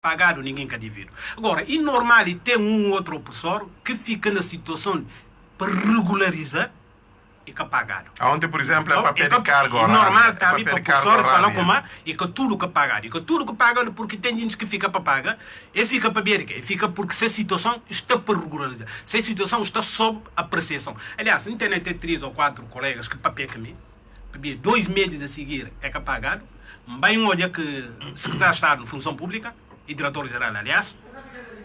pagado, ninguém quer dividir. Agora, e normal, e tem um outro opressor que fica na situação para regularizar e que é pagado. Onde, por exemplo, é papel de carga horária. Normal também, para para opressores falam como e que tudo que é pagado. E que tudo que é pagado, porque tem gente que fica para pagar, e fica para ver, e fica porque se a situação está para regularizar. Se a situação está sob apreciação. Aliás, na internet tem 3 ou 4 colegas que papel que me, 2 meses a seguir é que é pagado, bem olha que secretário de Estado de Função Pública e diretor-geral, aliás,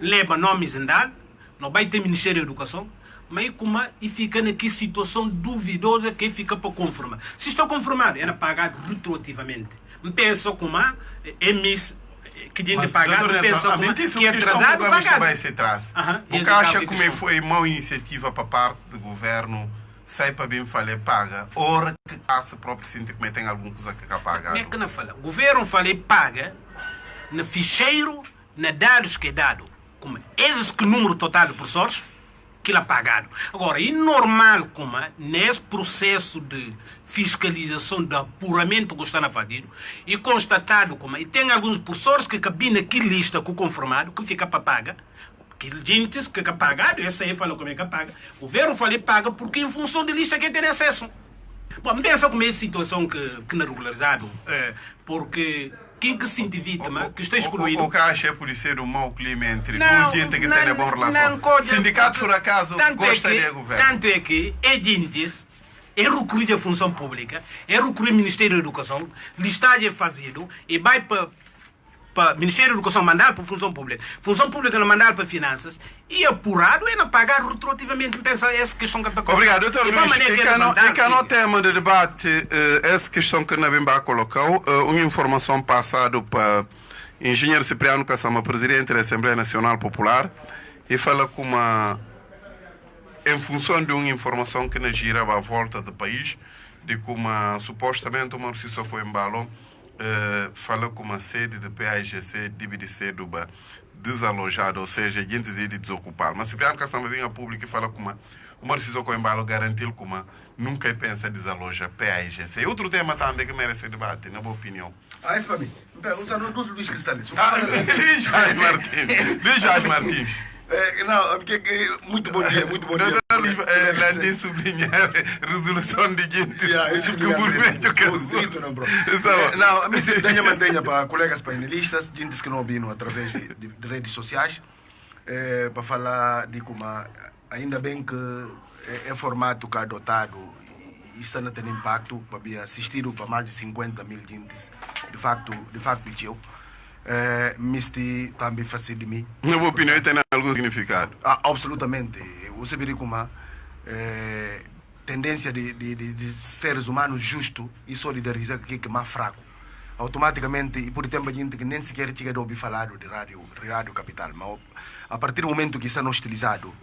leva nomes em dar, não vai ter Ministério da Educação, mas como e fica naquela situação duvidosa que fica para confirmar. Se estou confirmado, era pagado retroativamente. Me pensa como é miss que tem de pagar, me pensa como que é atrasado, pagado. Vai ser atrás. Porque acha que foi uma iniciativa para parte do governo, sai para bem falar, paga, ora que passa próprio sinto que tem alguma coisa que paga. Não é que não fala. O governo falei paga no ficheiro, na dados que é dado, como esse que número total de professores, que ele é pagado. Agora, é normal como nesse processo de fiscalização, de apuramento que está a fazer, e constatado como e tem alguns professores que cabem naquela lista com o conformado, que fica para pagar, que gente que é pagado, essa aí fala como é que paga, o governo falei paga porque em função da lista que tem acesso. Bom, pensa como é a situação que não é regularizado, porque quem que se sente vítima, que está excluído... O que acha é por ser um mau clima entre duas gente que tem boa relação. Sindicato, por acaso, gostaria de governo. Tanto é que é gente, é recruído a função pública, é recruído o Ministério da Educação, listagem é fazido, e vai para o Ministério da Educação mandar para a Função Pública não mandar para Finanças, e apurado é não pagar retroativamente. Pensa essa questão que está colocando. Obrigado, doutor Luís. E que no tema de debate, essa questão que na Bimba colocou, uma informação passada para o engenheiro Cipriano Kassama, presidente da Assembleia Nacional Popular, e fala como em função de uma informação que nos gira à volta do país, de como supostamente uma Sissoko Embalo fala como a sede do PAIGC deve ser desalojada, ou seja, gente de desocupar. Mas Cipriano Kassama vem a público e fala como uma Sissoko Embalo garantiu como nunca pensa desalojar PAIGC. E outro tema também que merece debate, na minha opinião. Isso para mim. Usando dos Luís que está ali. Luís Jorge Martins. Muito bom dia, muito bom dia. Landim sublinhar resolução de gente que burbejo que não, a mim se mantenha para colegas painelistas, gente que não ouviram através de redes sociais, para falar de como ainda bem que é formato que é adotado e está a ter impacto para assistir para mais de 50 mil gente, de facto, eu. Misti também faz de mim. Na minha opinião, tem algum significado? Absolutamente. Você vê como tendência de seres humanos justos e solidarizar com o que é mais fraco. Automaticamente, e por tempo a gente que nem sequer tinha de ouvir falar de rádio capital, mas a partir do momento que isso é utilizado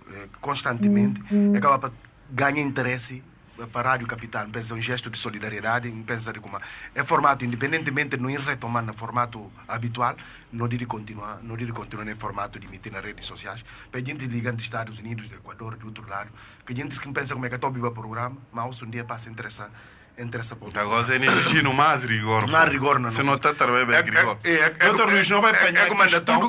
constantemente, acaba para ganhar interesse para a Rádio Capital. Pensa um gesto de solidariedade, pensa de como é formato, independentemente de não ir retomar no formato habitual, não deve continuar no formato de emitir nas redes sociais. Para a gente ligar dos Estados Unidos, do Equador, do outro lado, que a gente que pensa como é que está o programa, mas um dia passa a interessar. Agora é energia no mais rigor. Mais rigor, não. Se não está trabalhando bem rigor. Doutor Luís, não vai apanhar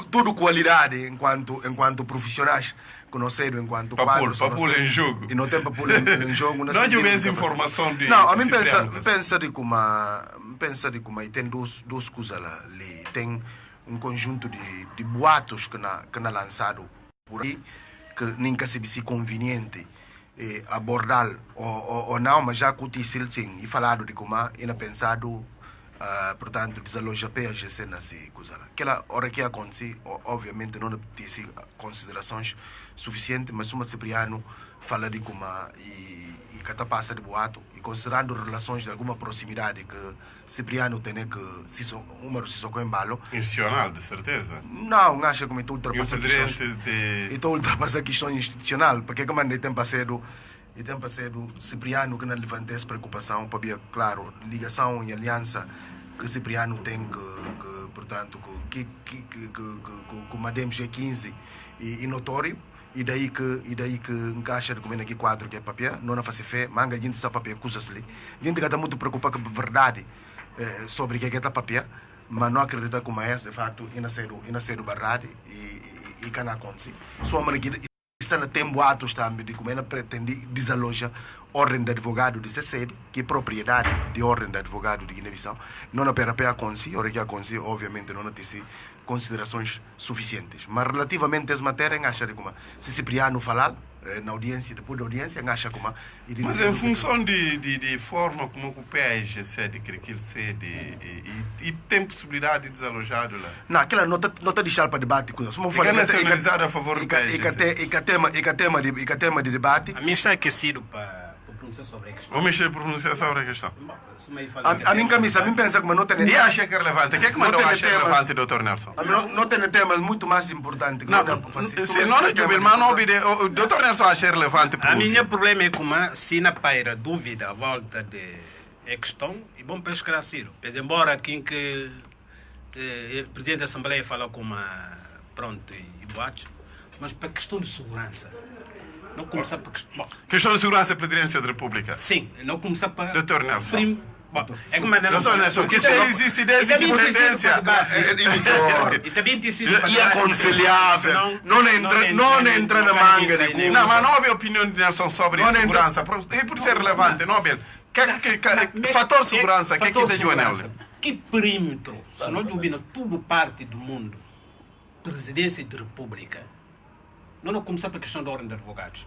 tudo qualidade enquanto profissionais. Conheceram enquanto quadros. Papula em jogo. E não tem papula em jogo. Não há mais informação de... Não, a mim pensa de como e tem duas coisas lá. Tem um conjunto de boatos que na lançado por aí, que nunca se conveniente abordar ou não, mas já que o Tissil sim, e falado de como é pensado, portanto, desaloja PAGC nessa coisa lá. Aquela hora que acontece, obviamente não tem considerações suficientes, mas uma Cipriano fala de como e que passa de boato, e considerando relações de alguma proximidade que Cipriano tem que o número se socou em balo. Institucional, de certeza. Não, acha como estou ultrapassar questões questões institucional, porque como é tempo cedo Cipriano que não levanta essa preocupação para ver, claro, ligação e aliança que Cipriano tem portanto, que o Madem G15 e notório. E daí que encaixa como aqui quadro que é papel, não faz fé, manga gente sabe papel coisas ali. Gente que está muito preocupada com a verdade sobre o que é papel, mas não acredita como é, de fato, e nascer verdade e que não acontece. Só que está no tempo atos também de como ela pretende desalojar ordem de advogado de sede, que é propriedade de ordem de advogado de Guiné-Bissau. Não é para acontecer, hora que acontece, obviamente não tem considerações suficientes. Mas relativamente a essa matéria, acho que como se Cipriano falar na audiência, depois da audiência, acha como... Mas em função de forma como o PAIG cede, que ele cede, e tem possibilidade de desalojado lá? Não, aquela não está deixada para debate. Fica nacionalizado a favor do PAIG. E que tema de debate... A mim está aquecido para pronunciar sobre a questão. Vamos mexer pronunciar sobre a questão. A mim pensa que não tem... E acha que é relevante? O que é que mandou achar relevante, Dr. Nelson? Não tem temas muito mais importantes. Se não é que o irmão não obede... O Dr. Nelson acha relevante a minha problema é como se na paira dúvida à volta de a questão e bom para esclarecer. Embora aqui que o Presidente da Assembleia falou como pronto e boatos, mas para a questão de segurança. Não começar para questão de segurança e presidência da República. Sim, não começar para... Dr. Nelson. É como Dr. Nelson, que se existe desde que independência... E também tem sido... E aconselhável. Não entra na manga de cu. Não, mas não houve opinião de Nelson sobre segurança. E por ser relevante, não houve. Fator segurança, o que é que tem o anel? Que perímetro, se nós ouvimos tudo parte do mundo, presidência de república, não começar para a questão da ordem de advogados.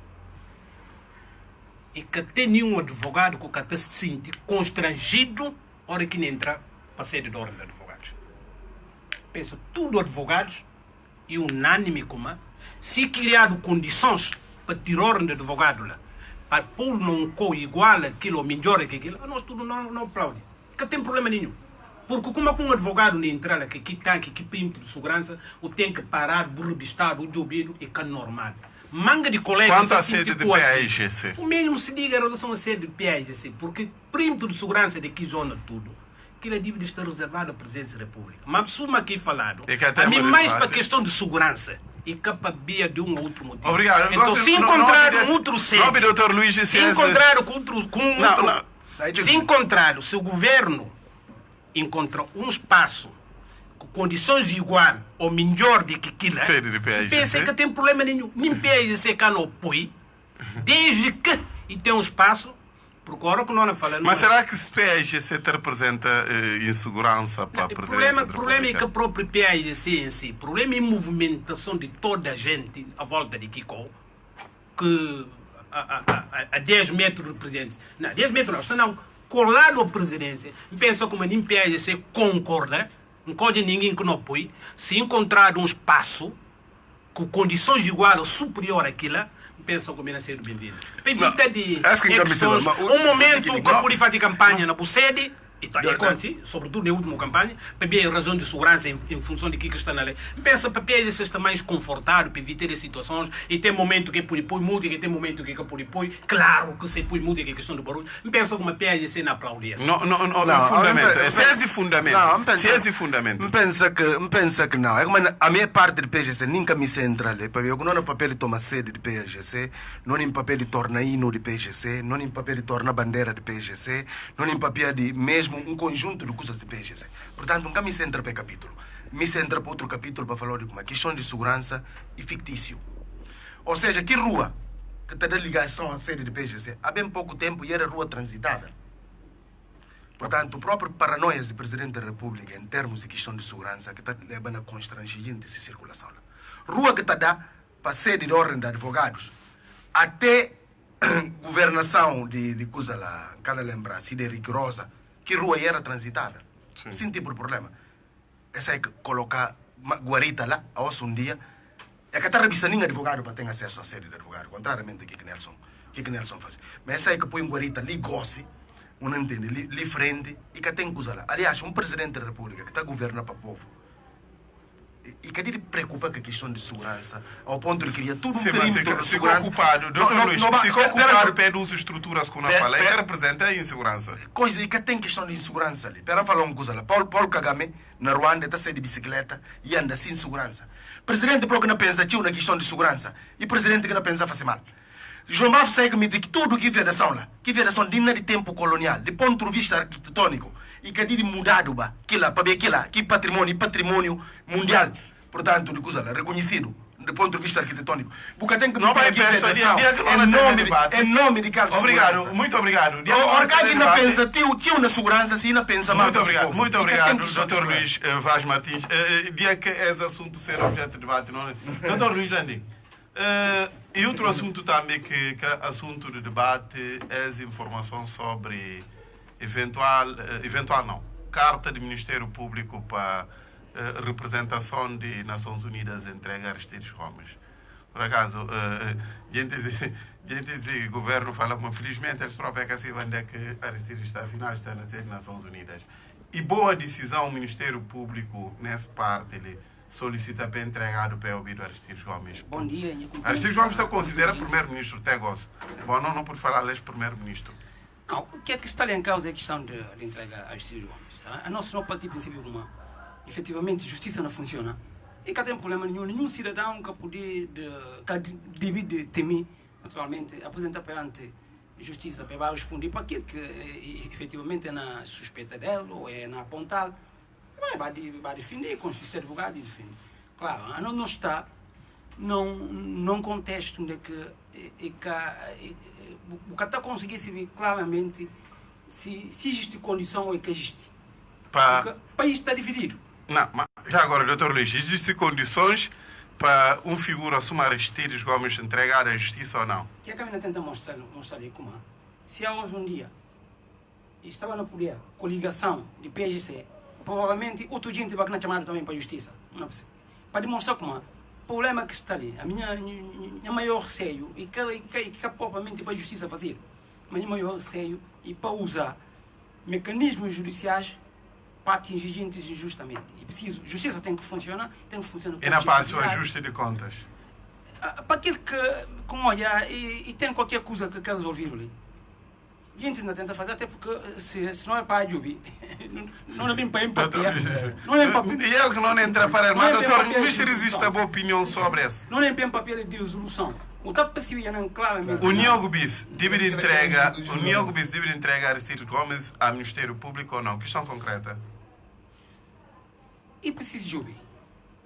E que tem nenhum advogado que está se sente constrangido na hora que entra para a sede da ordem de advogados. Penso, tudo advogados e unânime como se criado condições para tirar a ordem de advogado lá, para pôr num co igual aquilo ou melhor que aquilo, nós tudo não aplaudimos. Que tem problema nenhum. Porque como um advogado não entrar aqui, que perímetro de segurança, o tem que parar, burro de estado, o de ouvido, e que é normal. Manga de colegas... Quanto à sede de PAIGC? O mínimo se diga em relação à sede de PAIGC, porque perímetro de segurança de que zona tudo, que a dívida está reservada à presidência da República. Mas suma aqui falado, a mim mais para a questão de segurança, e capabia de um ou outro motivo. Obrigado. Então se encontrar um outro sede, se encontrar se encontrar, se o governo encontrou um espaço com condições iguais ou melhor do que aquilo, pensa que tem problema nenhum. Nem PAIGC que não apoia, desde que e tem um espaço, procura que não fala. Mas será que se PAIGC te representa insegurança para a presidência da República? O problema é que o próprio PAIGC em si, o problema é a movimentação de toda a gente à volta de Kiko, que a 10 metros do presidente. Não, 10 metros não, colado à presidência, pensa como nem PAIGC concorda, não pode ninguém que não apoie, se encontrar um espaço com condições iguais ou superior àquilo, pensa como é ser bem-vindo. Para evitar de questões, um momento que pode fazer campanha na Bucede, e conte, sobretudo na última campanha, para ver a razão de segurança em função de que está na lei. Pensa para PAIGC está mais confortável para evitar as situações, e tem momento que põe música, e tem momento que põe, claro que se põe música, que é questão do barulho. Pensa como a PAIGC não aplaude isso. Não, fundamento. Se é fundamento. Se é fundamento. Pensa que não. É como a minha parte do PAIGC nunca me centra ali, para ver que não é papel de tomar sede de PAIGC, não é papel de tornar hino de PAIGC, não é papel de tornar bandeira de PAIGC, não é papel de mesmo um conjunto de coisas de PAIGC. Portanto, nunca me centra para capítulo. Me centra para outro capítulo para falar de uma questão de segurança e fictício. Ou seja, que rua que está de ligação à sede de PAIGC há bem pouco tempo e era rua transitável. Portanto, o próprio paranoia do Presidente da República em termos de questão de segurança que está levando a constrangimento essa circulação. Rua que está dá para a sede de ordem de advogados até governação de coisa lá, cada lembrar, se de rigorosa, que rua era transitável. Sim. Sem tipo de problema. Essa é que colocar guarita lá, a um dia, é que está revisando nenhum advogado para ter acesso à sede de advogado, contrariamente ao que Nelson faz. Mas essa é que põe guarita ali, goce, não entende, ali frente, e que tem coisa lá. Aliás, um presidente da República que está governando para o povo, e que ele preocupa com a questão de segurança, ao ponto de criar tudo um perímetro de segurança. Ocupado, doutor Luís, se ocupado pede uso estruturas que não fala, que representa a insegurança. Coisa, e que tem questão de insegurança ali. Para falar uma coisa lá, Paulo Kagame, na Ruanda, está saindo de bicicleta e anda sem segurança. Presidente que não pensa na questão de segurança, e presidente que não pensa fazer mal. João Baf sai que me diz que tudo que federação lá, que federação digna de tempo colonial, de ponto de vista arquitetônico, e que de mudado ba para ver que patrimônio mundial, portanto, de coisa reconhecido do ponto de vista arquitetônico. Porque tem que não vai pensar em nome de Carlos. Obrigado, muito obrigado. Orgulho não pensa, tio na segurança, sim, não pensa mais. Muito obrigado, Dr. Luís Vaz Martins. Dia que esse assunto ser objeto de debate, não é? Dr. Luís Landim, e outro assunto também que assunto de debate é as informações sobre eventual não, carta do Ministério Público para representação de Nações Unidas entregue a Aristides Gomes. Por acaso, gente do governo fala, mas felizmente eles próprios que se vão que Aristides afinal está na sede das Nações Unidas. E boa decisão o Ministério Público nessa parte ele solicita para entregado para o ouvido Aristides Gomes. Bom dia. Aristides Gomes está considerado primeiro-ministro, até gosto. Bom, não por falar lhes primeiro-ministro. Não, o que é que está ali em causa é a questão de entregar a Aristides Gomes. A nossa não partir princípio uma efetivamente a justiça não funciona. E cá tem problema nenhum cidadão que pode de temer, naturalmente, apresentar perante a justiça para responder para aquilo que efetivamente é na suspeita dele ou é na apontar. Vai defender, com justiça advogado e defende. Claro, não está num contexto onde o que está conseguindo se ver claramente se existe condição ou que existe. Porque o país está dividido. Não, mas já agora, Dr. Luís, existem condições para figura assumir Aristides Gomes entregar à justiça ou não? O que a Câmara tenta mostrar aí como se há hoje um dia estava no poder com ligação de PGC, provavelmente outro dia vai ser chamado também para a justiça. Não é possível. Para demonstrar como o problema que está ali, a minha maior receio, e que propriamente para a justiça fazer, mas o maior receio é para usar mecanismos judiciais para atingir gente injustamente. E preciso, justiça tem que funcionar E na parte do ajuste de contas? Para aquele que olha e tem qualquer coisa que quer resolver ali. A gente ainda tenta fazer, até porque se não é para a Jubi, não é bem para empatia. Não é para... E ele que não entra para ele, mas doutor, Mister, existe a boa opinião sobre isso? Não é bem papel de resolução. O que percebia não claramente. O Niogubis deve entregar a Aristides Gomes ao Ministério Público ou não? Questão concreta. E preciso Jubi.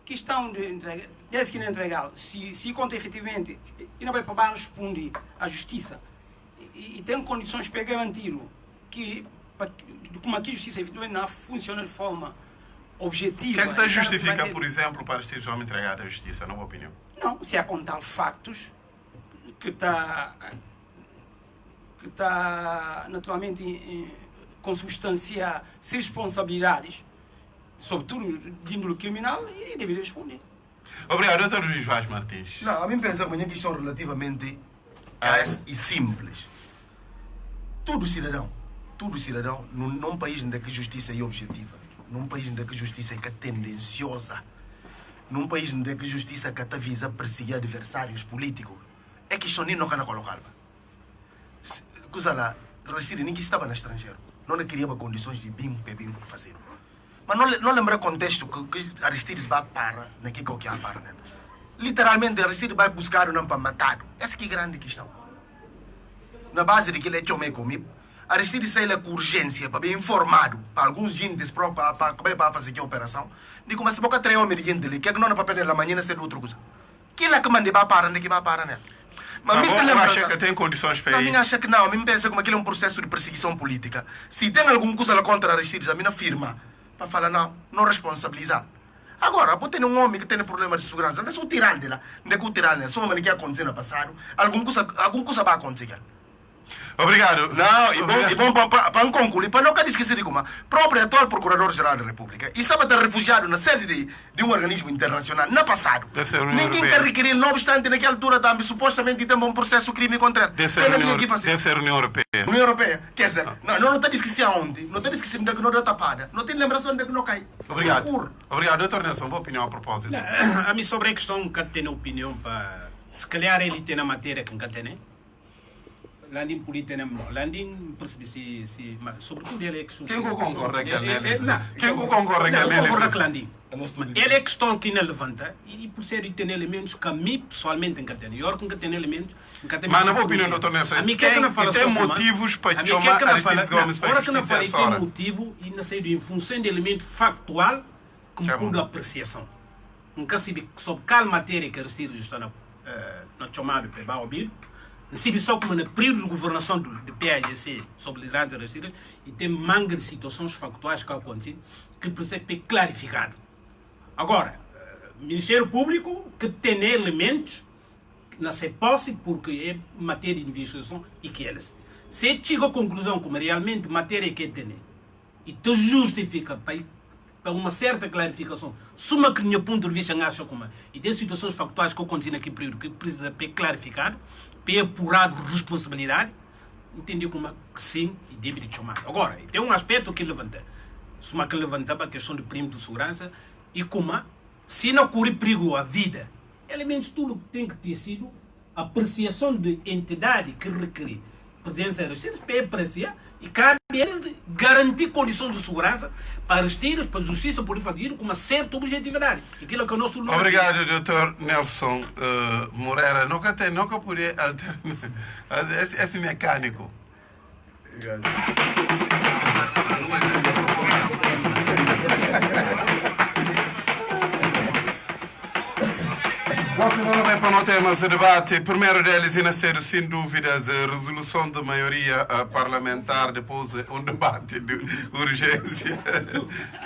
Questão de entrega, desde que não entregar, se conta efetivamente, e não vai para responder à justiça. E tem condições para garantir que como aqui a justiça efetivamente não funciona de forma objetiva. O que é que justifica, por exemplo, para Aristides Gomes entregar à justiça, na minha opinião? Não, se apontar factos que está naturalmente consubstanciar responsabilidades, sobretudo de índole criminal, e deve responder. Obrigado, Dr. Luís Vaz Martins. Não, a mim pensa que é uma questão relativamente e simples. Todo cidadão, num país onde a justiça é objetiva, num país onde a justiça é tendenciosa, num país onde a justiça que visa perseguir adversários políticos, é que isso não can colocar. Coisa lá, ninguém estava no estrangeiro, não queria condições de bem fazer. Mas não lembra o contexto que Aristides vai para naquilo que é para, né? Literalmente, Aristides vai buscar um para matar. Essa que é a grande questão. Na base de que ele é chomé comigo, Aristides sai com urgência para bem informado para alguns gentes para fazer a operação. Digo, mas se você tem homem de gente ali, que é que não é para perder na manhã, ser outra coisa. Que é que manda para parar, né? Que vai parar, né? Mas você acha que tem condições para ir? Eu acho que não. A mim pensa como aquilo é um processo de perseguição política. Se tem alguma coisa contra Aristides, a minha firma para falar não responsabilizar. Agora, pode ter um homem que tem problema de segurança, não é só tirar de lá, não é que tirar dele, só uma que aconteceu no passado, alguma coisa vai acontecer. Obrigado. Não, e bom para concluir, para nunca esquecer de como próprio atual Procurador-Geral da República e estava refugiado na sede de um organismo internacional no passado. Ninguém quer requerer, não obstante, naquela altura também supostamente tem um processo crime contra ele. Deve ser a União Europeia. União Europeia, quer dizer, não está esquecendo onde, não está esquecendo de que não está tapada, não tem lembrança de que não cai. Obrigado. Obrigado, doutor Nelson. Boa opinião a propósito. A mim sobre a questão que tem opinião para se calhar ele tem na matéria que não tem. Landim política não. Landim percebe se sobretudo ele é que quem concorda com ele? Quem concorda com Landim? Ele é questão que não levanta e por ser e tem elementos que a mim pessoalmente nunca tem. Eu nunca tenho elementos. Mas na minha opinião, doutor Nelson, tem motivos para chamar Aristides Gomes para a justiça essa hora. Tem motivo e não sei em função de elemento factual que me pôr apreciação. Nunca sei sobre qual matéria que Aristides está na chamada para ouvir. Não sei só como no período de governação do PAGC sobre liderança de Aristides e tem manga de situações factuais que acontecem que precisa ser clarificado. Agora, Ministério Público que tem elementos não se posse porque é matéria de investigação e que eles se chega à conclusão como realmente matéria que tem e te justifica para uma certa clarificação, suma que do ponto de vista acha como e tem situações factuais que acontecem naquele período que precisa ser clarificado, para apurar responsabilidade, entendeu como que sim e deve de chamar. Agora, tem um aspecto que levanta, suma que levantava a questão do prêmio de segurança e como se não correr perigo à vida, elementos tudo que tem que ter sido a apreciação de entidade que requer presença de Aristides para apreciar e cabe a eles garantir condições de segurança para Aristides, para a justiça poder fazer com uma certa objetividade. Aquilo que é o nosso lugar. Obrigado, doutor Nelson Moreira. Nunca podia alternar esse mecânico. Obrigado. Vamos bem para o tema de debate. Primeiro deles, e nascer sem dúvidas, a resolução de maioria parlamentar, depois um debate de urgência.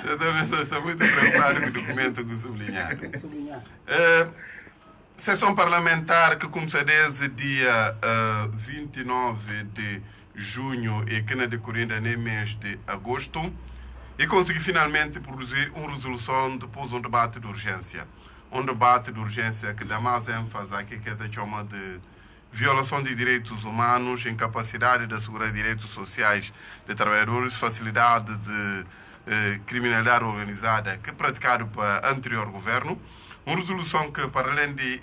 Então, estou muito preocupado com o documento que sublinhado. Sessão parlamentar que começa desde dia 29 de junho e que na decorrida no mês de agosto e consegui finalmente produzir uma resolução depois um debate de urgência. Um debate de urgência que dá mais ênfase aqui que é chama de violação de direitos humanos, incapacidade de assegurar direitos sociais de trabalhadores, facilidade de criminalidade organizada que é praticado para anterior governo. Uma resolução que, para além de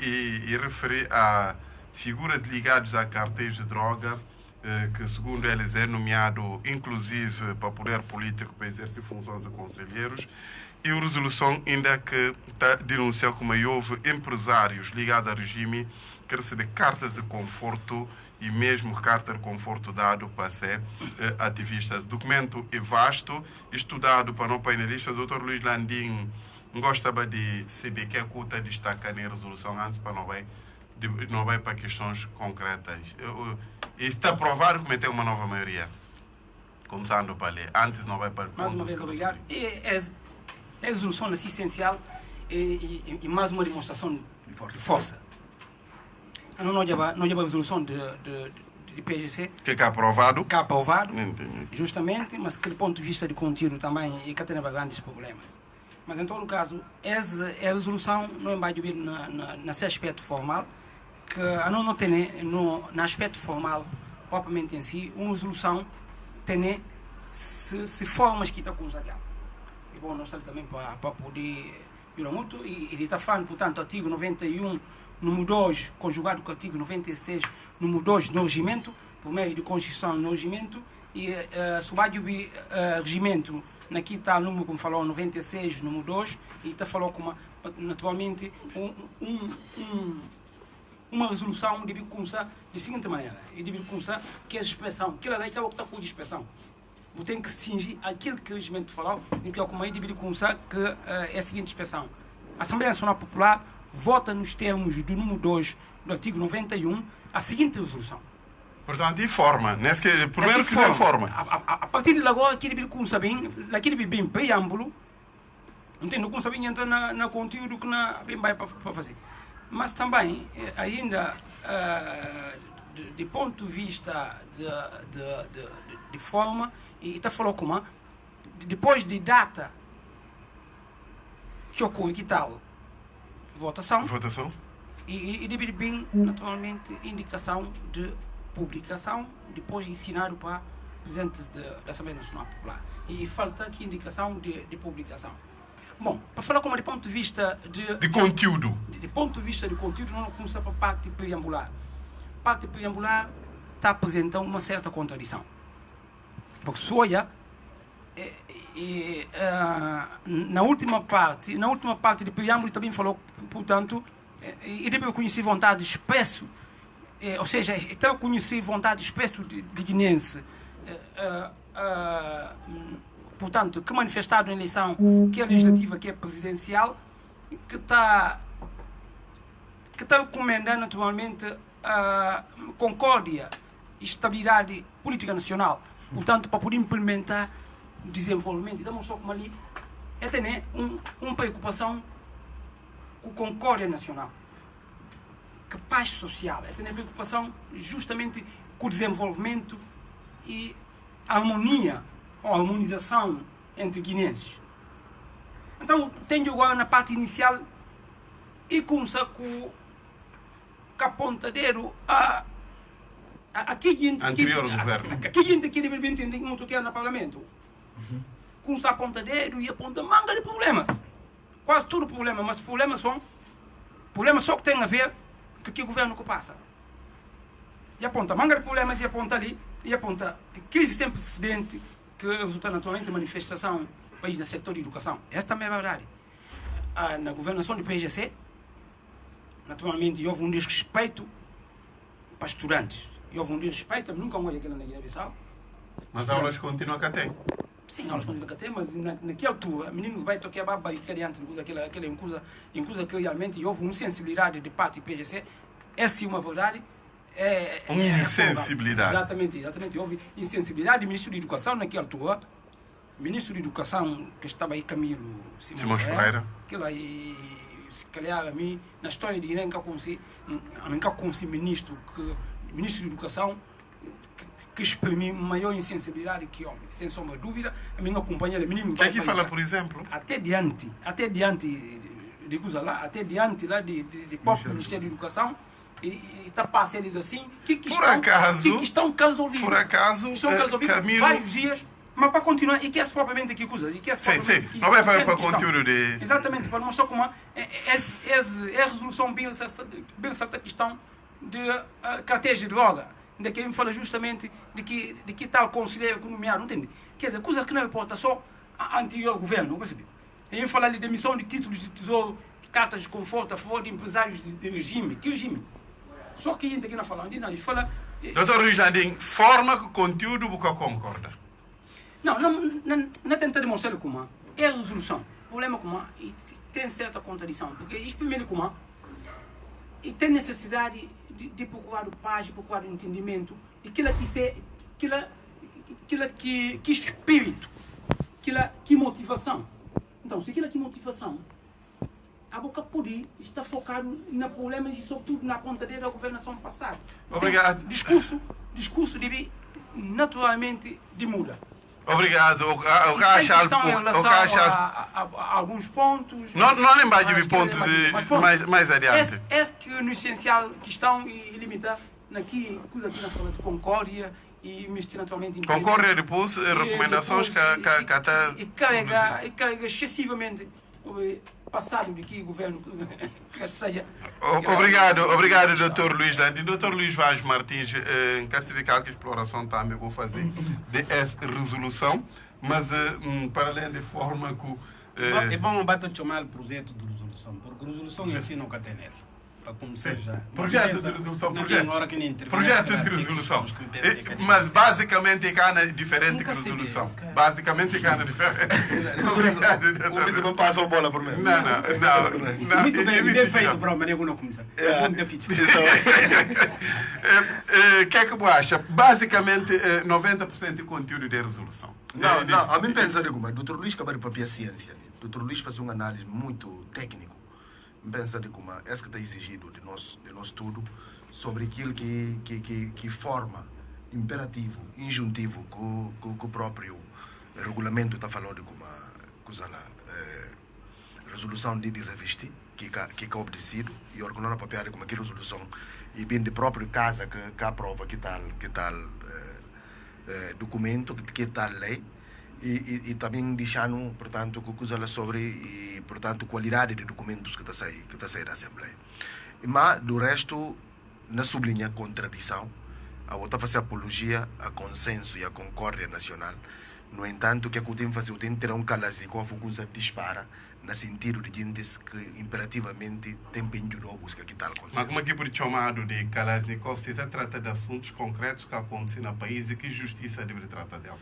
referir a figuras ligadas a cartéis de droga, que segundo eles é nomeado inclusive para poder político para exercer funções de conselheiros, e uma resolução ainda que está denunciando como houve empresários ligados ao regime que recebem cartas de conforto e mesmo carta de conforto dado para ser ativistas. O documento é vasto, estudado para não painelistas. O Dr. Luís Landim gostava de saber que é que está destacando na resolução antes para não vai para questões concretas. E está provado que tem uma nova maioria. Começando para ler. Antes não vai para pontos. Mais uma vez, obrigado. É a resolução assim, essencial e mais uma demonstração de força. Não é a resolução de PGC. Que é aprovado. Que é aprovado, justamente, mas que do ponto de vista de conteúdo também e que tem grandes problemas. Mas em todo caso, essa resolução não vai vir nesse aspecto formal, que não tem no aspecto formal, propriamente em si, uma resolução tem se formas que está com os dados. E bom, nós estamos também para poder ir muito, e está falando, portanto, artigo 91, número 2, conjugado com o artigo 96, número 2 do regimento, por meio de Constituição no regimento, e sobre o regimento, aqui está o número, como falou, 96, número 2, e está falando como, naturalmente, uma resolução deve começar da seguinte maneira, e deve começar que a expressão, que ela é o que está com a expressão. Você tem que cingir aquilo que o regimento falou, e que é como aí deve começar que é a seguinte expressão. A Assembleia Nacional Popular vota nos termos do número 2 do artigo 91 a seguinte resolução. Portanto, e forma. Primeiro que dê forma. A partir de agora, aqui deve começar bem, bem preâmbulo, entende? Começa bem entrar na conteúdo que bem vai para fazer. Mas também, ainda, de ponto de vista de forma, e está falando como, depois de data que ocorre, que tal, votação, e deve bem, naturalmente, indicação de publicação, depois ensinado para o presidente da Assembleia Nacional Popular. E falta aqui indicação de publicação. Bom, para falar como de ponto de vista de conteúdo. De ponto de vista de conteúdo, não começar para a parte preambular. Parte preambular está apresentando uma certa contradição. Porque se olha, na última parte do preâmbulo também falou, portanto, e deve conhecer vontade expresso, ou seja, está a conhecer vontade expresso de guinense, portanto, que manifestado na eleição, que é legislativa, que é presidencial, que está recomendando naturalmente a concórdia e estabilidade política nacional, portanto, para poder implementar desenvolvimento. Então, só como ali, é ter uma preocupação com concórdia nacional, com paz social, é ter preocupação justamente com o desenvolvimento e harmonia ou harmonização entre guinenses. Então, tenho agora na parte inicial e começar com a pontadeiro aqui gente anterior governo. Aqui gente que deve entender muito que é no parlamento. Começa a pontadeiro e aponta manga de problemas. Quase tudo problema, mas problemas só que tem a ver com aquele governo que passa. E aponta manga de problemas e aponta ali, e aponta crise sem precedente que resulta naturalmente em manifestação no país no setor de educação. Esta também é a verdade. Na governação do PGC, naturalmente, houve um desrespeito para estudantes. Houve um desrespeito, nunca houve aquilo na Guiné-Bissau. Mas as aulas continuam cá tem. Sim, aulas continuam cá tem, mas naquela altura, meninos vai tocar baba e querendo aquela inclusa que realmente houve uma sensibilidade de parte do PGC. Essa é uma verdade. Uma insensibilidade. Exatamente. Houve insensibilidade do Ministro da Educação naquela altura. O Ministro da Educação, que estava aí, Camilo Simões Pereira. Aquilo aí, se calhar, a mim, na história de Guiné, nunca conheci ministro da Educação que exprimiu maior insensibilidade que homem, sem sombra de dúvida. A minha companheira, menino... Quem é que fala, por exemplo? Até diante de coisa lá, até diante lá de próprio Ministério da Educação, e está passando eles assim, que estão resolvidos. Por acaso, Camilo... vários dias, mas para continuar, e que é propriamente que coisa? Sim, não é para conteúdo de... Exatamente, para mostrar como é a resolução bem certa questão de cartéis de droga, de que me fala justamente de que tal conselheiro economiário, não entende? Quer dizer, coisas que não importa só a anterior governo, não percebe? E me fala de demissão de títulos de tesouro, cartas de conforto a favor de empresários de regime. Que regime? Só que a gente aqui não fala, não fala... Doutor Luís Landim, forma que o conteúdo você concorda? Não tenta demonstrar como é a resolução. O problema como tem certa contradição, porque isso primeiro como e tem necessidade de procurar o paz, de procurar o entendimento, e que espírito, que motivação. Então, se aquilo que motivação, a boca pode estar focado na problemas e sobretudo na pontadeira da governação passada. Obrigado. Então, discurso deve naturalmente de muda. Obrigado. A alguns pontos. Não lembrar de pontos mais adiante. É que no essencial questão e limitar aqui na fala de concórdia e misturar naturalmente. Concórdia depois recomendações que até. E carrega excessivamente passado de que o governo que seja. Obrigado, Dr. Luís Landim. Dr. Luís Vaz Martins, em classificar que exploração também vou fazer de essa resolução, mas para além de forma que... É bom bater chamar projeto de resolução, porque resolução em si nunca tem nele. Como seja, projeto de resolução, projeto de resolução. Mas basicamente é diferente que resolução. Basicamente é diferente. O ministro não passa a bola por mim. Não. Muito bem feito para o manejo não começar. É muito difícil. O que é que você acha? Basicamente, 90% de conteúdo de resolução. Não, a mim pensa, mas o Dr. Luís acabou de papel ciência. O Dr. Luís faz uma análise muito técnico. Pensa de como é que está exigido de nós tudo sobre aquilo que forma imperativo, injuntivo que o próprio regulamento está falando de como resolução de revestir que é obedecido e ordenar papel de como que resolução e bem de próprio casa que aprova que tal documento que tal lei e também deixando, portanto, que coisa sobre e, portanto, qualidade de documentos que está a sair da Assembleia. Mas, do resto, na sublinha contradição, a outra fazer apologia a consenso e a concórdia nacional. No entanto, o que eu tenho que fazer, eu tenho que ter um Kalashnikov que dispara no sentido de gente que imperativamente tem bem de busca que tal consenso. Mas como é que por chamado de Kalashnikov se trata de assuntos concretos que acontecem no país e que justiça deve tratar dela?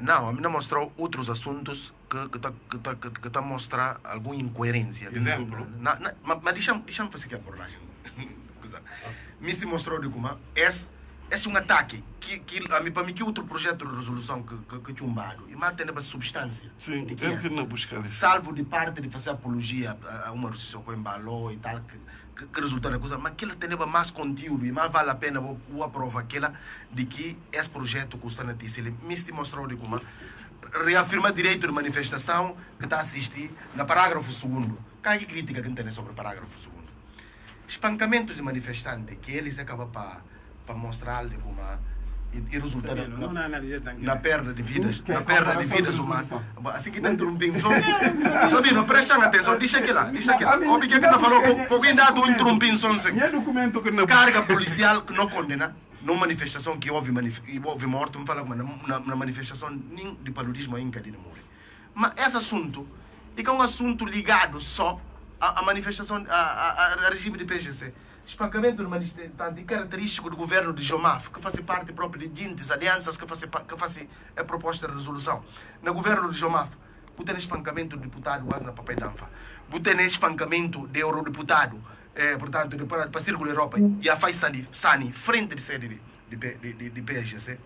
Não, a mim mostrou outros assuntos que tá mostrar alguma incoerência. Exemplo? Mas deixa-me fazer aqui a abordagem. Me se mostrou de como é um ataque para mim que outro projeto de resolução que chumbado e mata na substância. Sim, de eu que não buscar isso. Salvo de parte de fazer apologia a uma resolução que embalou e tal que resulta na coisa, mas aquilo tem mais conteúdo e mais vale a pena o aprovar aquela de que esse projeto que está na TC, ele me mostrou de como reafirma direito de manifestação que está a assistir no parágrafo 2º. Qual é a crítica que tem sobre o parágrafo 2º? Espancamentos de manifestantes que eles acabam para mostrar de como e resulta na perda de vidas, humanas. Assim que está interrompendo, sabe, não prestam atenção, deixa aqui lá. O que não falou, pouquinho dado interrompendo, carga policial que não condena, numa manifestação que houve morto, me fala na manifestação nem de paludismo ainda de morrer. Mas esse assunto é um assunto ligado só à manifestação, a regime de PGC. Espancamento de manifestante característico do governo de Jomaf, que faz parte próprio de Dintes, alianças que faz a proposta de resolução. No governo de Jomaf, tem espancamento de deputado quase na papel danfa. Tem espancamento de eurodeputado, portanto, para Círculo Europa, e a faz Sani, frente de sede de PSGC.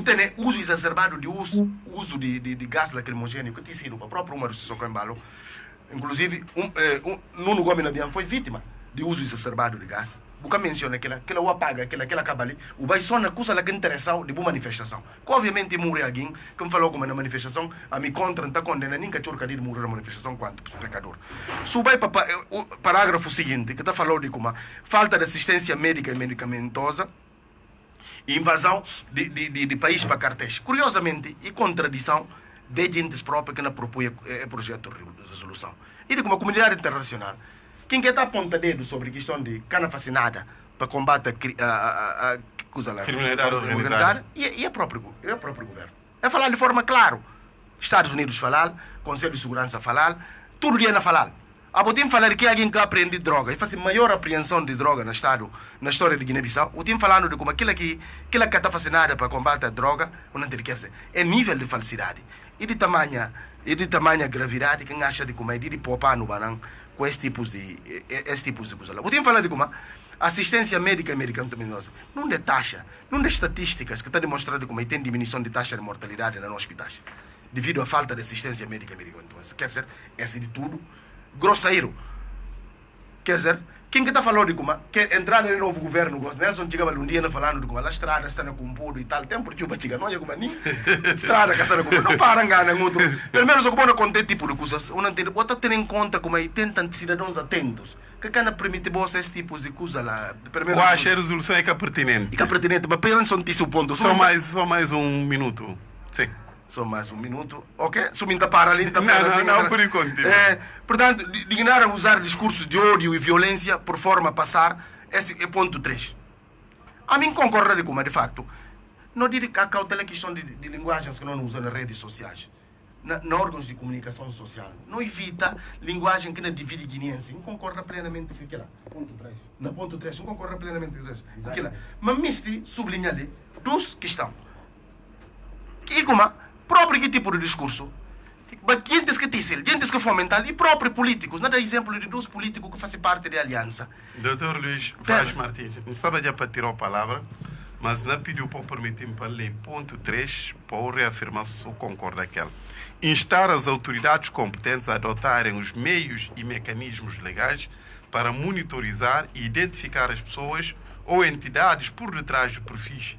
Tem uso exacerbado de uso de gás lacrimogêneo, que tem sido para a própria uma resolução que embalo. Inclusive, Nuno Gomes Nabian foi vítima de uso exacerbado de gás. Porque menciona que ela apaga, que ela acaba ali, o vai só na coisa que interessa de boa manifestação. Que obviamente morre alguém, que me falou como na manifestação, a me contra, não está condenando, nem que churca de morrer na manifestação quanto pecador. Se vai para o parágrafo seguinte, que está falando de como falta de assistência médica e medicamentosa, invasão de país para cartéis. Curiosamente, e contradição de gente própria que não propõe projeto de resolução. E de como a comunidade internacional, quem quer estar aponta dedo sobre a questão de cana fascinada para combater a criminalidade organizada e é o próprio governo. É falar de forma clara. Estados Unidos falar, Conselho de Segurança falar, tudo dia na falar. A botim falar que alguém que aprende droga e faz maior apreensão de droga na história de Guiné-Bissau. O time falando de como aquilo que está fascinada para combater a droga, não tem que ser. É nível de falsidade e de tamanha gravidade que acha de como é de poupar no banão com esses tipos de coisa. O time falar de como assistência médica e medicamentosa não de taxa, não de estatísticas que está demonstrando como tem diminuição de taxa de mortalidade nos hospitais devido à falta de assistência médica e medicamentosa. Quer dizer, esse de tudo grosseiro. Quer dizer, quem que está falando de como que entrar no novo governo, Nelson chegava um dia falando de como a estrada está na compudo e tal, tempo de chega, não é como nem estrada que está na compudo, não para engana outro. Pelo menos eu não contei tipo de coisas, eu não tenho, bota ter em conta como aí tem tantos cidadãos atentos, que cana permite você esse tipo de coisa lá. Eu acho que a resolução é que é pertinente. E que é pertinente, mas pelo menos não tem o ponto. Só mais um minuto. Sim. Só mais um minuto, ok? Suminta para ali, não, por enquanto. Portanto, dignar a usar discursos de ódio e violência por forma a passar, esse é ponto 3. A mim concordo com, mas de facto, não diria que a cautela é questão de linguagens que não usam nas redes sociais, na órgãos de comunicação social. Não evita linguagem que não divide guineense. Não concordo plenamente com aquilo. Ponto 3. Na ponto 3, não concordo plenamente com aquilo. Mas me sublinha ali duas questões. E como próprio que tipo de discurso, gente que dizem, gente que fomentam e próprios políticos, nada exemplo de dois políticos que fazem parte da aliança. Dr. Luís Vaz Martins, não estava já para tirar a palavra, mas não pediu para permitir-me para ler ponto 3 para reafirmar se eu concordo com aquela. Instar as autoridades competentes a adotarem os meios e mecanismos legais para monitorizar e identificar as pessoas ou entidades por detrás de perfis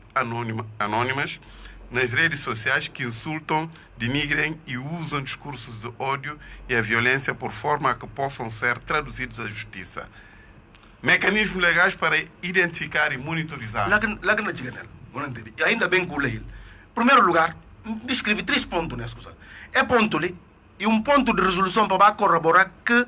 anônimas nas redes sociais que insultam, denigrem e usam discursos de ódio e a violência por forma a que possam ser traduzidos à justiça. Mecanismos legais para identificar e monitorizar. E ainda bem que o lei. Em primeiro lugar, descreve 3 pontos nessa coisa. É ponto ali e um ponto de resolução para corroborar que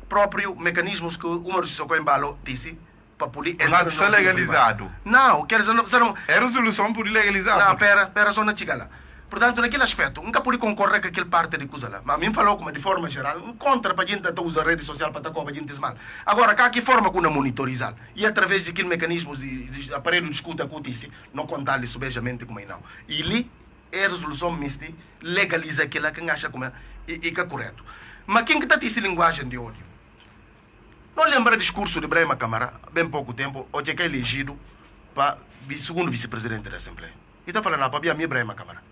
próprio mecanismos que uma resolução que embalo disse para poder Lá está legalizado. Não, quer dizer, não, É resolução por legalizar. não, pera, só não chega lá. Portanto, naquele aspecto, nunca pude concorrer com aquele parte de coisa lá. Mas a mim falou como de forma geral, contra para a gente usar a rede social para estar a gente mal. Agora, cá que forma que não monitorizar? E através de aqueles mecanismos de aparelho de escuta que eu disse, não contar-lhe subejamente como é não. E ali, é a resolução mista, legaliza aquilo que acha como é e que é correto. Mas quem que está essa linguagem de ódio? Não lembra o discurso de Ibrahim Câmara, bem pouco tempo, onde é que é elegido para segundo vice-presidente da Assembleia. E está falando, para mim, Ibrahim Câmara.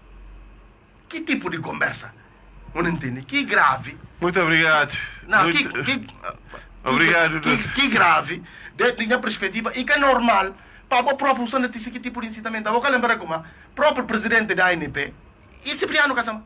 Que tipo de conversa? Não entende? Que grave. Muito obrigado. Não, Obrigado, que grave, da minha perspectiva, e que é normal para o próprio Santo disse que tipo de incitamento. Eu vou lembrar como o próprio presidente da ANP e Cipriano Cassama.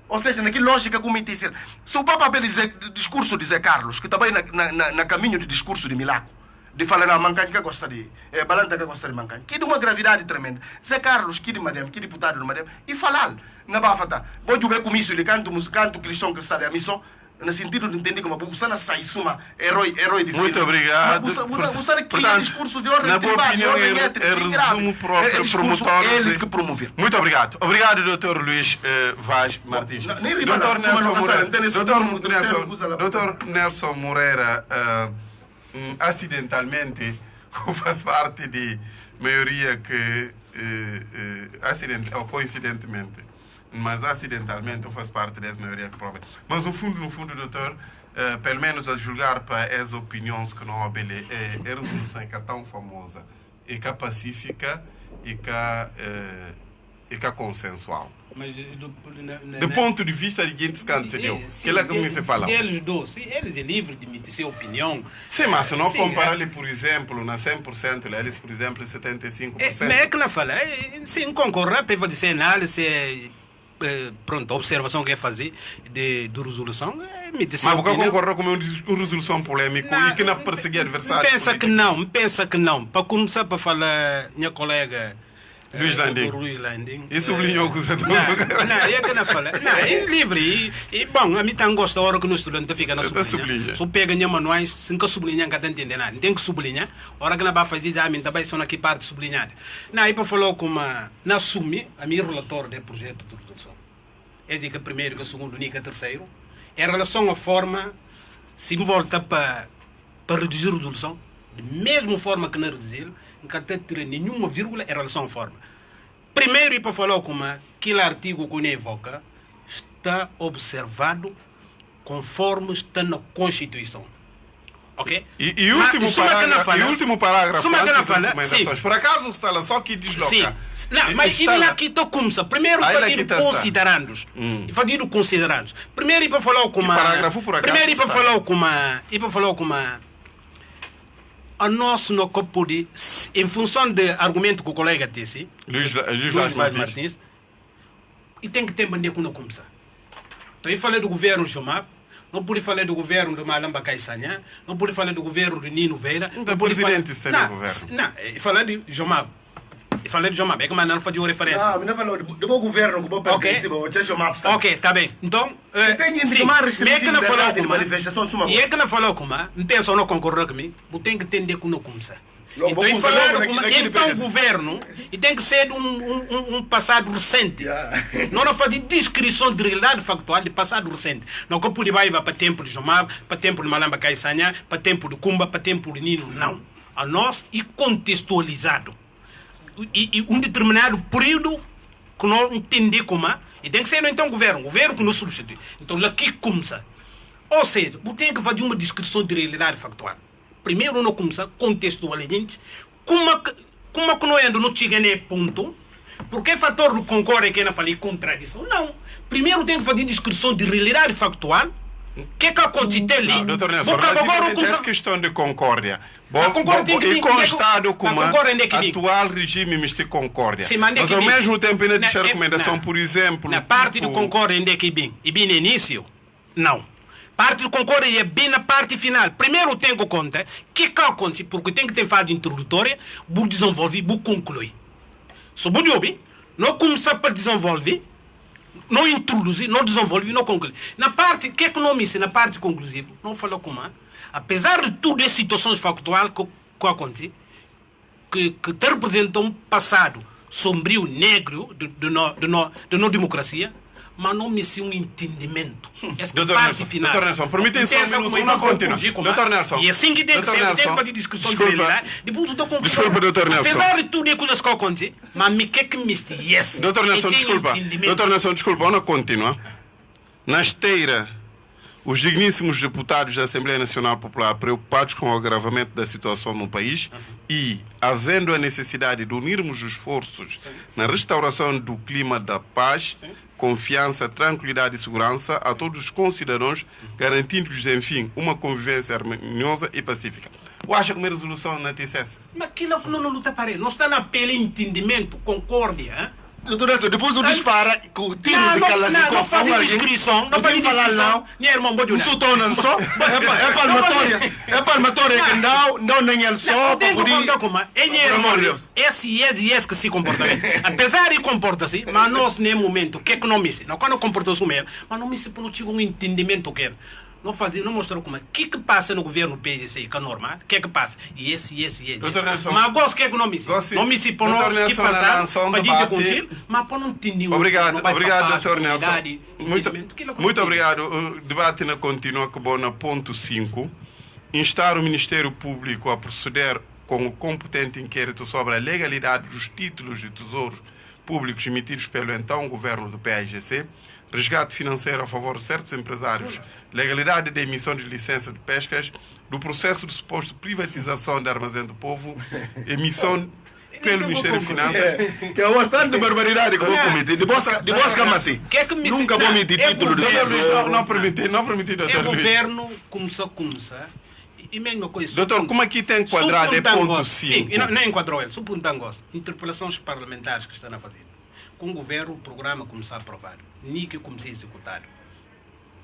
Ou seja, naquela lógica como eu disse, se o Papa pelo discurso de Zé Carlos, que também na caminho do discurso de Milaco, de falar, não, Mancani que gosta de... Balanta que gosta de Mancani. Que de uma gravidade tremenda. Zé Carlos, que de Madem, que deputado de Madem, e falar. Não vai falar. Pode ver como isso, de canto cristão que está ali, a missão, no sentido de entender como o Sana sai suma, herói de Muito obrigado. O Sana cria discurso de ordem tribal, de ordem étnica, é resumo próprio promotor. Eles que promover. Muito obrigado. Obrigado, Dr. Luís Vaz Martins. Dr. Nelson Moreira, acidentalmente, faz parte de maioria que, ou coincidentemente, mas acidentalmente faz parte dessa maioria que prova. Mas no fundo, doutor, pelo menos a julgar para as opiniões que não obele, é a resolução que é tão famosa, e que é pacífica, e que é consensual. Mas do ponto de vista de gente que antecedeu, que é como você fala. Eles é livre de emitir sua opinião. Sim, mas se não comparar-lhe, por exemplo, na 100%, eles, por exemplo, 75%. Mas é que não fala. Sim, concorrer, para fazer análise, pronto, a observação que é fazer de resolução, emitir sua opinião. Mas concorrer com uma resolução polêmica e que não perseguir adversários. Pensa que não. Para começar para falar, minha colega... Luís Landim. E sublinhou que você não, é que não fala. Não, é livre. E bom, a mim também gosta da hora que o estudante fica na sublinha. Se pega minha manuais, sem que sublinhar, não entende nada. Tem que sublinhar. A hora que não vai fazer exame, também só aqui parte sublinhada. Não, aí para falar como na assumi, a minha relator do projeto de resolução. É dizer que primeiro, que segundo, que terceiro. Em relação à forma, se volta para reduzir a resolução, da mesma forma que não reduzir, não tem tirar nenhuma vírgula em relação à forma. Primeiro, para falar como aquele artigo que eu evoca está observado conforme está na Constituição. Ok? E o último parágrafo antes das recomendações. Por acaso está lá só que desloca. Sim. Não, mas ele aqui está começa. Primeiro, para considerandos. E para considerandos. Primeiro, para falar como... Que parágrafo por acaso primeiro, para falar como... A nós não pode, em função do argumento que o colega disse, Luís Martins, e tem que ter bandeira quando começar. Então, eu falei do governo Jomar, não pude falar do governo de Malamba Caissanha, não pude falar do governo de Nino Veira. Não, presidente está no governo. Não, eu falei de Jomar. Eu falei de Jomar, é que não fazia referência. Não, não falou do bom governo, que o pertence, o Jomar. Ok, está bem. Então, sim, é que não falou como e é que não falou como, não pensa ou não concordar comigo, tem que entender que não começa. Então, o governo e tem que ser um passado recente. Não fazer descrição de realidade factual de passado recente. Não que pode ir para tempo de Jomar, para tempo de Malamba Caissanha, para tempo de Kumba, para tempo de Nino. Não. A nós e contextualizado. E um determinado período que não entender como e tem que ser então o governo que nos substitui. Então aqui começa. Ou seja, tem que fazer uma descrição de realidade factual. Primeiro não começa contextualmente como que não ainda não chega nesse ponto, porque fator do concorre que não falei contradição. Não. Primeiro tem que fazer descrição de realidade factual. O que acontece ali? Doutor Nelson, relativamente a essa questão de concórdia, e constado como atual regime de concórdia, mas ao mesmo tempo ainda deixa recomendação, por exemplo... Na parte do concórdia ainda é que bem, e bem no início, não. Parte do concórdia é bem na parte final. Primeiro tem que contar o que acontece, porque tem que ter fase introdutória, para desenvolver, para concluir. Se você não começar para desenvolver, não introduzir, não desenvolver, não concluir. Na parte, que não me na parte conclusiva, não falou como, apesar de tudo as situações factuais que que acontece, que te representa um passado sombrio, negro de nossa democracia, mas não me se um entendimento. Doutor Nelson, permitem só um minuto, não continua. Doutor Nelson. E assim que tem que ser, tem que fazer discussão de realidade. Desculpa, doutor Nelson. Apesar de tudo as coisas que acontecem, mas me quer que me yes. Doutor Nelson, desculpa. Doutor Nelson, desculpa, não continua. Na esteira, os digníssimos deputados da Assembleia Nacional Popular preocupados com o agravamento da situação no país e, havendo a necessidade de unirmos os esforços na restauração do clima da paz, confiança, tranquilidade e segurança a todos os concidadãos, garantindo-lhes, enfim, uma convivência harmoniosa e pacífica. Ou acha que uma resolução não tem cesse? Mas aquilo que não luta para ele. Não está na pele entendimento, concórdia, hein? Doutor Nelson, depois o dispara com tiros de Kalashnikov. Não faz discrição, não faz discrição. Nem irmão, pode olhar. Não estou não só. É palmatória. É palmatória que não nem ele só. Tem que contar como é irmão. Esse que se comporta bem. Apesar de comportar-se, mas nós, nem momento, que não me se. Não quando comporta-se mesmo, mas não me se pelo tipo um entendimento que é. Não mostrou como é. O que passa no governo PGC que é normal? O que passa? E esse. Mas gosto que não me se. Não me se por não que passar para dizer contigo, mas por não entender. Obrigado, doutor Nelson. Muito obrigado. O debate continua com o ponto 5. Instar o Ministério Público a proceder com o competente inquérito sobre a legalidade dos títulos de tesouros públicos emitidos pelo então governo do PAIGC, resgate financeiro a favor de certos empresários, legalidade da emissão de licença de pescas, do processo de suposto privatização de armazém do povo, emissão pelo Ministério de Finanças. Que é bastante barbaridade que eu vou cometer. De boa assim. Nunca vou emitir título de tesouro. Não permiti, doutor Luís. O governo começa. E mesma coisa. Doutor, como aqui tem enquadrado é ponto 5? Sim, não enquadrou ele. Supontangos, interpelações parlamentares que estão a fazer. Com o governo, o programa começar a aprovar. Nem que comecei a executar.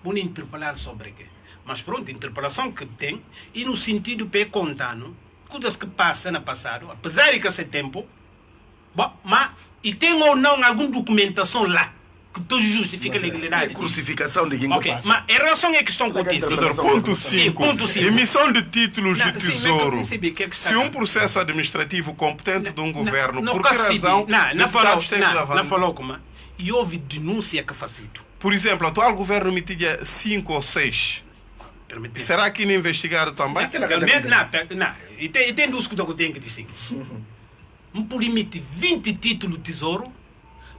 Vou interpelar sobre o quê? Mas pronto, interpelação que tem, e no sentido de contando, coisas que passam no passado, apesar de que esse tempo, mas, e tem ou não alguma documentação lá, que tu justifica a legalidade. Crucificação de quem passa. Mas em relação à questão que eu disse. Ponto 5. Emissão de títulos de tesouro. Se um processo administrativo competente de um governo, por que razão não falou como? E houve denúncia que faz isso. Por exemplo, o atual governo emitia 5 ou 6. Será que não investigaram também? Não. E tem duas coisas que eu tenho que dizer. Por emitir 20 títulos de tesouro,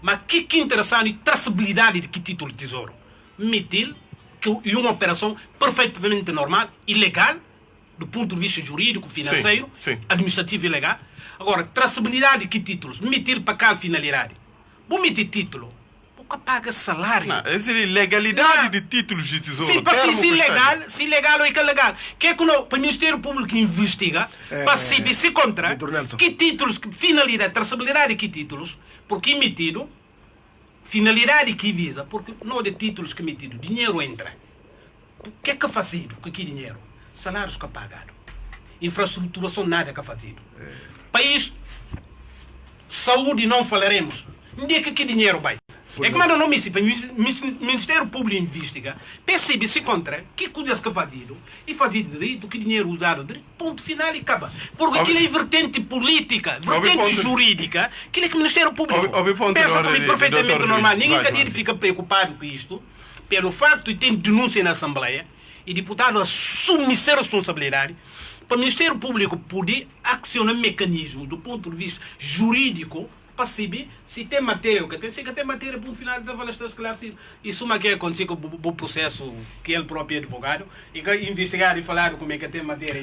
mas que interessante a traçabilidade de que título de tesouro. Emitir que uma operação perfeitamente normal e legal, do ponto de vista jurídico, financeiro, administrativo e legal. Agora, traçabilidade de que títulos? Emitir para qual finalidade? Vou emitir título. Paga salário. Não, essa é legalidade de títulos de tesouro. Sim, se legal ou que é legal. Que é que o Ministério Público investiga para saber se contra que títulos, que finalidade, traçabilidade de que títulos, porque emitido, finalidade que visa, porque não de títulos que emitido, dinheiro entra. O que é que é fazido com aquele dinheiro? Salários que é pagado. Infraestruturação nada que é fazido. País, saúde não falaremos. Onde é que dinheiro vai? É que manda no Ministério Público investiga, percebe se contra que coisas que fazido e fazido direito, que dinheiro usado direito, ponto final e acaba. Porque aquilo é vertente política, vertente jurídica, aquilo é que o Ministério Público pensa como é perfeitamente normal. Ninguém fica preocupado com isto, pelo facto de ter denúncia na Assembleia e deputado assumir a responsabilidade para o Ministério Público poder acionar mecanismos do ponto de vista jurídico para saber se tem matéria ou que tem. Se tem matéria, ponto final, já está esclarecido. Isso é o que aconteceu com o processo que ele próprio é advogado, e que investigar e falar como é que tem matéria.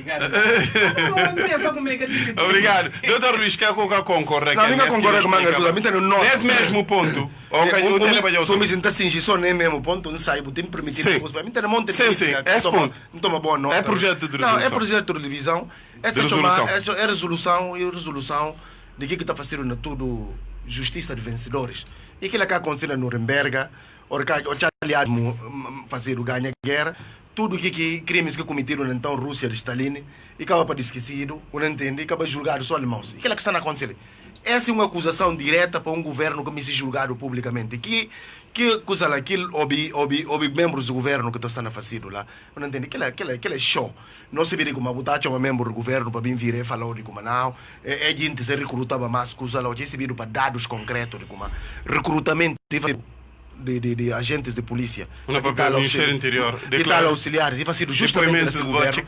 Obrigado. Doutor Luís, quer concorrer aqui? Não, concorrer com o nesse mesmo ponto. Só me sinto assim, só nem mesmo ponto, não sai, tem que permitir. Sim, esse ponto. Não toma boa nota. É projeto de resolução. Não, é projeto de revisão. É resolução de que está fazendo tudo justiça de vencedores. E aquilo que aconteceu na Nuremberg, o aliado fazer o ganha guerra, tudo que crimes que cometeram então Rússia de Stalin, e acaba para esquecido, não entende, e acaba julgado só alemãos. E aquilo que está a acontecer. Essa é uma acusação direta para um governo que me se julgado publicamente. Que coisa lá, aquele membros do governo que estão a fazer lá, não entende, aquele é show. Não se vê como a botar um membro do governo para vir e falar de como não, é gente se recrutava mais coisa lá, já se vê para dados concretos de como recrutamento de agentes de polícia. No papel do Ministério Interior. E tal auxiliares. E vai ser justamente esse governo.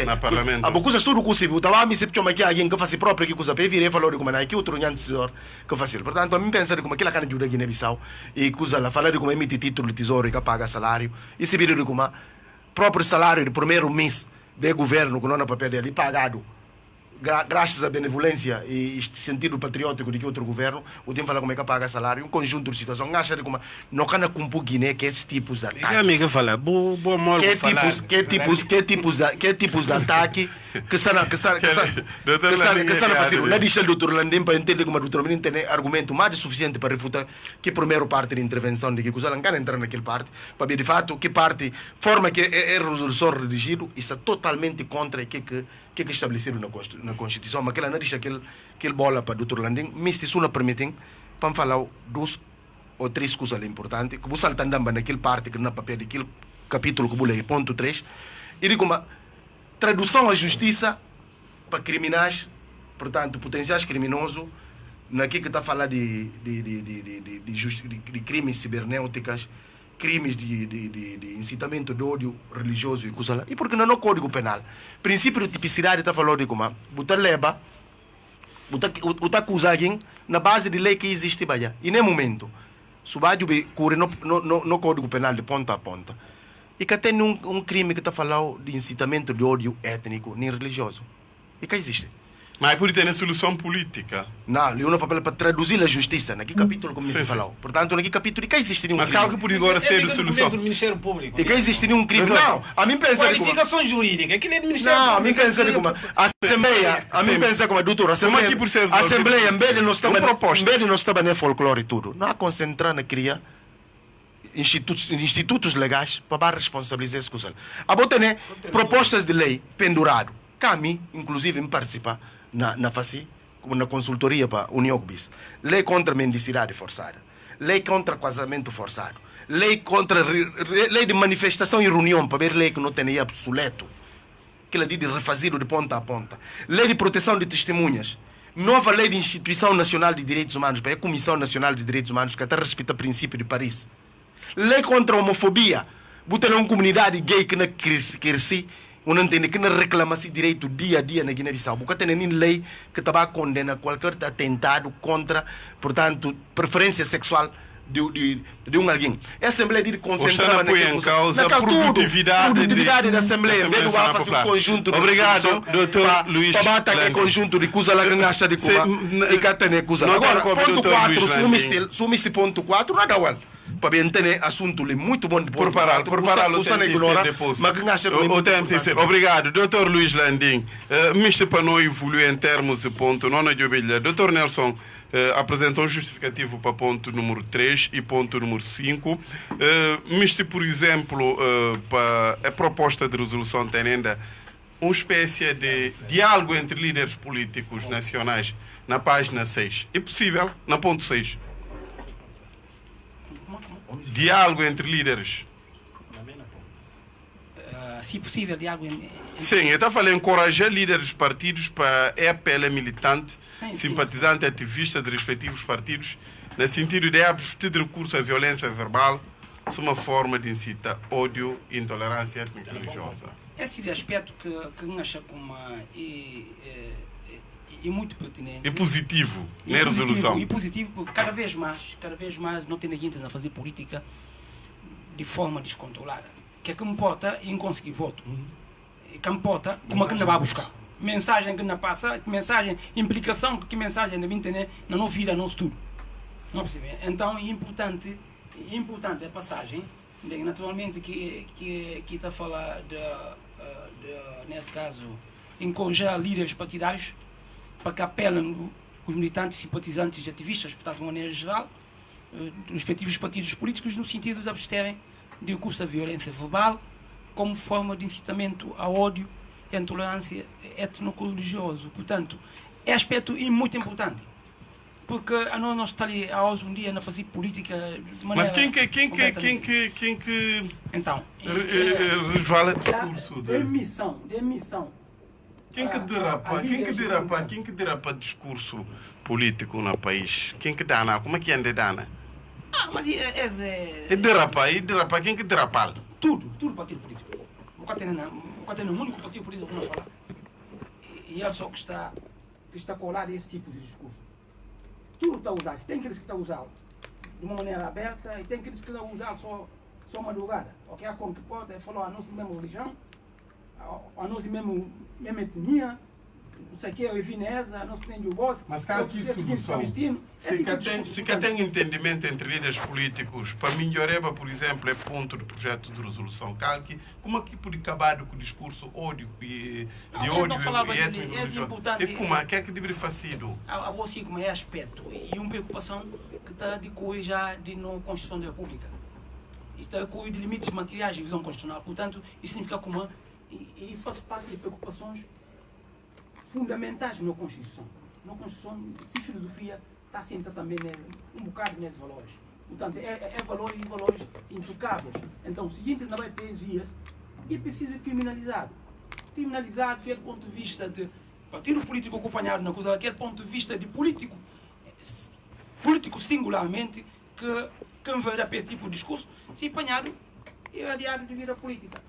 Na Parlamento. A coisa tudo que se viu. Estava a me sempre que alguém que faz próprio que coisa para vir e falar de como é que outro anterior que faz. Portanto, a mim pensa de como aquela cara de Guiné-Bissau e coisa lá, falar de como emite título de tesouro e que paga salário. E se vir de como próprio salário do primeiro mês do governo que não é papel dele pagado. Graças à benevolência e sentido patriótico de que outro governo, o tempo fala como é que paga salário, um conjunto de situações, acha de como não can cumprir Guiné que esses tipos de ataques. Amiga fala, que tipos de ataque que está a fazer. Não deixa o doutor Landim para entender como o doutor Landim tem argumento mais suficiente para refutar que primeiro parte de intervenção de que coisa não quer entrar naquele parte, para ver de fato que parte, forma que é resolução redigida, isso é totalmente contra o que é estabelecido na Constituição, mas ela não deixa aquele bola para o doutor Landim, mas isso não permite para falar duas ou três coisas importantes, que você está andando naquele parte que na papel daquele capítulo que você ponto 3, e de como tradução à justiça para criminais, portanto, potenciais criminosos, naquilo que está a falar de crimes cibernéuticos, crimes de incitamento de ódio religioso e coisa lá. E porque não é o Código Penal. Princípio de tipicidade está falando de como botar leva, botar acusar alguém na base de lei que existe baia. E nem momento, subádio cure no Código Penal de ponta a ponta. E que tem um crime que está falando de incitamento de ódio étnico nem religioso. E que existe. Mas por ter solução política. Não, eu não falo para traduzir a justiça naquele capítulo como se falou. Portanto, naquele capítulo, que existe nenhum crime. Mas algo por agora ser a solução. do Ministério Público. E que existe nenhum crime. Não, a mim pensa qualificação jurídica, aquilo é do Ministério Público. Não, a mim pensa como a Assembleia, a mim pensa como a doutora, Assembleia, em vez de nós estamos nem folclore e tudo, não há concentrar na cria institutos legais para responsabilizar essa coisa. A botar propostas de lei pendurado. Cami, inclusive, me participa na FACI, como na consultoria para a União Bis. Lei contra mendicidade forçada. Lei contra casamento forçado. Lei de manifestação e reunião, para ver lei que não tem aí obsoleto. Aquela de refazer de ponta a ponta. Lei de proteção de testemunhas. Nova lei de Instituição Nacional de Direitos Humanos, para a Comissão Nacional de Direitos Humanos, que até respeita o princípio de Paris. Lei contra a homofobia. Botar uma comunidade gay que não cresce, não entende que não reclama esse direito dia a dia na Guiné-Bissau. Porque tem nem lei que está a condenar qualquer atentado contra, portanto, preferência sexual de um alguém. A Assembleia de concentrar em causa a produtividade da Assembleia. Mesmo vai fazer um conjunto de obrigado, doutor Luís. Para bater aquele conjunto de coisa lá que não acha de como. E cá tem coisa. Agora, ponto 4, sumiste ponto 4, nada igual. Para entender assunto muito bom de preparar o tempo de obrigado, Dr. Luís Landim. Mister para não evoluir em termos de ponto, não é de ovelha. Dr. Nelson apresentou um justificativo para ponto número 3 e ponto número 5. Mister, por exemplo, para a proposta de resolução tem ainda uma espécie de diálogo entre líderes políticos nacionais na página 6. É possível? Na ponto 6. Diálogo entre líderes. Se possível, diálogo entre... Sim, eu estava falando encorajar líderes dos partidos para apela militante, simpatizante, ativista de respectivos partidos, no sentido de abster de recurso à violência verbal, sob uma forma de incitar ódio e intolerância étnico-religiosa. Esse é o aspecto que acha como é muito pertinente. É positivo, na resolução. É positivo, porque cada vez mais não tem ninguém a fazer política de forma descontrolada. Que é que me importa em conseguir voto. Que me importa como é que não vai buscar. Mensagem que não passa, mensagem, implicação, que mensagem não entender, não vira nosso tudo. Não percebe? Então é importante a passagem, naturalmente que está a falar nesse caso, encorajar líderes partidários para que apelem os militantes, simpatizantes e ativistas, portanto, de maneira geral, dos respectivos partidos políticos, no sentido de absterem de recurso à violência verbal como forma de incitamento ao ódio e a intolerância étnico-religiosa. Portanto, é aspecto muito importante. Porque a nós está ali a hoje um dia na fazer política de maneira... Mas quem que então, resvala discurso de emissão. Quem que derrapa discurso político no país? Quem que dá? Como é que anda dana? Mas E derrapa, quem que derrapa? Tudo partido político. Nunca tem um único partido político que não fala. E é só que está colado esse tipo de discurso. Tudo está a usar. Se tem aqueles que estão a usar de uma maneira aberta e tem aqueles que estão a usar só madrugada. Ok? A como que pode falar a nossa mesma religião, a nossa mesma etnia, não sei o que, a Evinesa, a nossa tem de bosque. Mas cá aqui solução. Se cá tem entendimento entre líderes políticos, para melhorar, por exemplo, é ponto de projeto de resolução. Como é que pode acabar com o discurso ódio e ódio e étnico? E como é que deveria fazer? A você como é aspecto e uma preocupação que está de cor já de na Constituição da República. E está com de limites materiais de visão constitucional. Portanto, isso significa como e faz parte de preocupações fundamentais na Constituição. Na Constituição, essa filosofia está assenta também um bocado nesses valores. Portanto, é valores e valores intocáveis. Então, o seguinte, não vai ter vias, é preciso criminalizar. Criminalizar, do ponto de vista de partido político acompanhado na coisa, daquele ponto de vista de político singularmente, que enverá para esse tipo de discurso, se apanhado e adiado de vida política.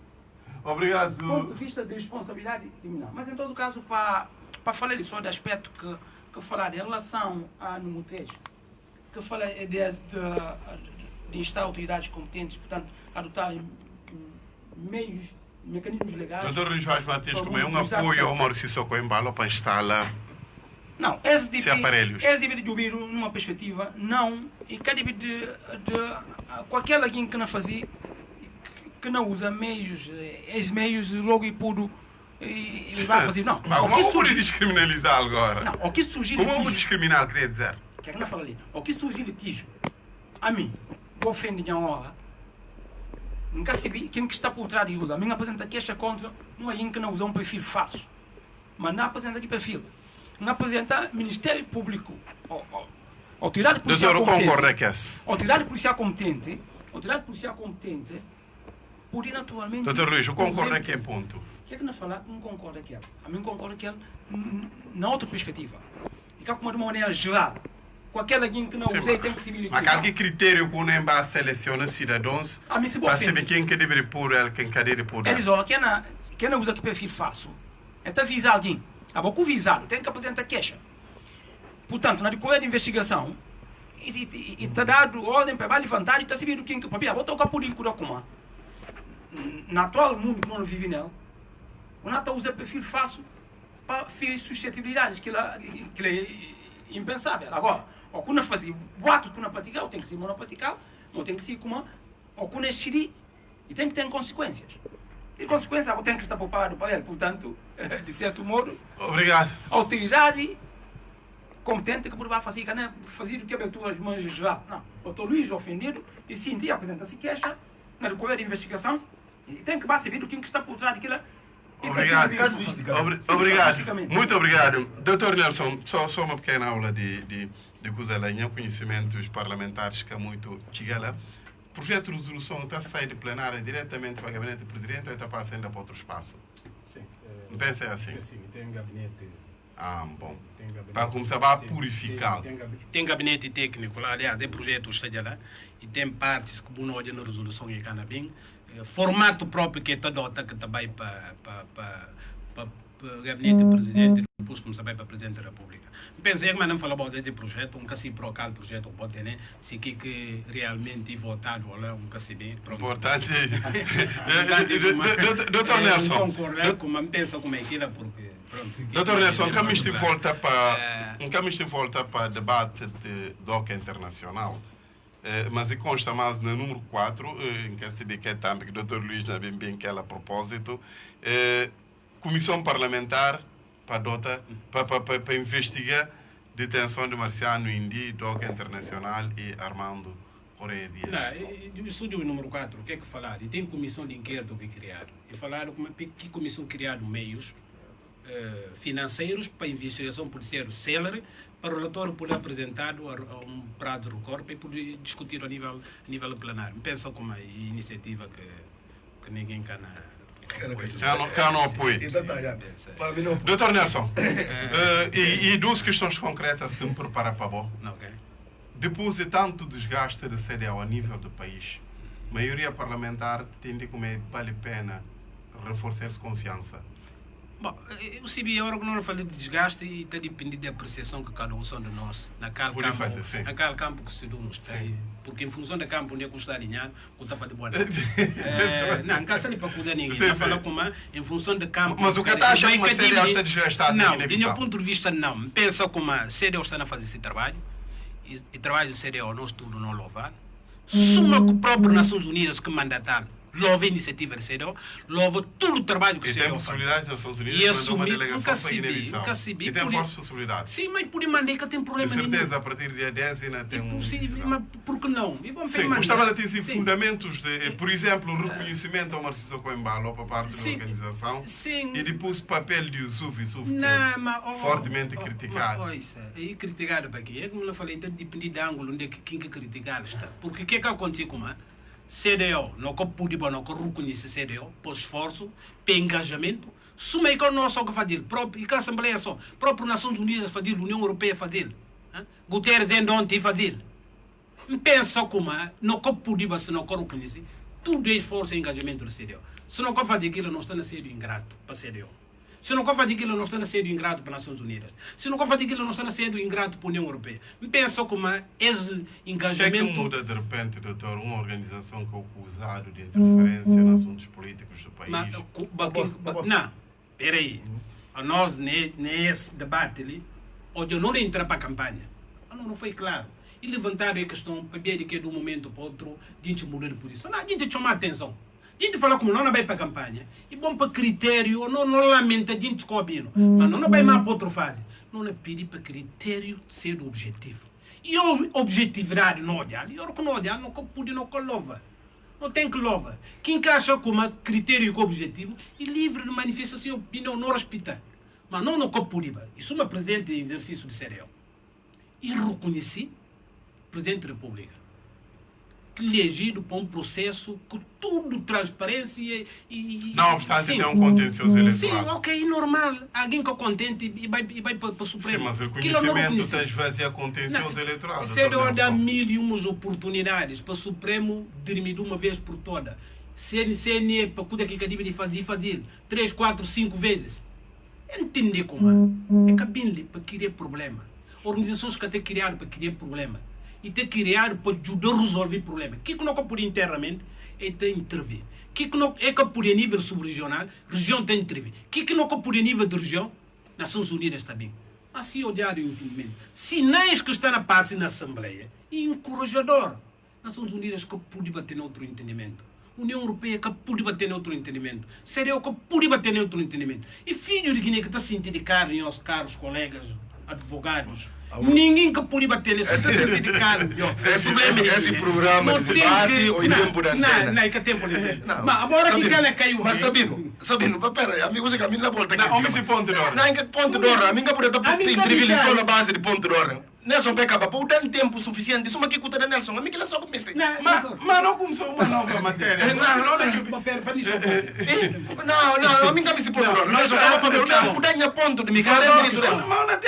Obrigado. Do ponto de vista de responsabilidade criminal. Mas, em todo caso, para falar só do aspecto que falar em relação a número 3, que fala de instar autoridades competentes, portanto, adotar meios, mecanismos legais... Doutor Luís Vaz Martins, como é um apoio ao Maurício Socoembalo para instalar não, esses aparelhos? Esse tipo de ouvir numa perspectiva, não, e cada tipo de qualquer alguém que não fazia, que não usa meios, logo e puro, e vai fazer, não. Mas como pode descriminalizar agora? Não, o que surgir como litígio... descriminal, queria dizer? Que é que não fala ali? O que surgir litígio, a mim, vou ofender minha hora, nunca sabia quem que está por trás de usa. A mim apresenta queixa contra alguém que não usa um perfil falso. Mas não apresenta que perfil. Não apresenta Ministério Público, autoridade policial competente. Concorda que é isso? Autoridade policial competente, por naturalmente... Doutor Luís, o concorda que é ponto? O que é que não falar que não concorda que é? A mim concorda que é na outra perspectiva. E que é como de uma maneira geral. Qualquer alguém que não usei tem possibilidade. Mas qual critério que o NEMBA seleciona cidadãos para saber quem que deve pôr, quem que deve pôr? Eles olham, quem não usa que perfil fácil, é te avisar alguém. A boca visado, tem que apresentar queixa. Portanto, na decorrer de investigação, e está dado ordem para levantar e está sabendo quem que papel. Vou tocar por incura como no atual mundo que nós vivemos nele, o Nata usa perfil fácil para ferir suscetibilidades, que é impensável. Agora, o que nós fazemos, boatos que nós praticamos, tem que ser monopratical, não tem que ser como o que nós xeri, e tem que ter consequências. E consequências, tem que estar preparado para ele. Portanto, de certo modo, obrigado. A autoridade competente que poderá fazer, que não é fazer o que abertura de mãos geral. Não, o doutor Luís ofendido, e sim, apresenta-se queixa, na decorrer de investigação, e tem que saber do que está por trás daquilo. Obrigado. Muito obrigado. Doutor Nelson, só uma pequena aula de coisa lá, conhecimentos parlamentares que é muito chegala. O projeto de resolução está a sair de plenária diretamente para o gabinete do presidente ou está passando para outro espaço? Sim. Pensa assim? Sim, tem gabinete. Bom. Para começar a purificar. Tem gabinete técnico lá, aliás, tem projetos lá, e tem partes que não olham na resolução e canabim. Formato próprio que adota que também para o gabinete do presidente, depois começar para o presidente da República. Pensei que não falava desse projeto, um caso para o projeto pode ter, se que realmente votado ou não, um caso bem. Importante. Doutor Nelson. Não como pensa como é que era porque doutor Nelson, caminho de volta para o debate de DOCA internacional. Mas e consta mais no número 4, em que se que é também que o Dr. Luís já bem que ela a propósito, comissão parlamentar para investigar detenção de Marciano Indi, DOCA internacional e Armando por aí dias. Não, o estúdio número 4, o que é que falaram? E tem comissão de inquérito que criaram. E falaram que comissão criaram meios financeiros para a investigação policial célere, para o relatório poder apresentado a um prazo de recorde e poder discutir a nível plenário. Penso como uma iniciativa que ninguém cana. Cá não apoio. Doutor Nelson, e duas questões concretas que me preparam para bom. Okay. Depois de tanto desgaste da CDAO a nível do país, a maioria parlamentar entende como vale a pena reforçar a confiança. Bom, o CBI agora que não fala de desgaste e está dependendo da apreciação que cada um são de nós. Naquele campo que se deu nos tem. Porque em função do campo onde é que está alinhado, que está fazendo boa não, não está para cuidar ninguém. Está falando como em função do campo. Mas o que está achando que a CDAO está desgastada? Não, do meu ponto de vista não. Pensa como a CDAO está a fazer esse trabalho. E trabalho do CDAO nós tudo não louvar. Suma que o próprio Nações Unidas que mandataram louva a iniciativa do CDAO, louva todo o trabalho que o CDAO faz. E tem possibilidade das Nações Unidas de mandar uma delegação para a Guiné-Bissau. E tem forte possibilidade. Sim, mas por mandar que tem problema nenhum. Com certeza, a partir do dia 10 ainda tem um... Sim, mas por que não? Sim, gostava de ter fundamentos de, por exemplo, o reconhecimento ao Marciso Coimbalo para parte da organização. Sim. E depois o papel de Yusuf fortemente criticado. E criticado para quê? É como eu falei, depende do ângulo onde quem que criticar está. Porque o que acontece com a CDAO, não pode reconhecer CDAO, por esforço, por engajamento, suma que nós só que fazer, e que a Assembleia só, próprio Nações Unidas fazer, União Europeia fazer, Guterres ainda ontem fazer. Pensa como não pode se não reconhecer, tudo é esforço e engajamento do CDAO. Se não fazer aquilo, não está a ser ingrato para a CDAO. Se não fazer aquilo, não está a ser ingrato para as Nações Unidas. Se não fazer aquilo, não está a ser ingrato para a União Europeia. Pensa como esse engajamento... O que é que muda de repente, doutor, uma organização que é acusada de interferência nos assuntos políticos do país? Não, peraí. Nós, nesse debate ali, onde eu não entrar para a campanha, não foi claro. E levantaram a questão, para ver que de um momento para outro, a gente mudou de posição. Não, a gente chama a atenção. A gente fala como não vai para a campanha, e bom para critério, não lamenta, a gente combina, mas não vai mais para outra fase. Não é pedir para critério ser o objetivo. E a objetividade não olhar, e o que não olhar, não pode, não louva. Não tem que louva. Quem acha como critério e objetivo, é livre de manifestação de opinião, não respeita. Mas não pode. Isso é uma presidente em exercício de CDAO. E reconheci, presidente da República, elegido para um processo com tudo transparência e não obstante tem um contencioso eleitoral. Sim, ok, normal. Alguém que é contente e vai para o Supremo. Sim, mas o reconhecimento está esvazia contencioso eleitoral. CDAO dá 1001 oportunidades para o Supremo dormir de uma vez por toda. CNE para cuidar que acaba de fazer 3, 4, 5 vezes. Entender como é cabine para criar problema. Organizações que até criaram para criar problema. E ter criado para ajudar a resolver o problema. O que não é por internamente é ter intervir. O que não é por nível subregional, região tem que intervir. O que não é por nível de região, Nações Unidas também. Assim olhar o entendimento. Sinais que estão na parte na Assembleia é encorajador. Nações Unidas que pode bater no outro entendimento. União Europeia que pode bater no outro entendimento. CDAO que pode bater no outro entendimento. E filho de Guiné que está sentindo de carne aos caros colegas, advogados. Ninguém que pode bater nesse sentido de carne. Esse programa de debate ou tempo de antena? Não, é que tempo de antena. Mas agora que ela caiu. Mas Sabino, pera, amigo, você caminha na volta aqui. Não, homem se ponto de hora. Não, que ponto de hora? A minha pode estar entrevista na base de ponto de hora. Nelson Pecaba, por dar tempo suficiente, isso aqui custa de Nelson, a mim que ela só comece. Mas não começou uma nova matéria. Não, a mim cabe se ponto de hora. Nelson, eu puder minha ponto de me falar,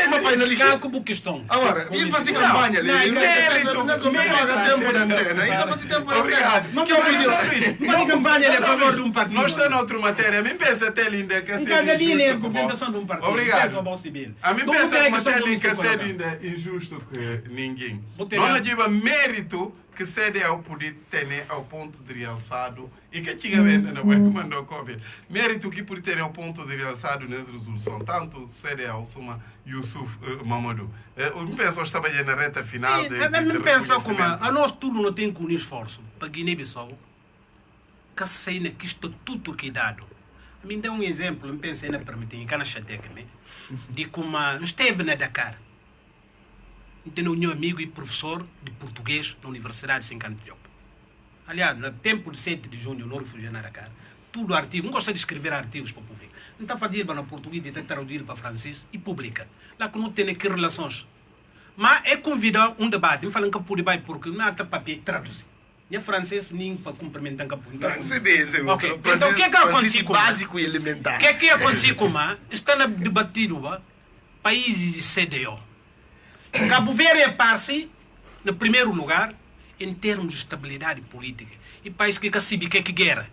uma painelista. Cá como questão. Agora, e fazer campanha ali. Nelson, não paga tempo de antena. Então, fazer tempo de antena. Obrigado. Que opinião? Mas a campanha é a favor de um partido. Nós estamos noutra matéria. A mim pensa até linda que a ser representação de um partido. Obrigado. A mim pensa que até linda que a ser linda injusto que ninguém. Não diga mérito que CDAO pode ter ao ponto de realçado e que antigamente não é que mandou cópia. Mérito que pode ter ao ponto de realçado nessa resolução, tanto CDAO como Yusuf Mamadou. Eu penso que estava na reta final de eu penso como a nós tudo não tem que unir esforço para Guiné-Bissau que sei que estatuto que dado. A mim dá um exemplo, eu pensei na permitir, que na chateca de como esteve na Dakar. tenho um amigo e professor de português na Universidade de Sincanto Diop. Aliás, no tempo de 7 de junho, no refúgio na cara, tudo artigo, não gosta de escrever artigos para publicar. Não está fazendo para português, está traduzir para francês e publica. Lá que não tem que relações. Mas é convidar um debate, me falam que por aí porque não há papel traduzir. Nem francês, nem para cumprimentar que não sei bem, sei bem. Okay. Então, o que é que acontece com básico e elementar. O que é que acontece com está na debatido países de CDO. Cabo Verde é parceiro, no primeiro lugar, em termos de estabilidade política. E país que sabe que é guerra.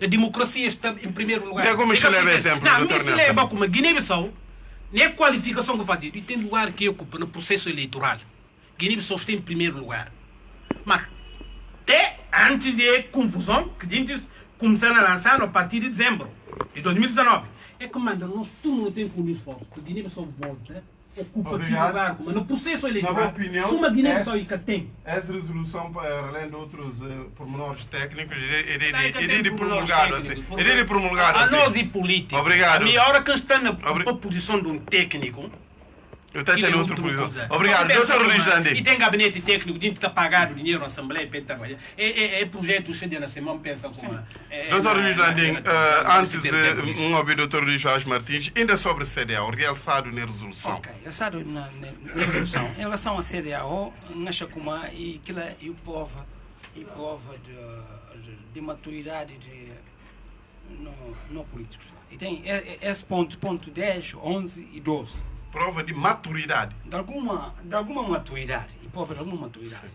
A democracia está em primeiro lugar. É como se leva exemplo, não, me se leva como Guiné-Bissau, nem a qualificação que faz, e tem lugar que ocupa no processo eleitoral. Guiné-Bissau está em primeiro lugar. Mas até antes de confusão, que a gente começaram a lançar a partir de dezembro de 2019. É que manda, nós tudo não tem com esforço, porque Guiné-Bissau volta, ocupa aquele lugar, como no processo eleitoral. Uma Guiné-Bissau e que tem. Essa resolução, além de outros pormenores técnicos, é de promulgado assim. É de promulgado assim. A nós e políticos. Obrigado. A minha hora que está na posição de um técnico. Eu até tenho outra posição. Obrigado, doutor Luís Landim. E tem gabinete técnico, de está pagado dinheiro na Assembleia para trabalhar. É projeto cheio na semana, pensa como. Doutor Luís Landim, antes de ouvir o doutor Luís Vaz Martins, ainda sobre a CDAO, realçado na resolução. Ok, realçado na resolução. Em relação à CDAO, nasce como e o prova de maturidade no políticos. E tem esse ponto 10, 11 e 12. Prova de maturidade. De alguma maturidade. E prova de alguma maturidade.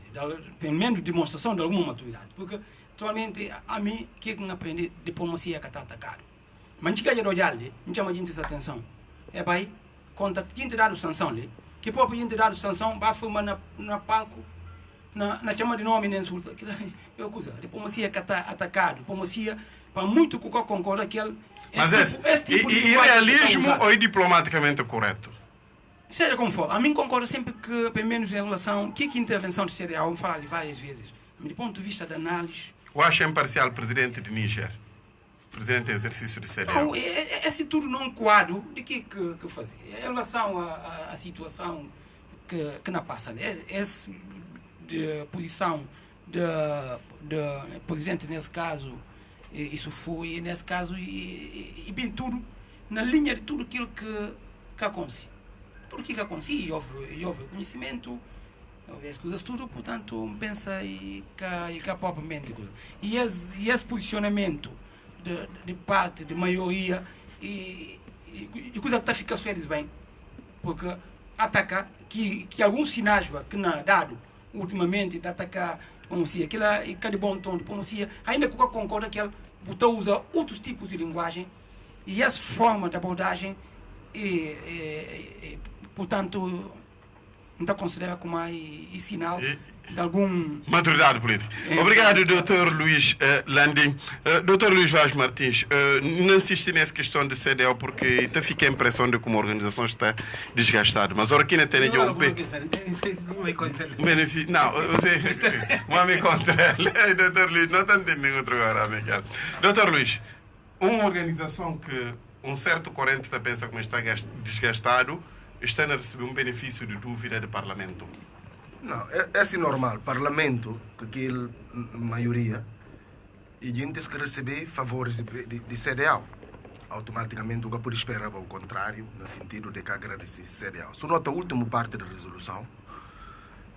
Pelo menos demonstração de alguma maturidade. Porque, atualmente, a mim, o que eu aprendi diplomacia que está atacado. Mas, a gente quer me chama a gente atenção. É bem, quando a gente dá a sanção, que próprio a gente dá a sanção, vai formar na palco, na chama de nome, nem insulta. É uma coisa. A diplomacia que está atacado. Diplomacia, para muito que eu concordo, que ele. Mas esse tipo de realismo ou é diplomaticamente correto? Seja como for, a mim concordo sempre que, pelo menos em relação que a intervenção do CDAO, eu falo várias vezes, mas do ponto de vista de análise... O acha imparcial presidente de Níger, presidente em exercício do CDAO? Não, esse tudo não quadro de que fazer. Em relação à situação que não passa, essa posição de presidente, nesse caso, isso foi, nesse caso, e bem tudo, na linha de tudo aquilo que acontece. Tudo o que acontece, e houve conhecimento, houve as coisas tudo, portanto, pensa que a própria mente. E esse posicionamento de parte, de maioria, e coisa que está ficando sério bem, porque ataca, que alguns sinais que não é dado ultimamente, de atacar diplomacia, aquilo é de bom tom de diplomacia, ainda que eu concordo que ele usa outros tipos de linguagem, e essa forma de abordagem, portanto, não está considerado como sinal de algum... Maturidade política. Obrigado, Dr. Luís Landim. Dr. Luís Vaz Martins, não insisti nessa questão de CDAO porque até fica a impressão de como a organização está desgastada. Mas agora aqui não tem nenhum benefício. Não, você... Mami contra ele. Dr. Luís, não está entendendo outro agora, Miguel. Dr. Luís, uma organização que um certo corrente pensa como está desgastado, está a receber um benefício de dúvida do Parlamento. Não, é assim normal. Parlamento, que aquele maioria, e gente que recebe favores de CDAO. Automaticamente, o que pode esperar o contrário, no sentido de que agradecer CDAO. Se nota a última parte da resolução,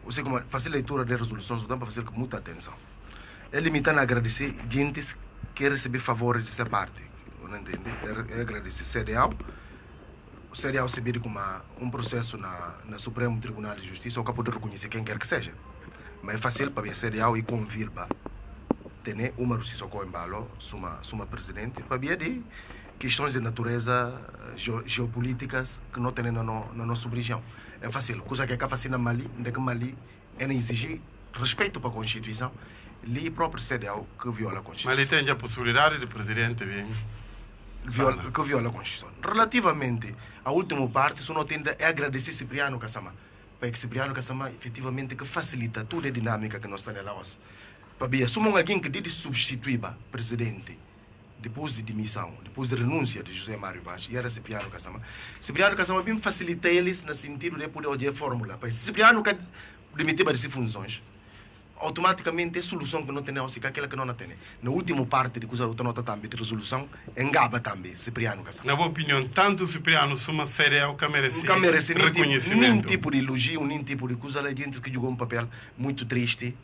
você como fazer leitura da resolução, você dá para fazer com muita atenção. É limitando a agradecer gente que recebe favores dessa parte. Não entende? É agradecer CDAO. O CDAO se vira como um processo na Supremo Tribunal de Justiça, ou que pode reconhecer quem quer que seja. Mas é fácil para ver CDAO e convir para ter uma justiça com embalo, suma presidente, para ver de questões de natureza geopolíticas que não tem na nossa região. É fácil. Coisa que é fácil na Mali, onde que Mali é exigir respeito para a Constituição, e o próprio CDAO que viola a Constituição. Mas ele tem a possibilidade de presidente vir. Que viola a Constituição. Relativamente à última parte, só não tende a agradecer Cipriano Kassama. Porque Cipriano Kassama, efetivamente, que facilita toda a dinâmica que nós temos lá. Para ver, se alguém que diz substituir o presidente depois de demissão, depois de renúncia de José Mário Vaz, e era Cipriano Kassama. Cipriano Kassama bem facilita eles no sentido de poder olhar a fórmula. Porque se Cipriano demitir para funções, automaticamente a solução que não tem é aquela que não tem. Na última parte de coisa outra nota também de resolução, engaba também Cipriano Kassama. Na minha opinião, tanto Cipriano como série o que merece reconhecimento. Nem tipo de elogio, nem tipo de coisa, a gente que jogou um papel muito triste,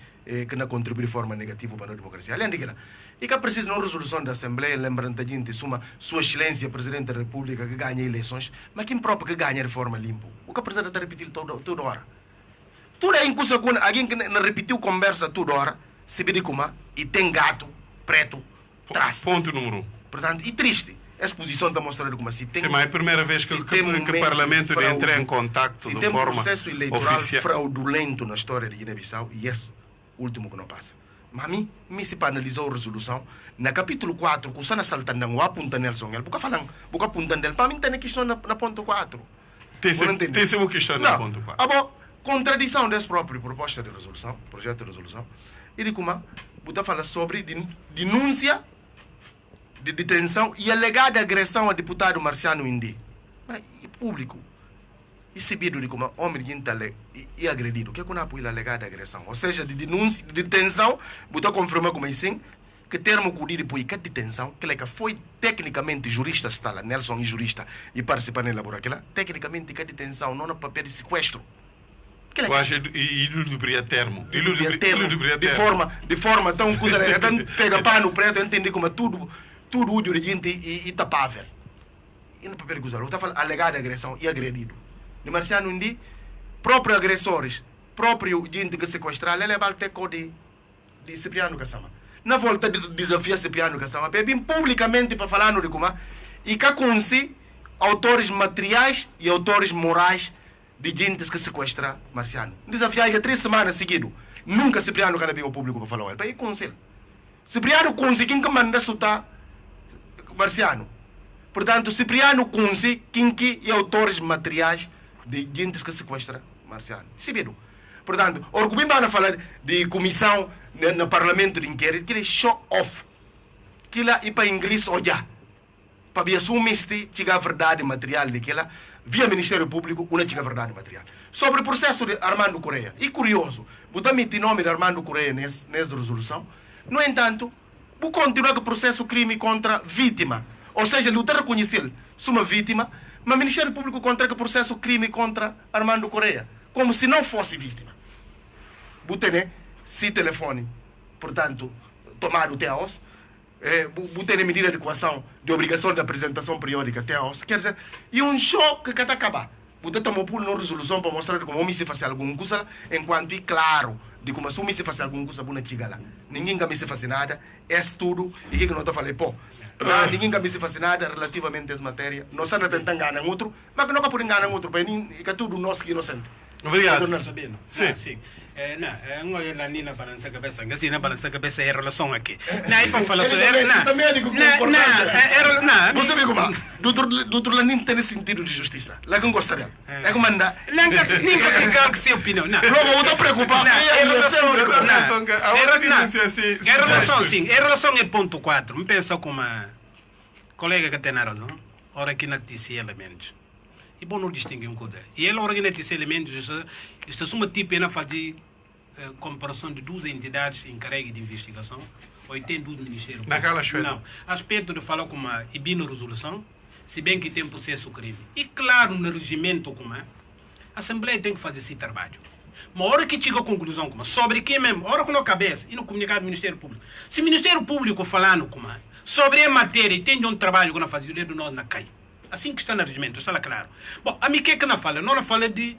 que não contribui de forma negativa para a democracia. Além de que e que precisa de uma resolução da Assembleia, lembrando a gente, Sua Excelência, Presidente da República, que ganha eleições, mas quem próprio que ganha de forma limpa? O que precisa de repetir toda hora? Tudo é incussa alguém que não repetiu conversa toda hora, se vê como e tem gato preto atrás. Ponto número 1. Portanto, e triste. Essa posição está mostrando como se tem. Sim, mas é a primeira vez que o Parlamento entra em contato de forma oficial. Se tem um processo eleitoral fraudulento na história de Guiné-Bissau, e esse último que não passa. Mas a mim se para analisar a resolução, na capítulo 4, que o Sana saltando o aponta Nelson, ele porque falam, porque apontando ele, para mim tem questão na ponto 4. Tem uma questão na ponto 4. Ah, bom, contradição dessa própria proposta de resolução, projeto de resolução, ele como você fala sobre denúncia de detenção e alegada agressão ao deputado Marciano Indi. Mas e público? E sabido de como homem e agredido, o que é que não apoia a alegada agressão? Ou seja, de denúncia, de detenção, você confirma como assim, que termo que o depois que detenção, que foi tecnicamente jurista, está lá, Nelson é jurista, e participa na elaboração, tecnicamente que detenção não é papel de sequestro. Eu acho que ele deveria termo. De forma tão coisa, pega pano preto, entende como tudo o dirigente e tapável. E não papel de coisa, está falando alegada agressão e agredido. De Marciano Indi, próprios agressores, próprio gente que sequestrar, ele vai ter código de Cipriano Kassama. Na volta de desafiar Cipriano Kassama, bem publicamente para falar no de como e que consi autores materiais e autores morais de gente que sequestra Marciano. Desafiar ele 3 semanas seguidas. Nunca Cipriano cara veio ao público para falar. Para conselho. Cipriano conseguiu que manda soltar Marciano. Portanto, Cipriano conseguiu que e autores materiais de gente que sequestra Marciano. Sabido. Portanto, o que bem vai falar de comissão no Parlamento de inquérito, que é show off. Que lá e para inglês olhar. Para ver se o mestre chega a verdade material daquela, via Ministério Público, uma chega a verdade material. Sobre o processo de Armando Correia. E curioso, você mete o nome de Armando Correia nessa resolução. No entanto, você continua com o processo crime contra vítima. Ou seja, ele está reconhecido como vítima, mas o Ministério Público contrata o processo crime contra Armando Correia, como se não fosse vítima. Você tem se telefone, portanto, tomado até a os, você tem medida de equação de obrigação de apresentação periódica até a os, quer dizer, e um choque que está acabar. Você tomou por uma resolução para mostrar como o homem se faz alguma coisa, enquanto é claro de como se o homem se faz alguma coisa, você chega lá. Ninguém vai se fazer nada, é tudo, e que não está falando, pô. Ninguém vai se fazer nada relativamente a essa matéria. Nós estamos tentando enganar outro, mas que não podemos enganar outro, porque é tudo nós que é inocente. Obrigado. Sim. Não, olha lá, Nina balança a cabeça. Assim, não balança a cabeça é relação aqui. Não, é para falar sobre. Não, você vê como? Doutor Lanin tem sentido de justiça. Lá que gosta dela. É como anda. Nem consigo que se opinião. Não. Logo, eu estou preocupado. Em relação é ponto 4. Me pensa como colega que tem razão. Ora que não disse elementos. E bom não distinguir um coisa. E ele organiza esses elementos, isto é uma tipo de fazer comparação de 2 entidades encarregue de investigação, ou tem 2 ministérios. Naquela chuva. Não. Aspecto de falar como a ibina resolução, se bem que tem processo crime. E claro, no regimento como a Assembleia tem que fazer esse trabalho. Mas a hora que chega a conclusão como sobre quem mesmo, a hora que não cabeça, e no comunicado do Ministério Público. Se o Ministério Público falando como sobre a matéria e tem de um trabalho que não faz, o dedo não cai. Assim que está no regimento, está lá claro. Bom, a mim que não fala? Não fala de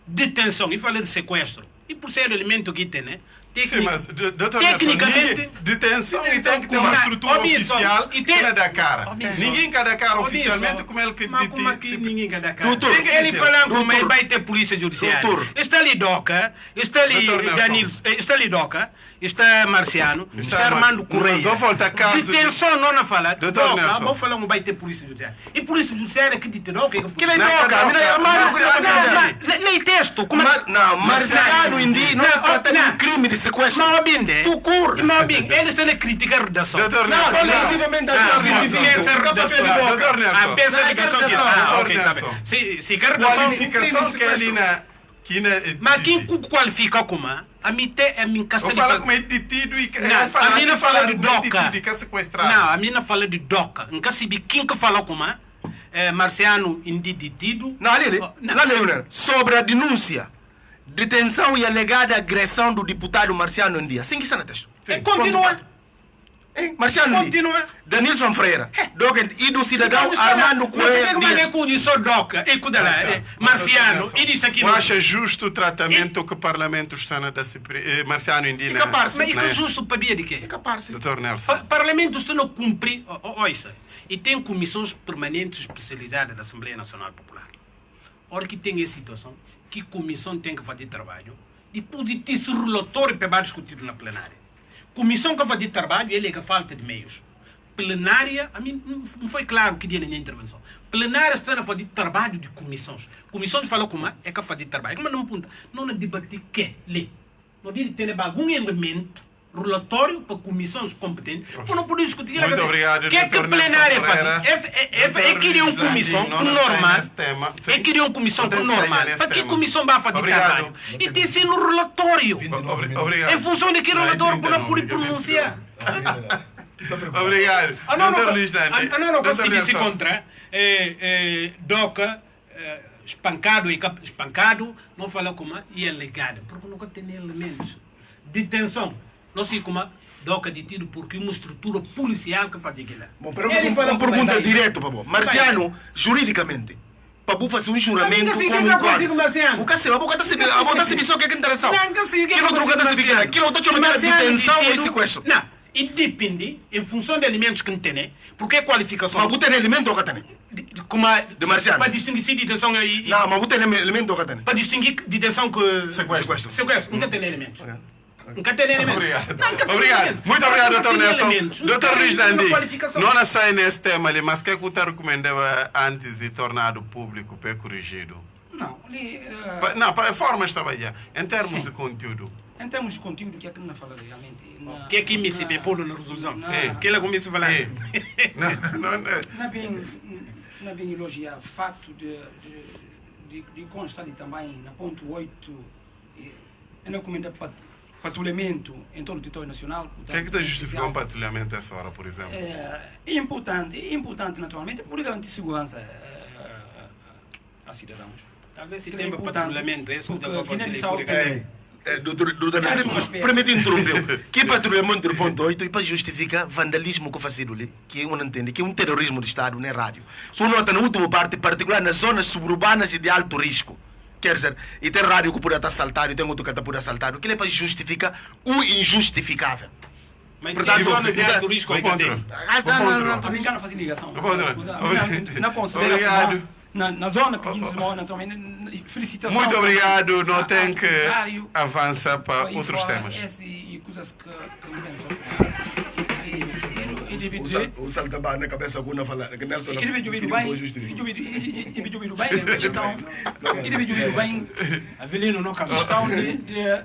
detenção, e fala de sequestro. E por ser o elemento que tem, né? Sim, mas, doutor tecnicamente, detenção e tem que ter uma estrutura oficial e tem que dar cara. Ninguém quer dar cara oficialmente como ele que mas como aqui ninguém quer dar cara? Doutor, ele falando como ele vai ter polícia judiciária. Está ali Doca, está ali Danilo, está ali Doca, está Marciano, está Armando Correia. Detenção não fala. Doutor Nelson. Vamos falar como vai ter polícia judiciária. E polícia judiciária que dite Doca? Que nem Doca, não é Armando Correia. Lei texto. Não, Marciano Indi não trata de um crime de sequestro. Não, bem, Tu curte. não, bem, eles estão a criticar a redação. Doutor Não, Nelson, relativamente à Pensa a redação. Doutor Nelson. Pensa a redação. Ok, tá bem. Nelson. Se a redação... Qualificação que é ali na... Mas quem qualifica como? A mim tem a minha Eu falo como é detido e... Não, a mim não fala de DOCA. Detido e que é sequestrado. Não, a mim não fala de DOCA. Nunca sabe quem que falou como Marciano indi detido. Não, ali, Não. lá, Leonel, sobre a denúncia, detenção e alegada agressão do deputado Marciano Ndia. Assim que está no texto. Continua. Marciano Continua. Ndia. Danilson Freira. E do cidadão Armando Coelho Como é Dias. que eu sou DOCA? E cuida lá, Marciano. E disse aqui... Eu acho justo o tratamento que o Parlamento está na Marciano Indina. É capaz, Mas é que justo para ver de quê? É capaz. Doutor Nelson. O Parlamento está não cumprir... Olha isso. E tem comissões permanentes especializadas da Assembleia Nacional Popular. Ora que tem essa situação, que comissão tem que fazer trabalho, depois de ter esse relatório para discutir na plenária. Comissão que vai fazer trabalho, ele é que falta de meios. Plenária, a mim não foi claro que dia na minha intervenção. Plenária está a fazer trabalho de comissões. Comissões falam como é que fazer trabalho. Como não ponta, não debater que lê. Não diz ter algum elemento relatório para comissões competentes, para não poder discutir. Muito obrigado, que é que a plenária faz? É que uma comissão normal. É que uma comissão normal. Para que comissão vai fazer trabalho? E tem sido no relatório. Obrigado. Em função daquele relatório, para não poder pronunciar. Obrigado. Não, não consegui se contra. DOCA, espancado, não fala como e é legado, porque nunca tem elementos. Detenção. Não sei como DOCA detido porque uma estrutura policial que faz aquilo. Bom, uma pergunta direta, Pablo. Marciano, juridicamente, para fazer um juramento como Marciano. O que se a boca se só que é interessante. Não, que se que outro lugar se fica, que outro chama de detenção e sequestro. Não, e depende em função de elementos que tem, porque é qualificação. Mas você tem elemento ou que tem? Como de Marciano. Para distinguir se detenção e não, mas você tem elemento ou que tem? Para distinguir detenção que sequestro. Nunca tem elementos. Nunca tem elementos. Obrigado. Muito obrigado, doutor Nelson. Doutor Luís Nandi, não sai nesse tema ali, mas o que é que você recomendava antes de tornar público para corrigido? Não, ali... Não, para a forma de trabalhar, em termos de conteúdo. Em termos de conteúdo, o que é que não fala realmente? O que é que me se pôr na resolução? O que ela começa a falar? Não é bem elogiar o facto de constar também na ponto 8, eu não recomendo patrulhamento em todo o território nacional. Quem é que está justificando um patrulhamento a essa hora, por exemplo? É importante naturalmente, por garantir segurança a cidadãos. Talvez se tenha patrulhamento, isso não deve acontecer. Doutor, permite interromper. Que patrulhamento do ponto 8 e para justificar vandalismo que faz ali, que eu não entendo, que é um terrorismo de Estado, não é rádio. Só nota na última parte, particular nas zonas suburbanas e de alto risco. Quer dizer, e tem rádio que pode estar assaltado e tem outro que está por assaltado. Que é para justificar o injustificável. Mas portanto, zona de alto risco é que tem. A mim já não faz ligação. Não considero na zona que a gente mora, felicitações. Muito obrigado, não tem que avançar para outros temas. E coisas que me pensam. O salta na cabeça alguma fala que Nelson ele me ouviu bem questão Avelino não questão de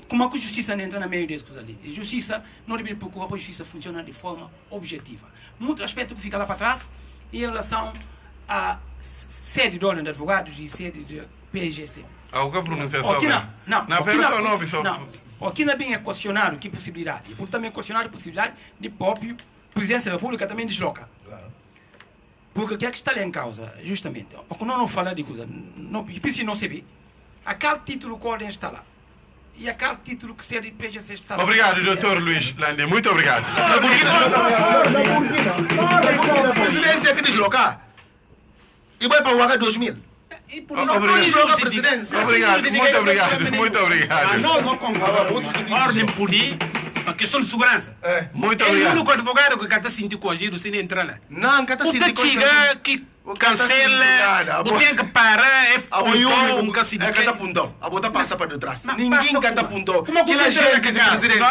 como a justiça entra na meio dessas coisas ali. A justiça não deve procurar para a justiça funcionar de forma objetiva. Muito aspecto que fica lá para trás em relação à sede de ordem de advogados e sede de PGC. O que a pronúncia sobre? Não. Aqui não bem é questionado que possibilidade. E por também é questionado a possibilidade de próprio Presidência da República também desloca. Porque o que é que está ali em causa, justamente? O que não fala de coisa, se não se vê, aquele título que a ordem está lá. E aquele título que seria de PGC está lá. Obrigado, doutor Luís Nandi. Muito obrigado. A presidência que deslocar. E vai para o H 2000. Obrigado, muito obrigado. Nós não concordamos. Ordem política, a questão de segurança. Muito obrigado. É o único advogado que está sentindo coagido sem entrar lá. Não, que está sentindo coagido. Que cancela, o tem que parar, é um cacique. É que está puntão. A bota passa para detrás. Ninguém que está puntão. Como que ele gente de presidência?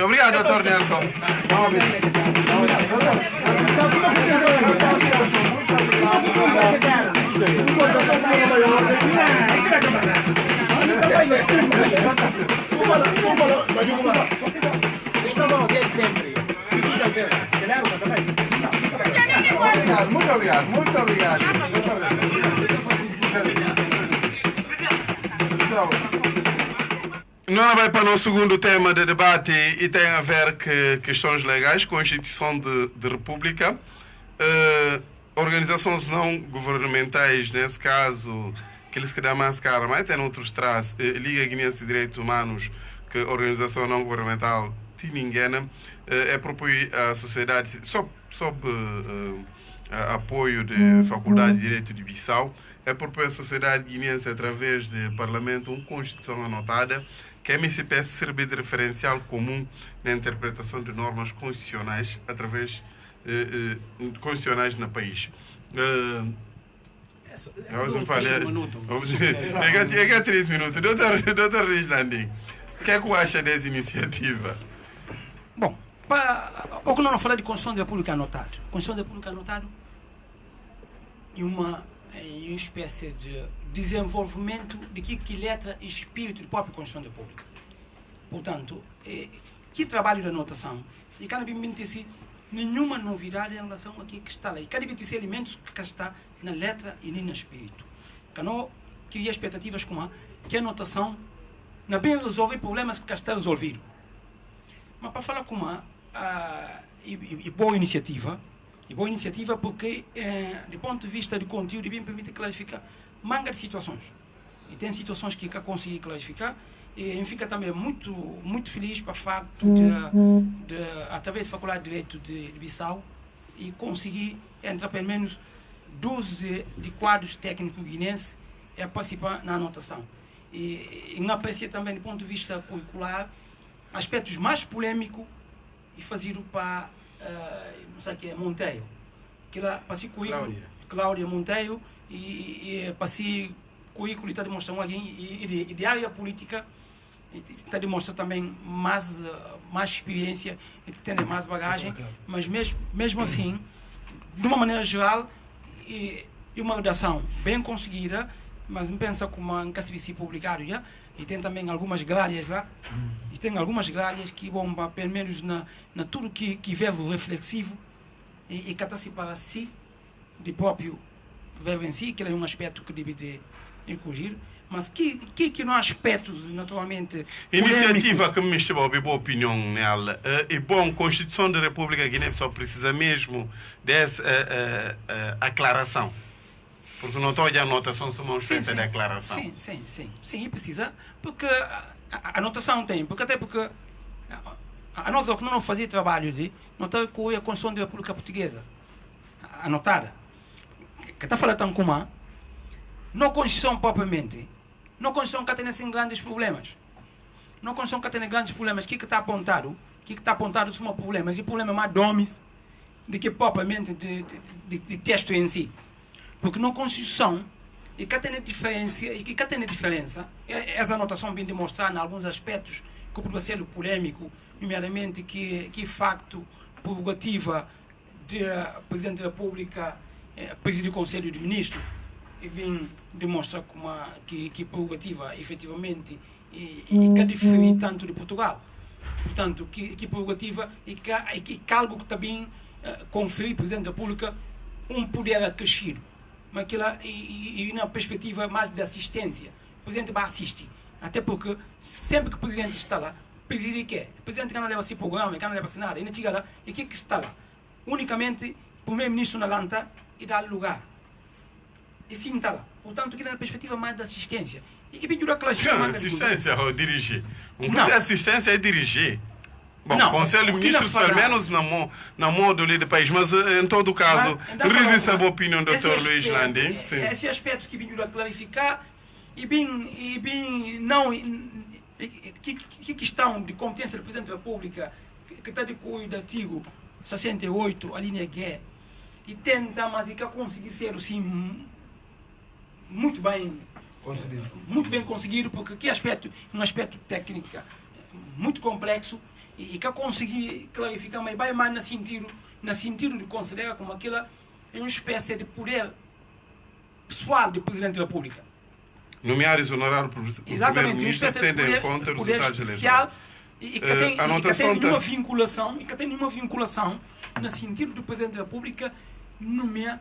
Obrigado, doutor Nelson. Gracias. Muito obrigado, muito obrigado. Nós vamos para o segundo tema de debate e tem a ver com questões legais, Constituição de República, organizações não governamentais, nesse caso, aqueles que dão mais cara, mas tem outros traços, Liga Guinense de Direitos Humanos, que organização não governamental Tiningana, propõe a sociedade, sob apoio da Faculdade de Direito de Bissau, propõe a sociedade guinense, através do Parlamento, uma Constituição anotada, que a MCP serve de referencial comum na interpretação de normas constitucionais através constitucionais no país. Vamos falar. É 3 minutos. Doutor Luís Landim, o que é que acha dessa iniciativa? Bom, o que não falar de Constituição da República anotado. Constituição da República anotado é uma espécie de desenvolvimento de que letra e espírito da própria Constituição da República. Portanto, que trabalho de anotação, e cada vez nenhuma novidade em relação a que está lá. E cada vez elementos que está na letra e nem no espírito. Que não cria expectativas como que a anotação não bem resolver problemas que está resolvido. Mas para falar com boa iniciativa, porque, do ponto de vista de conteúdo, bem permite clarificar manga de situações. E tem situações que consegui clarificar, e fica também muito feliz para o facto de através da Faculdade de Direito de Bissau, e conseguir entrar pelo menos 12 de quadros técnicos guinenses a participar na anotação. E não aprecia também, do ponto de vista curricular, aspectos mais polêmicos e fazer para não sei o que é Monteiro, que lá passei currículo Cláudia Monteiro e passei currículo e está demonstrando alguém e de área política está demonstrando também mais experiência e tem mais bagagem, mas mesmo assim, de uma maneira geral, e uma redação bem conseguida, mas me pensa como um caso publicado já, e tem também algumas gralhas lá, e tem algumas gralhas que vão pelo menos na tudo que verbo reflexivo e que está-se para si, de próprio verbo em si, que é um aspecto que deve de incluir, mas que não há aspectos, naturalmente... Iniciativa que me chamou a boa opinião nela. É bom, Constituição da República Guiné-Bissau precisa mesmo dessa aclaração. Porque não estou a anotação, só uma espécie de declaração. Sim, precisa, porque a anotação tem, porque até porque a nós que não fazia trabalho de notar com a Constituição da República Portuguesa anotada, que está falando tão como não Constituição propriamente, não Constituição que tem assim grandes problemas, não Constituição que tem grandes problemas, que está apontado, são problemas, e problemas mais domes do que propriamente de texto em si. Porque na Constituição, e cá tem diferença, essa anotação vem demonstrar em alguns aspectos que pode ser polêmico, nomeadamente que facto prerrogativa de Presidente da República presidir o Conselho de Ministros, e vem demonstrar como que prerrogativa efetivamente e que difere tanto de Portugal. Portanto, que prerrogativa e que algo que também confere ao Presidente da República um poder acrescido. Mas e na perspectiva mais de assistência, o Presidente vai assistir. Até porque sempre que o Presidente está lá, o Presidente quer. O Presidente que não leva esse programa, que não leva assim nada, ele chega lá e que está lá? Unicamente o Primeiro-Ministro na lanta e dá lugar. E sim está lá. Portanto, aqui na perspectiva mais de assistência. E pediu aquela assistência ou dirigir. De assistência é dirigir. Bom, não, Conselho de Ministros, pelo menos na modo ali do país, mas em todo caso, resiste a boa opinião do Dr. Luís Landim. Esse aspecto que vim a clarificar e bem não que questão de competência do Presidente da República que está de cunho do artigo 68, a linha G, e tenta, mas que conseguir ser assim muito bem conseguido, porque que aspecto, um aspecto técnico muito complexo, e que conseguir clarificar, mas vai mais no sentido de considerar como aquilo é uma espécie de poder pessoal do Presidente da República. Nomear exonerar por primeiro-ministro tendo em conta os resultados eleitorais. E que tem nenhuma vinculação no sentido do Presidente da República nomear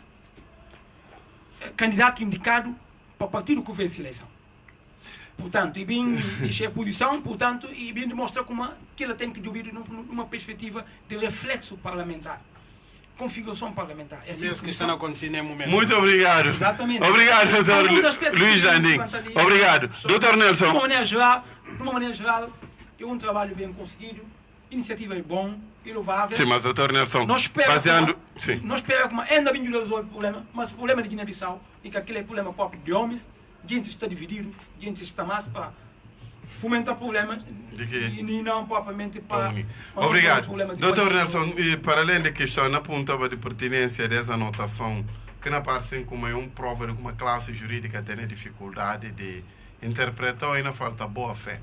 candidato indicado para o partido que vence a eleição. Portanto, e bem deixa a posição, portanto, e bem demonstra como que ela tem que dividir numa perspectiva de reflexo parlamentar. Configuração parlamentar. É isso que está acontecendo no momento. Muito obrigado. Exatamente. Obrigado, doutor Luís Jandim. Obrigado. Doutor Nelson. De uma maneira geral, é um trabalho bem conseguido, a iniciativa é bom, é louvável. Sim, mas doutor Nelson, baseando... Sim. Nós esperamos que ainda bem resolver o problema, mas o problema de Guiné-Bissau é que aquele é problema próprio de homens, gente está dividido, gente está mais para fomentar problemas e não propriamente para obrigado. Doutor Nelson, e para além da questão, na ponta de pertinência dessa anotação, que não parecem como uma prova de que uma classe jurídica tem dificuldade de interpretar ou ainda falta boa fé?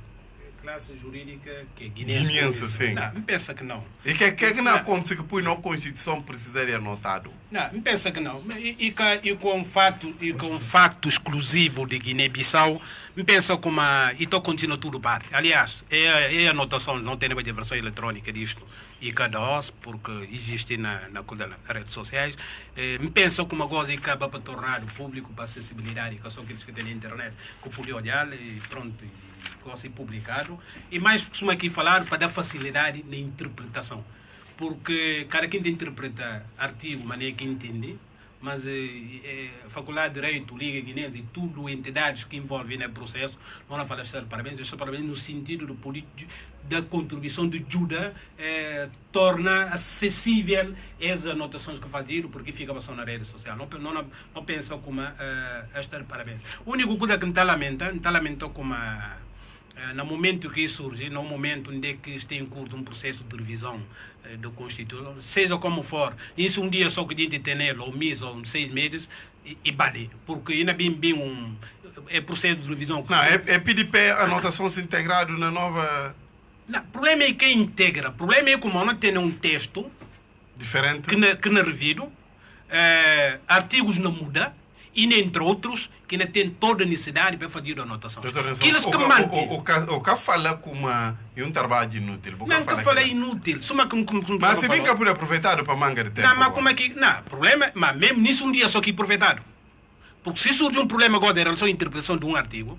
Classe jurídica que é guineense, sim. Não, me pensa que não. E que não acontece que põe na Constituição precisaria anotado? Não, me pensa que não. E com um facto exclusivo de Guiné-Bissau, me pensa como então continua tudo parte. Aliás, é a anotação, não tem nenhuma versão eletrônica disto. E cada os, porque existe nas redes sociais, me pensa como uma coisa acaba para tornar o público para acessibilidade, que são aqueles que têm na internet, que podem olhar e pronto. Ser publicado e mais costumo aqui falar para dar facilidade na interpretação, porque cada quem interpreta artigo maneira que entende, mas a Faculdade de Direito, Liga Guinense e tudo entidades que envolvem no processo não a falar de parabéns no sentido do da contribuição de ajuda torna acessível as anotações que faziam, porque fica passando na rede social. Não pensa como estar parabéns. O único coisa que não está lamenta como no momento que isso surge, no momento em que está em curso um processo de revisão da Constituição, seja como for, isso um dia só que a gente tem ele, ou mês, ou 6 meses, e vale, porque ainda bem processo de revisão. Não, é PDP a anotação se integrado na nova... Não, o problema é que integra, o problema é como não tem um texto diferente que não revido, artigos não mudam, e entre outros que ainda tem toda a necessidade para fazer a anotação. O que fala como um trabalho inútil? Não, que fala inútil. Mas se bem que pode aproveitar para manga de tempo. Não, mas como é que... Não, problema... Mas mesmo nisso um dia só que aproveitado. Porque se surge um problema agora em relação à interpretação de um artigo,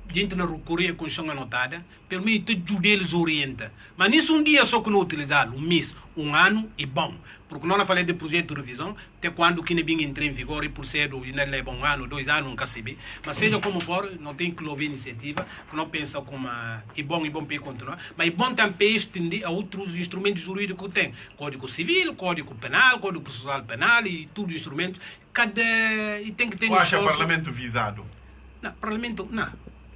a gente não recorre à Constituição anotada, permite que eles orienta. Mas nisso um dia só que não utilizar um mês, um ano, é bom. Porque não falei de projeto de revisão, até quando que nem entra em vigor e por cedo ainda leva 1 ano, 2 anos, nunca se vê. Mas seja como for, não tem que haver iniciativa, que não pensa como é bom para continuar. Mas é bom também estender a outros instrumentos jurídicos que tem. Código Civil, Código Penal, Código Processual Penal e todos os instrumentos. E tem que ter... Acha o Parlamento visado? Não, Parlamento, não.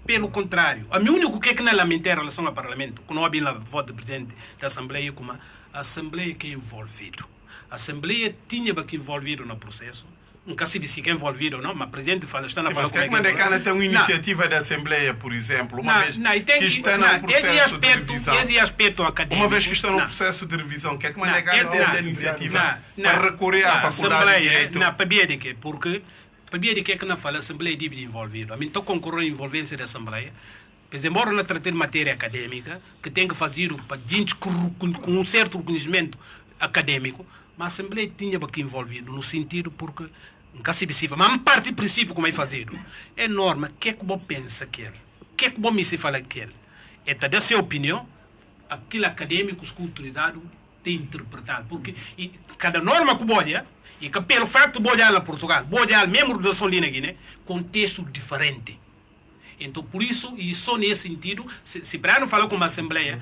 Pelo contrário, a minha única que não lamenta em relação ao Parlamento, que não há bem a voto do Presidente da Assembleia, como a Assembleia que é envolvido. A Assembleia tinha que envolvido no processo, nunca se disse que é envolvido ou não, mas o Presidente fala, está na fala como é que é. Tem uma iniciativa da Assembleia, por exemplo, uma vez que está no processo de revisão. Esse aspecto acadêmico. Uma vez que está no processo de revisão, que é que uma negada tem essa iniciativa para recorrer à Faculdade de Direito? Não, para ver de quê? Porque para ver de que não fala, a Assembleia deve de envolvido. A mim estou concorrendo à envolvência da Assembleia, pois embora não trate de matéria acadêmica, que tem que fazer para gente com um certo reconhecimento acadêmico, mas a Assembleia tinha que envolvido no sentido porque nunca se precisa, mas parte do princípio como é fazido. É norma, o que é que você pensa que ele? O que é que você me se fala que ele? É da sua opinião, aquele acadêmico que autorizado tem interpretado, porque cada norma que olha, e que pelo facto de olhar na Portugal, olhar mesmo da sua linha Guiné, contexto diferente. Então, por isso, e só nesse sentido, se para não falar com a Assembleia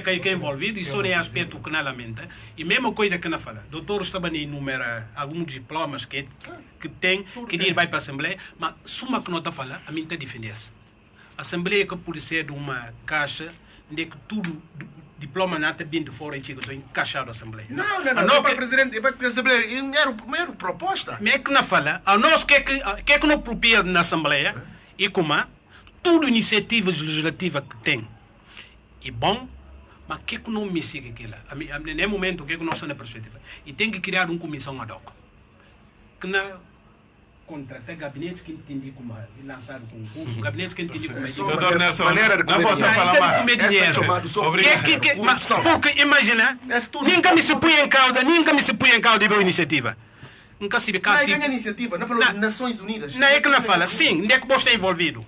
que é envolvida, e só nesse aspecto que não lamenta, e mesmo coisa que não fala, o doutor estava a enumerar alguns diplomas que tem, que ele vai para a Assembleia, mas suma que não está a falar, a mim está a defender-se. A Assembleia que pode ser de uma caixa, onde que tudo... diploma não está bem de fora e estou encaixado na Assembleia. Não, para o Presidente, para a Assembleia, era proposta. Mas é que não fala, a nós que é que não propia na Assembleia, e como tudo iniciativas legislativas que tem, é bom, mas que é que não me siga aquilo? No momento, que é que nós estamos na perspectiva? E tem que criar uma comissão ad hoc, que não contratar gabinetes que entendem como lançar o concurso, gabinetes que entendem como Doutor Nelson, maneira de não comer volta a falar mais. comer dinheiro. Corrupção. Porque imagina, ninguém me se põe em causa da iniciativa. Nunca se vê Não, tipo, ganha iniciativa, não falou de Nações Unidas. não é que não fala, sim, onde é que você está envolvido?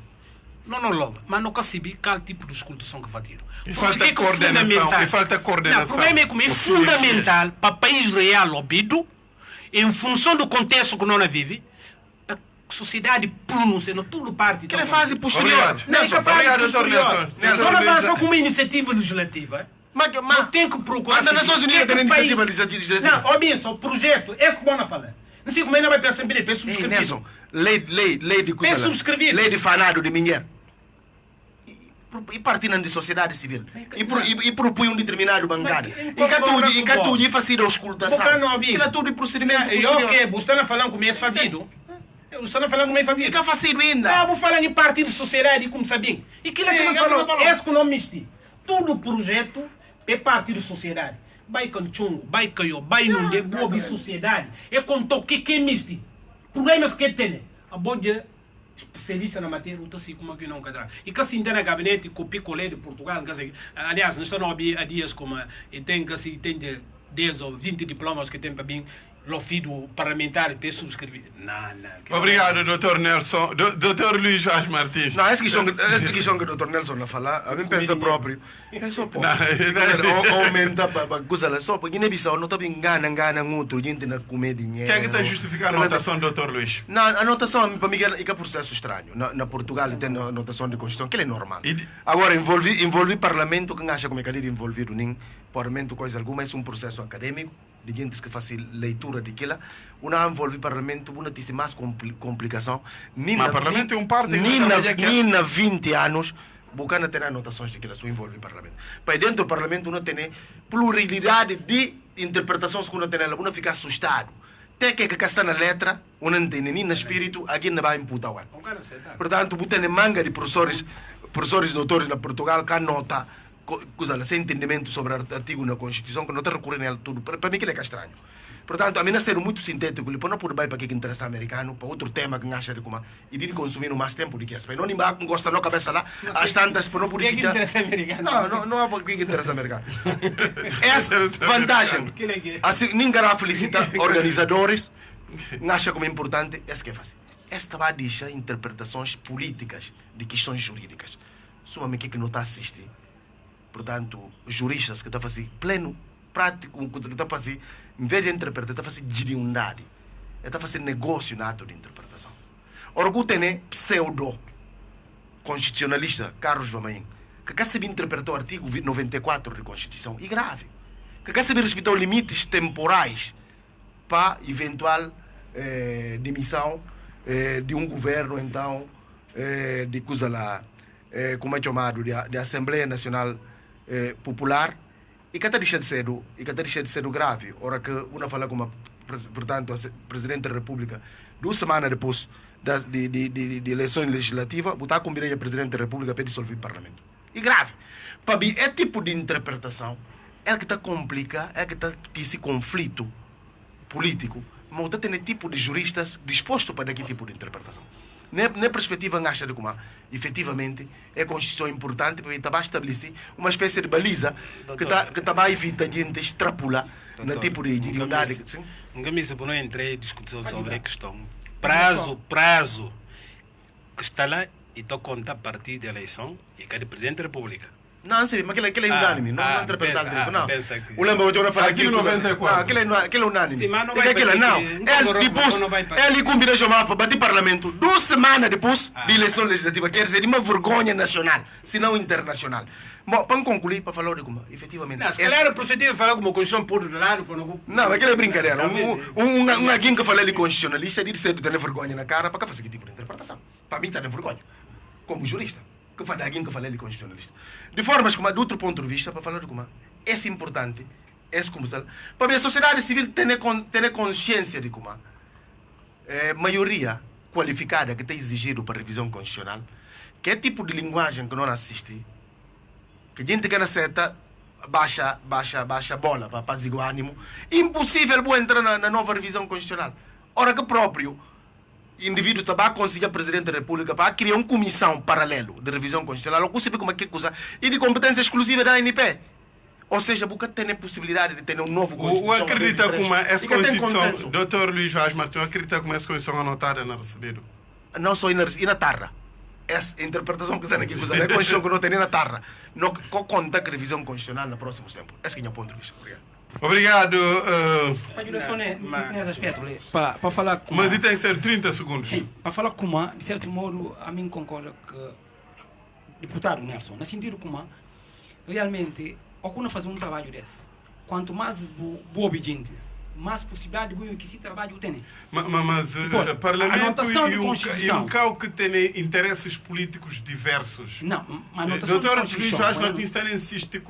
Não, logo, mas nunca se vê qual tipo de escutação que vai ter. E falta coordenação, e falta coordenação. O problema é que é fundamental para o país real ouvido, em função do contexto que nós vivemos, a sociedade pronuncia, tudo parte. Que é fase posterior. Obrigado. Não, Nelson, obrigado, doutor Nelson. Não avançou com uma iniciativa legislativa. Mas Tem que procurar. Mas as Nações Unidas têm iniciativa país... legislativa. Não, ó bem, só projeto, esse que vão falar. Não sei como ainda vai para a Assembleia, para Ei, subscrever. Nelson, lei de Pensa subscrever. lei de fanado de Minher. E partindo de sociedade civil. E propõe um determinado bancada. E que tudo e faz a auscultação. Que é tudo procedimento E posterior. ok, você está falando como é fadido. Você está falando como é E fadido. que faz ainda. Ah, vou falar em partido de sociedade, como sabem. E aquilo que não falou, esse que não misti. Todo projeto é partido de sociedade. Vai com chungo, vai com eu, vai num de boa sociedade. É com toque que misti. Problemas que tem. A boa especialista na matéria, não sei como é que não cadra. E que assim tem na gabinete com o picolé de Portugal, aliás, nós estamos há dias como tem que assim tem 10 ou 20 diplomas que tem para bem o filho parlamentar para subscrever. Não. Obrigado, doutor Nelson. Doutor Luís Jorge Martins. Não, essa questão que o Dr. Nelson não fala, a mim pensa próprio. É só pô. Aumenta para coisa lá só, porque Guiné-Bissau não está bem engana outro, gente na comer dinheiro. Quem é que está a justificar a anotação, doutor Luís? Não, a anotação para mim é um processo estranho. Na Portugal tem a anotação de Constituição, que é normal. Agora, envolver parlamento, quem acha como é que ele envolvido nem parlamento, coisa alguma, é um processo acadêmico, de gente que faz leitura daquilo, não envolve parlamento, não tem mais complicação. Mas parlamento é parte nem na 20 anos, Bucana terá anotações daquilo, só envolve parlamento. Para dentro do parlamento, não tem pluralidade de interpretações que não tem, não fica assustado. Tem que está na letra, não entende nem no espírito, alguém não vai imputar. Portanto, tem manga de professores, doutores na Portugal, que anota sem entendimento sobre o artigo na Constituição, que não está recorrendo a tudo. Para mim, que é estranho. Portanto, a mim, ser muito sintético, ele não pode ir para que interessa americano, para outro tema que acha de como e de consumir mais tempo do que essa. Não gosta na cabeça lá, as tantas, para não poder ficar. Que interessa americano? Não há que interessa americano. Essa vantagem. Assim, ninguém irá felicitar organizadores, acha como é importante, é que faz. Esta vai deixar interpretações políticas de questões jurídicas. Sumamente que não está a assistir. Portanto, juristas que estão a fazer pleno, prático, que estão a fazer, em vez de interpretar, estão a fazer giriundade. Estão a fazer negócio na ato de interpretação. Ora, o tem pseudo-constitucionalista, Carlos Vamain, que quer saber interpretar o artigo 94 da Constituição, e grave. Que quer saber respeitar os limites temporais para eventual demissão de um governo, então, de coisa lá, como é chamado, de Assembleia Nacional Popular, e que está deixando de ser grave. Ora que uma fala como, portanto, a Presidente da República, 2 semanas depois de eleições legislativas, botar com a Presidente da República para dissolver o Parlamento. E grave. Para mim, é tipo de interpretação, é que está complica, é que está esse conflito político, mas está tendo tipo de juristas dispostos para aquele tipo de interpretação. Na perspectiva, acha de como efetivamente é a Constituição importante para estabelecer uma espécie de baliza que vai evitar a gente extrapolar no tipo de unidade. Nunca me se não entrei em discussão sobre a questão. Prazo que está lá e está conta a partir da eleição e que é do Presidente da República. Não sei, mas aquele é unânime, não interpretar aquilo. Não. Que... O lembro de eu falar aqui 94. Aquele é unânime. Sim, mas não vai Ele combina chamar para bater parlamento 2 semanas depois de eleição legislativa. Quer dizer, uma vergonha nacional, se não internacional. Bom, para concluir, para falar de como, efetivamente. Não, se calhar o procedimento falar como a Constituição por do lado, não, aquilo é brincadeira. Alguém que fala de constitucionalista diz que tem vergonha na cara para fazer que tipo de interpretação. Para mim, está de vergonha, como jurista. Que faz alguém que fala de constitucionalista. De formas como, de outro ponto de vista, para falar de como é importante, como para a sociedade civil ter consciência de como maioria qualificada que está exigido para a revisão constitucional, que é tipo de linguagem que não assiste, que a gente que não aceita, baixa bola para apaziguar ânimo, impossível entrar na nova revisão constitucional. Ora que próprio indivíduos também conseguem presidente da República para criar uma comissão paralelo de revisão constitucional, ou sabe como é que coisa, e de competência exclusiva da ANP. Ou seja, porque tem a possibilidade de ter um novo Constituição. O acredita como essa Constituição, Dr. Luís Vaz Martins, acredita como essa Constituição anotada na recebido? Não só na tarra. Essa interpretação que você aqui usa, é a Constituição que não tem nem na tarra. Não conta com a revisão constitucional nos próximos tempos. Esse é o ponto de vista. Obrigado. Nesse aspecto, para falar com... Mas tem que ser 30 segundos. Sim, para falar com uma, de certo modo, a mim concorda que deputado Nelson, no sentido que realmente, ao fazer um trabalho desse, quanto mais boa obedientes, mais possibilidade de que esse trabalho tem. Mas o Parlamento e o CAU que tem interesses políticos diversos. Não, mas a anotação Dr. Luís Vaz Martins insiste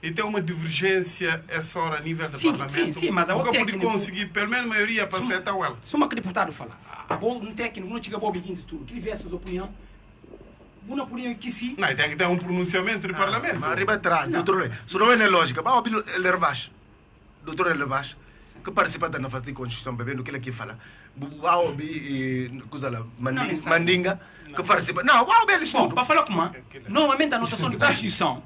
e tem uma divergência essa hora a nível do Parlamento. Sim, mas o que pode conseguir, pelo menos a maioria, para aceitar o ela. Só uma que o deputado fala, um técnico não chega boa obediente tudo, que tivesse as opiniões, uma opinião que sim. Não, tem que ter um pronunciamento do Parlamento. Mas arriba atrás, doutor, isso não é lógica. Vamos ouvir o Lervas, doutor Lervas, que participa da nova Constituição, bebendo o que ele aqui fala. Vamos ouvir Mandinga, que participa. Não, vamos ouvir eles tudo. Para falar com uma, normalmente a anotação de Constituição,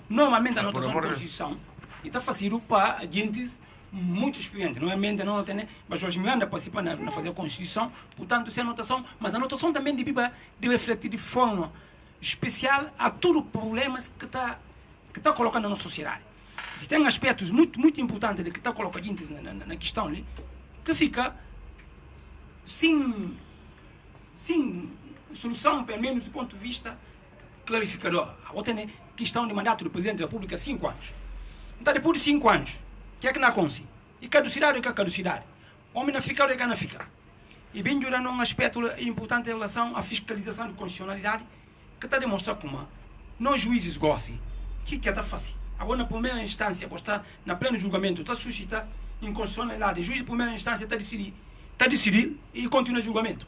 está fazendo para gente muito experiente. Normalmente não tem, mas hoje Miranda participa na fazer a Constituição, portanto, essa anotação, mas a anotação também deve refletir de forma especial a todos os problemas que está colocando na nossa sociedade. Tem aspectos muito importantes que está colocando na questão ali, que fica sem solução, pelo menos do ponto de vista clarificador. A tem questão de mandato do Presidente da República 5 anos. Então, depois de 5 anos, o que é que não acontece? E caducidade ou que é caducidade? Homem não fica ou que não fica? E bem durante um aspecto importante em relação à fiscalização de constitucionalidade, que está a demonstrar como nós juízes gostam, que está fácil. Agora, na primeira instância, está na pleno julgamento, está suscitar inconstitucionalidade. O juiz de primeira instância está a decidir e continua o julgamento.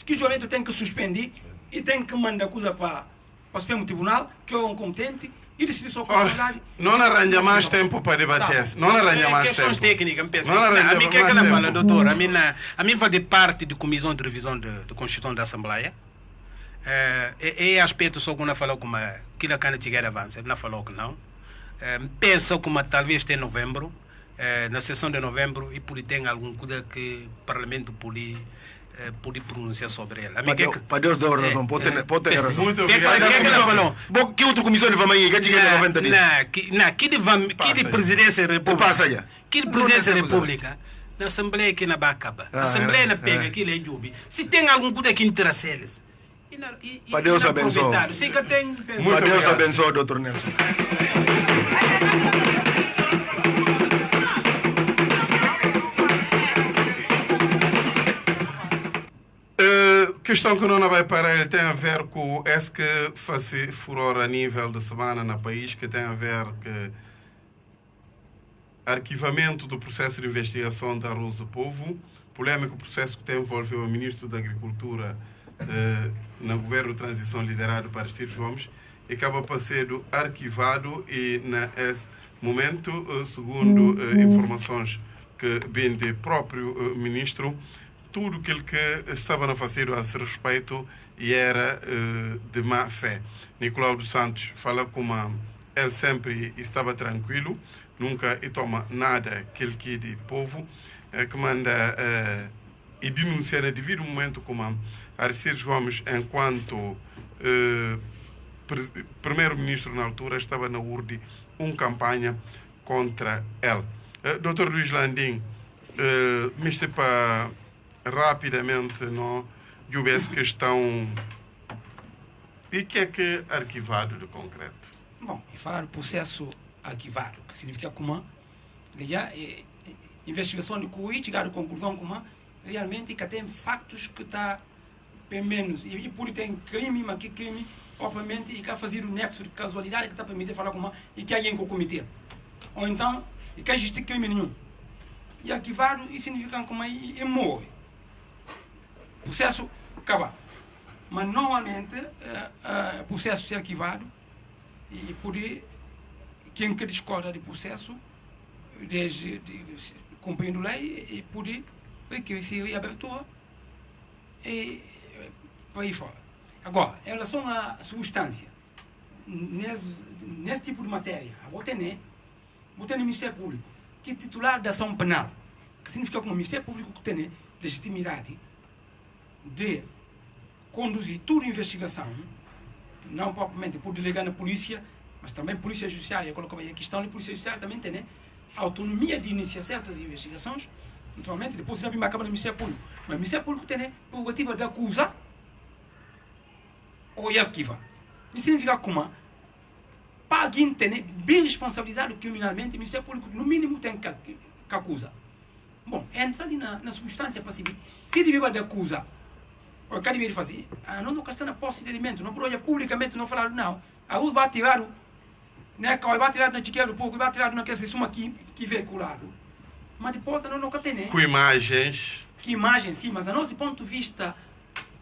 Que o julgamento tem que suspender e tem que mandar a coisa para o Supremo Tribunal, que é um competente, e decidir sua constitucionalidade. Não arranja mais tempo para debater. Não arranja mais tempo. Questões técnicas, me pensa. A mim, o que é que ela fala, doutor? A mim vai de parte da Comissão de Revisão da Constituição da Assembleia. É aspecto só que não falou como aquilo que não tiver avanço, não falou que não. Penso como talvez em novembro, na sessão de novembro, e por ter algum coisa que o Parlamento pode pronunciar sobre ela. Para Deus dar razão, pode ter razão. Muito obrigado. Que outra comissão vai ir? Que chega 90 dias? Não, que de Presidência da República. Que de Presidência da República. Na Assembleia que não vai acabar. Na Assembleia não pega aquilo é jubi. Se tem algum coisa que interessa eles. Para Deus abençoe. Para Deus abençoe, doutor Nelson. Questão que não vai parar, ele tem a ver com esse que faz furor a nível de semana no país, que tem a ver com arquivamento do processo de investigação da Arroz do Povo, polêmico processo que envolveu o ministro da Agricultura no governo de transição liderado por Aristides Gomes, e acaba por ser arquivado e nesse momento, segundo informações que vêm do próprio ministro, tudo aquilo que estava a fazer a esse respeito e era de má fé. Nicolau dos Santos fala como ele sempre estava tranquilo, nunca toma nada que ele quer de povo, que manda e denuncia no devido momento como Aristides Gomes, enquanto primeiro-ministro na altura, estava na URD uma campanha contra ele. Dr. Luís Landim, me para rapidamente não de essa questão e que é arquivado de concreto? Bom, e falar do processo arquivado, que significa como investigação de CUI, chegar à conclusão como realmente que tem factos que está pelo menos, e por tem crime, mas que crime, obviamente, e que fazer o nexo de casualidade que está permitindo falar como e que alguém cometeu. Ou então, e que existe crime nenhum. E arquivado, isso significa como e morre. Processo acaba. Mas normalmente o processo ser arquivado e por quem que discorda do processo desde cumprindo lei e por que se reabertura para aí fora. Agora, em relação à substância, nesse tipo de matéria, vou ter no Ministério Público, que é titular da ação penal, que significa que o Ministério Público que tem legitimidade de conduzir toda a investigação, não propriamente por delegar na polícia, mas também polícia judiciária, colocou aí a questão de polícia judiciária também tem autonomia de iniciar certas investigações, naturalmente, depois já vem a Câmara do Ministério Público. Mas o Ministério Público tem prerrogativa de acusar ou arquivar. Isso significa que para alguém ter bem responsabilizado criminalmente, o Ministério Público, no mínimo, tem que acusar. Bom, entra ali na substância para saber se ele de acusar. O que deve fazer? Não está na posse de alimento, não pode publicamente não falar, não. A luz vai tirar, né? Vai tirar na chiqueira do pouco, vai tirar naquela suma que veiculado. Mas depois não tem. Com imagens. Que imagens, sim, mas a nosso ponto de vista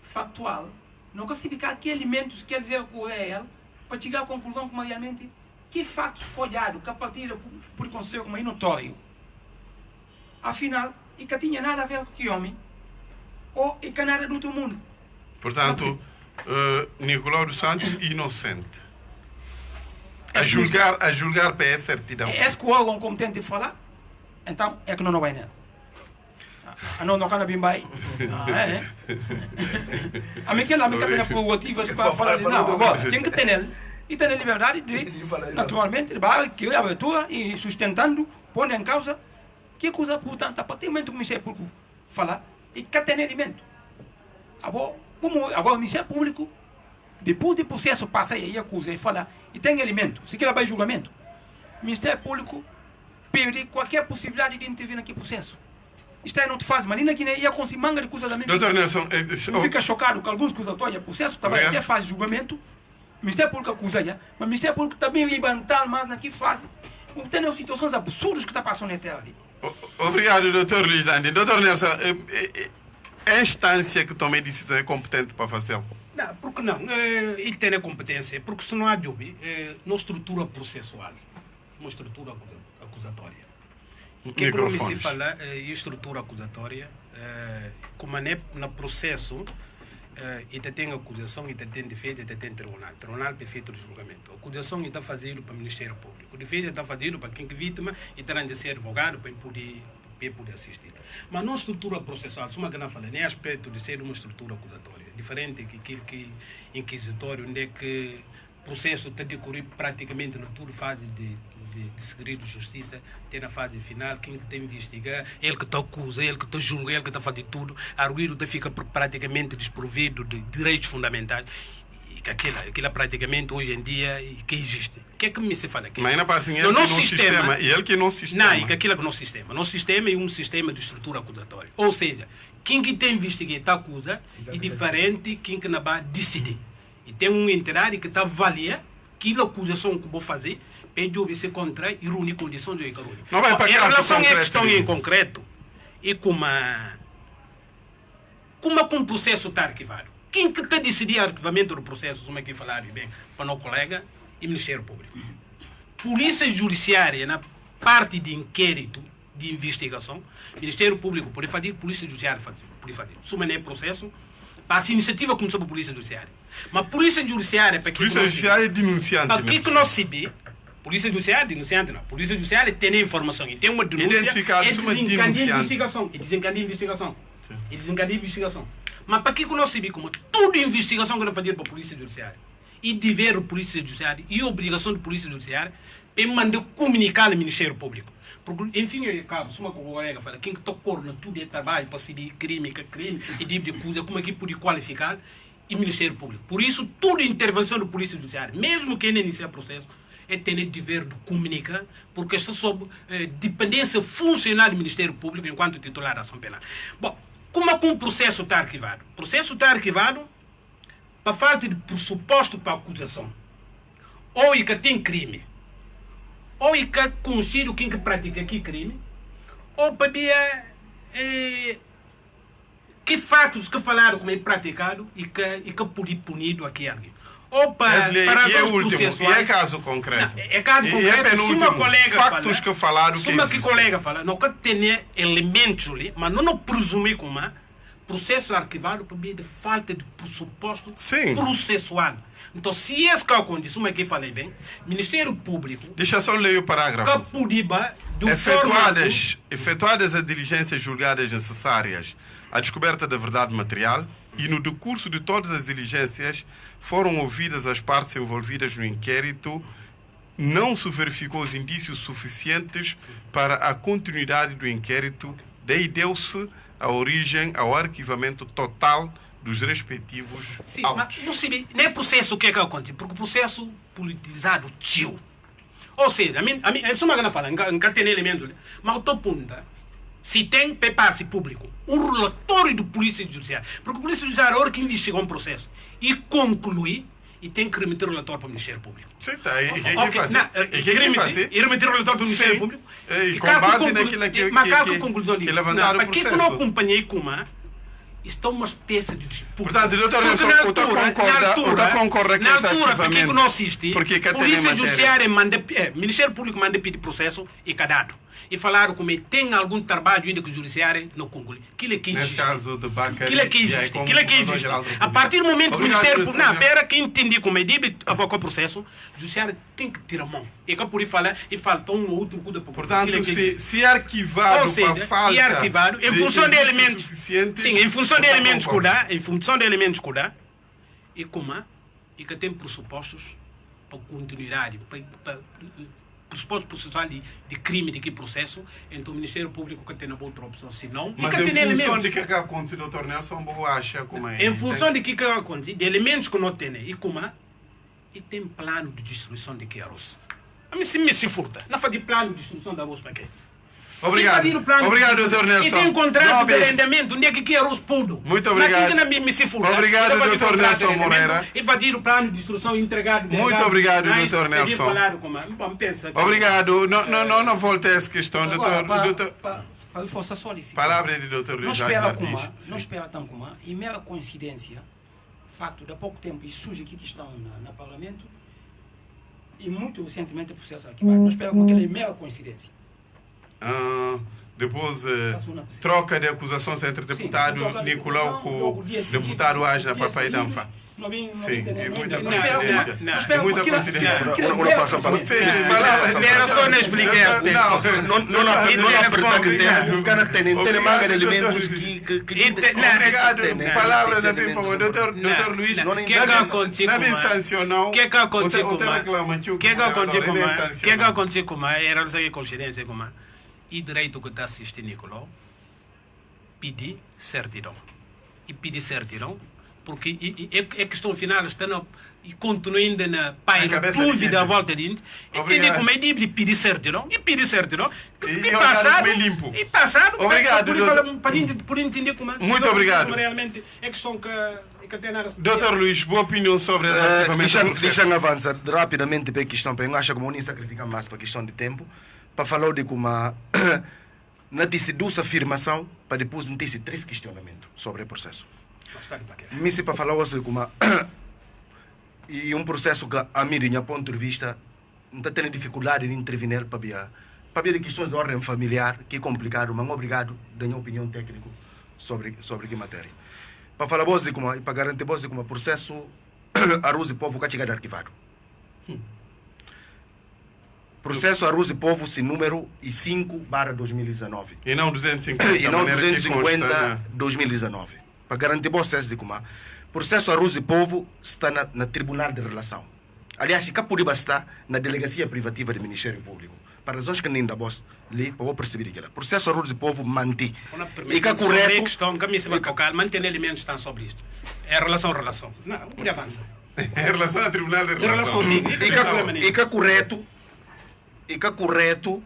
factual, não consigo que elementos quer dizer com ele para chegar à conclusão como realmente que fatos escolhados que a partir por conselho como notório. Afinal, e que tinha nada a ver com que homem ou e que nada do outro mundo. Portanto, Nicolau dos Santos inocente. A julgar para essa certidão. É que o órgão competente falar, então é que não vai nela. Não can bem vai. A mim que tem prerrogativas para falar. Não, agora tem que ter ele. E tem a liberdade de, naturalmente, que a abertura e sustentando, pondo em causa que coisa, portanto, a partir do momento que o Ministério Público falar, e que tem elemento. Agora, o Ministério Público, depois do processo passar e acusa e falar, e tem elemento, se quer vai julgamento, o Ministério Público perde qualquer possibilidade de intervir naquele processo. Isto aí não te faz, mas na Guiné ia conseguir manga de coisa da mente. Doutor Nelson, não fica chocado com alguns acusatórios, processo também até faz julgamento, o Ministério Público acusa, mas o Ministério Público também levantar mais naquela fase. Tem situações absurdas que está passando na tela ali. Obrigado, doutor Luís Landi. Doutor Nelson, a instância que toma a decisão é competente para fazer? Não, porque não? E tem a competência, porque se não há dúvida, não estrutura processual, uma estrutura acusatória. O que para mim se fala em estrutura acusatória, como é no processo, e tem acusação, e tem defesa, e tem tribunal. Tribunal é feito de julgamento. A acusação está fazendo para o Ministério Público. A defesa está fazendo para quem é vítima e terá de ser advogado para poder assistir. Mas não estrutura processual, como eu não falei, nem aspecto de ser uma estrutura acusatória. Diferente que aquilo que inquisitório, onde é que o processo está a decorrer praticamente na toda fase de segredo de justiça, tem na fase final, quem está a investigar, ele que está acusa, ele que está julga, ele que está a fazer tudo, arguido fica praticamente desprovido de direitos fundamentais, e que aquilo praticamente hoje em dia que existe. O que é que me se fala aqui? Mas ainda parece que ele não sistema, e ele que não sistema. Não, e que aquilo que não sistema. Não sistema é um sistema de estrutura acusatória. Ou seja, quem que tem investigado está acusa, é diferente quem que não vai decidir. E tem um entidade que está a avaliar aquela acusação que vou fazer, pede obedecer contra e reunir condições de reunir. Em relação à questão em concreto, e como o processo está arquivado. Quem que está a decidir o arquivamento do processo, como é que falaram bem, para o colega e Ministério Público. Polícia Judiciária, na parte de inquérito, de investigação, Ministério Público pode fazer, Polícia Judiciária pode fazer. Suma nem processo, para essa iniciativa começou para a Polícia Judiciária. Mas a Polícia Judiciária... Polícia Judiciária é denunciante. Para que nós sabemos, Polícia Judiciária, denunciante não. Polícia Judiciária tem informação e tem uma denúncia, desencadeia investigação. E desencadeia investigação. Mas para que nós sabemos como toda investigação que nós fazemos para a Polícia Judiciária e dever da Polícia Judiciária e obrigação da Polícia Judiciária é mandar comunicar ao Ministério Público. Porque, enfim, eu acabo, se uma colega fala, quem que está corno tudo é trabalho para saber crime, e tipo de coisa, como é que pode qualificar e Ministério Público. Por isso, toda intervenção da Polícia Judiciária, mesmo quem inicia o processo, é ter o dever de comunicar, porque está sob dependência funcional do Ministério Público enquanto titular da ação penal. Bom, como é que um processo está arquivado? O processo está arquivado para falta de pressuposto para a acusação. Ou é que tem crime, ou é que conhecido quem que pratica aqui crime, ou para ver que fatos que falaram como é praticado e que pode punido aqui alguém. Ou para último, e é caso concreto. Não, é caso concreto. E é penúltimo, fatos que falaram que que colega fala, não que tem elementos ali, mas não presumir como processo arquivado por meio de falta de pressuposto Sim. processual. Então, se esse que acontece, como é que eu falei bem, Ministério Público, Deixa só ler o parágrafo. Capudiba, do Efetuadas as diligências julgadas necessárias à descoberta da verdade material e no decurso de todas as diligências foram ouvidas as partes envolvidas no inquérito, não se verificou os indícios suficientes para a continuidade do inquérito, daí deu-se a origem ao arquivamento total dos respectivos sim, autos. mas não é processo que acontece, porque o processo politizado tio. Ou seja, eu sou uma grande fala, não tem elementos, mas o teu ponto, se tem preparo-se público, um relatório do Polícia Judiciária, porque o Polícia Judiciária é a hora que investiga um processo e conclui, e tem que remeter o relatório para o Ministério Público. Sim, tá. E quem fazer? E remeter o relatório para o Ministério Público. E com base naquilo que levantaram o processo. Porque eu não acompanhei como isto é uma espécie de disputa. Portanto, doutor Nelson, eu concordo com esse arquivamento. Porque não assiste, porque Polícia Judiciária manda, Ministério Público manda pedir processo e cadado. E falaram como tem algum trabalho ainda que o Judiciário não conclui. Aquilo é que existe. Nesse caso de Bacari, Aquilo é que existe. Aquilo é que existe. A partir do momento que o Ministério Público... Não, espera que entendi como é de avocar o processo, o Judiciário tem que tirar a mão. E que por aí fala, e falta um ou outro cuida para portanto, se é arquivado para falta e arquivado, em função de elementos... Sim, em função de elementos que dá, e como e que tem pressupostos para continuidade, para pressuposto processual de crime de que processo, então o Ministério Público que tem uma outra opção, se não... Mas em função de que acontece, doutor Nelson, boa acha como é? Em função de que acontece, de elementos que não tem, e como e tem plano de destruição de que arroz. A mim se furta, não faz de plano de destruição de arroz para quê? Obrigado, obrigado, doutor Nelson. E tem um contrato de arrendamento, onde é que arroz pudo. Muito obrigado. Obrigado, doutor Nelson Moreira. E vai o plano de instrução entregado. Muito obrigado, doutor Nelson. Obrigado. Não volte a essa questão, doutor. Para força solicita. Palavra de doutor Luís Jacques Martins. Não espera tão como e mera coincidência, facto de há pouco tempo isso surge aqui que estão no Parlamento e muito recentemente o processo arquivado. Não espera como aquela mera coincidência. Depois troca de acusações entre deputado Nicolau com deputado Ajna Papai Danfa. Sim, é muita coincidência. É muita coincidência. Não passa para era só não explicar. Não apertar que tem. O cara tem manga de elementos que... Obrigado. Palavra da Pipa. Doutor Luís, não é sancionou. O que aconteceu com era essa coincidência com e direito que está assistindo Nicolau pedir certidão. E pedir certidão porque a questão final está e continua ainda na dúvida à volta de entender como é de pedir certidão e pedir certidão e passado obrigado por entender como é muito obrigado realmente é questão que doutor Luís, boa opinião sobre esse arquivamento. Deixa-me avançar rapidamente para a questão, porque eu acho que não sacrifica mais para a questão de tempo, para falar de como não disse duas afirmações, para depois não disse três questionamentos sobre o processo. Me se para falar hoje como e um processo que a minha ponto de vista não está tendo dificuldade de intervir para ver questões de ordem familiar que é complicado, mas obrigado da minha opinião técnica sobre que matéria. Para falar hoje como para garantir hoje como processo Arroz e Povo que chegado arquivado. Processo Arroz e Povo, se número 5/2019. E não 250. E não 250/2019. Para garantir o processo de como processo Arroz e Povo está na Tribunal de Relação. Aliás, que poderia estar na Delegacia Privativa do Ministério Público. Para razões que nem da voz lhe para perceber aquilo. Processo Arroz e Povo mantém. E que é correto. Questão que me se vai colocar, mantém elementos estão sobre isto. É relação. Não, pode avançar. É relação ao Tribunal de Relação. Sim. E que é correto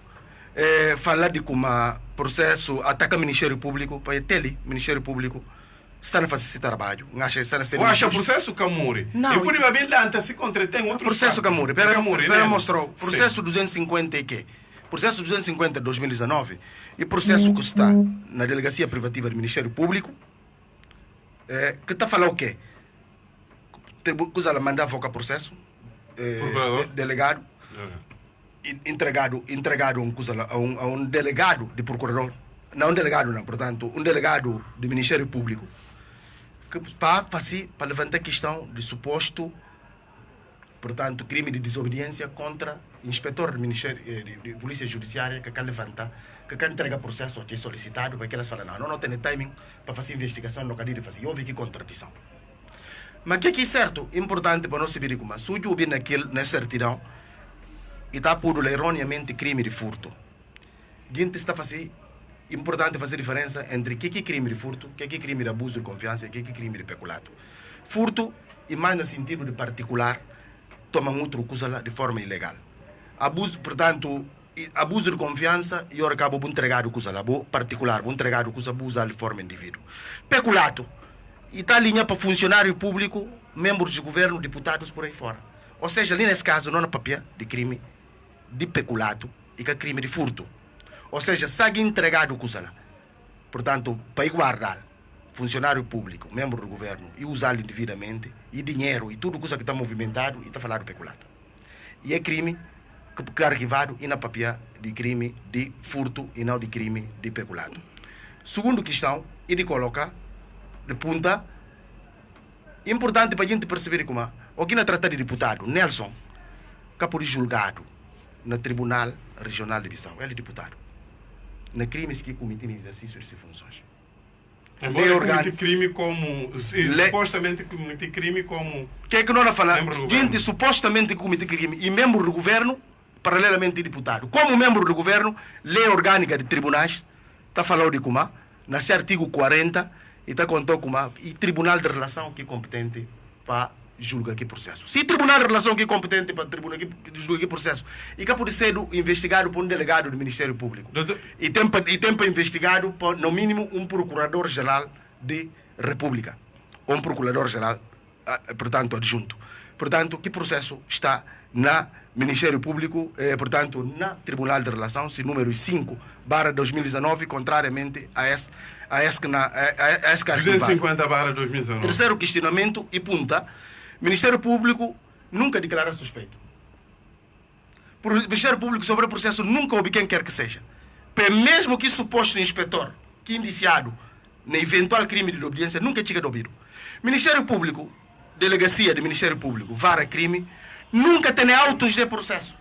falar de como processo ataca o Ministério Público para ele, Ministério Público está a fazer esse trabalho. Acha o processo Camuri. Não. E por aí se contratém outro processo Camuri. Para mostrar processo 250 e quê? Processo 250 de 2019 e processo que está na Delegacia Privativa do Ministério Público que está a falar o quê? Que ela manda avocar processo delegado entregado a um delegado de procurador não um delegado, não, portanto, um delegado do Ministério Público, que para levantar a questão de suposto, portanto, crime de desobediência contra o inspetor do Ministério de Polícia Judiciária que levanta, que entrega processo que é solicitado, para que elas falam, não tem timing para fazer investigação no caso de fazer. Houve aqui contradição. Mas o que é certo, importante para nós saber como, se o juiz na certidão, e está por erroneamente crime de furto. Gente está fazendo, importante fazer diferença entre o que é crime de furto, o que é crime de abuso de confiança e o que é crime de peculato. Furto, e mais no sentido de particular, toma outra coisa de forma ilegal. Abuso, portanto, abuso de confiança, e eu acabo de entregar o coisa lá, particular, vou entregar o coisa, vou usar de forma indivíduo. Peculato, e está linha para funcionário público, membros de governo, deputados por aí fora. Ou seja, ali nesse caso, não é papel de crime de peculato e que é crime de furto. Ou seja, se alguém entregado coisa lá, portanto, para guardar funcionário público, membro do governo, e usá-lo indevidamente, e dinheiro, e tudo coisa que está movimentado, e está falando peculato. E é crime que é arquivado e na papel de crime de furto e não de crime de peculato. Segunda questão, e de colocar de punta, importante para a gente perceber como aqui na trata de deputado, Nelson, que foi julgado no Tribunal Regional de Bissau, ele é deputado, na crimes que cometeu no exercício de suas funções. Embora comete crime como, supostamente comete crime como... Que é que nós falamos? Gente supostamente comete crime e membro do governo, paralelamente deputado. Como membro do governo, lei orgânica de tribunais, está falando de como, nesse artigo 40, e está contando como, e tribunal de relação que é competente para julgar aqui processo. Se o tribunal de relação que é competente para julgar aqui processo, e que pode ser investigado por um delegado do Ministério Público, e tem para investigado por, no mínimo, um procurador-geral de República, ou um procurador-geral, portanto, adjunto. Portanto, que processo está na Ministério Público, portanto, na Tribunal de Relação, se número 5/2019, contrariamente a esse 250/2019. Terceiro questionamento e punta, Ministério Público nunca declara suspeito. O Ministério Público sobre o processo nunca ouve quem quer que seja. Mesmo que suposto inspetor, que indiciado na eventual crime de desobediência, nunca chega de ouvido. Ministério Público, delegacia do Ministério Público, vara crime, nunca tem autos de processo.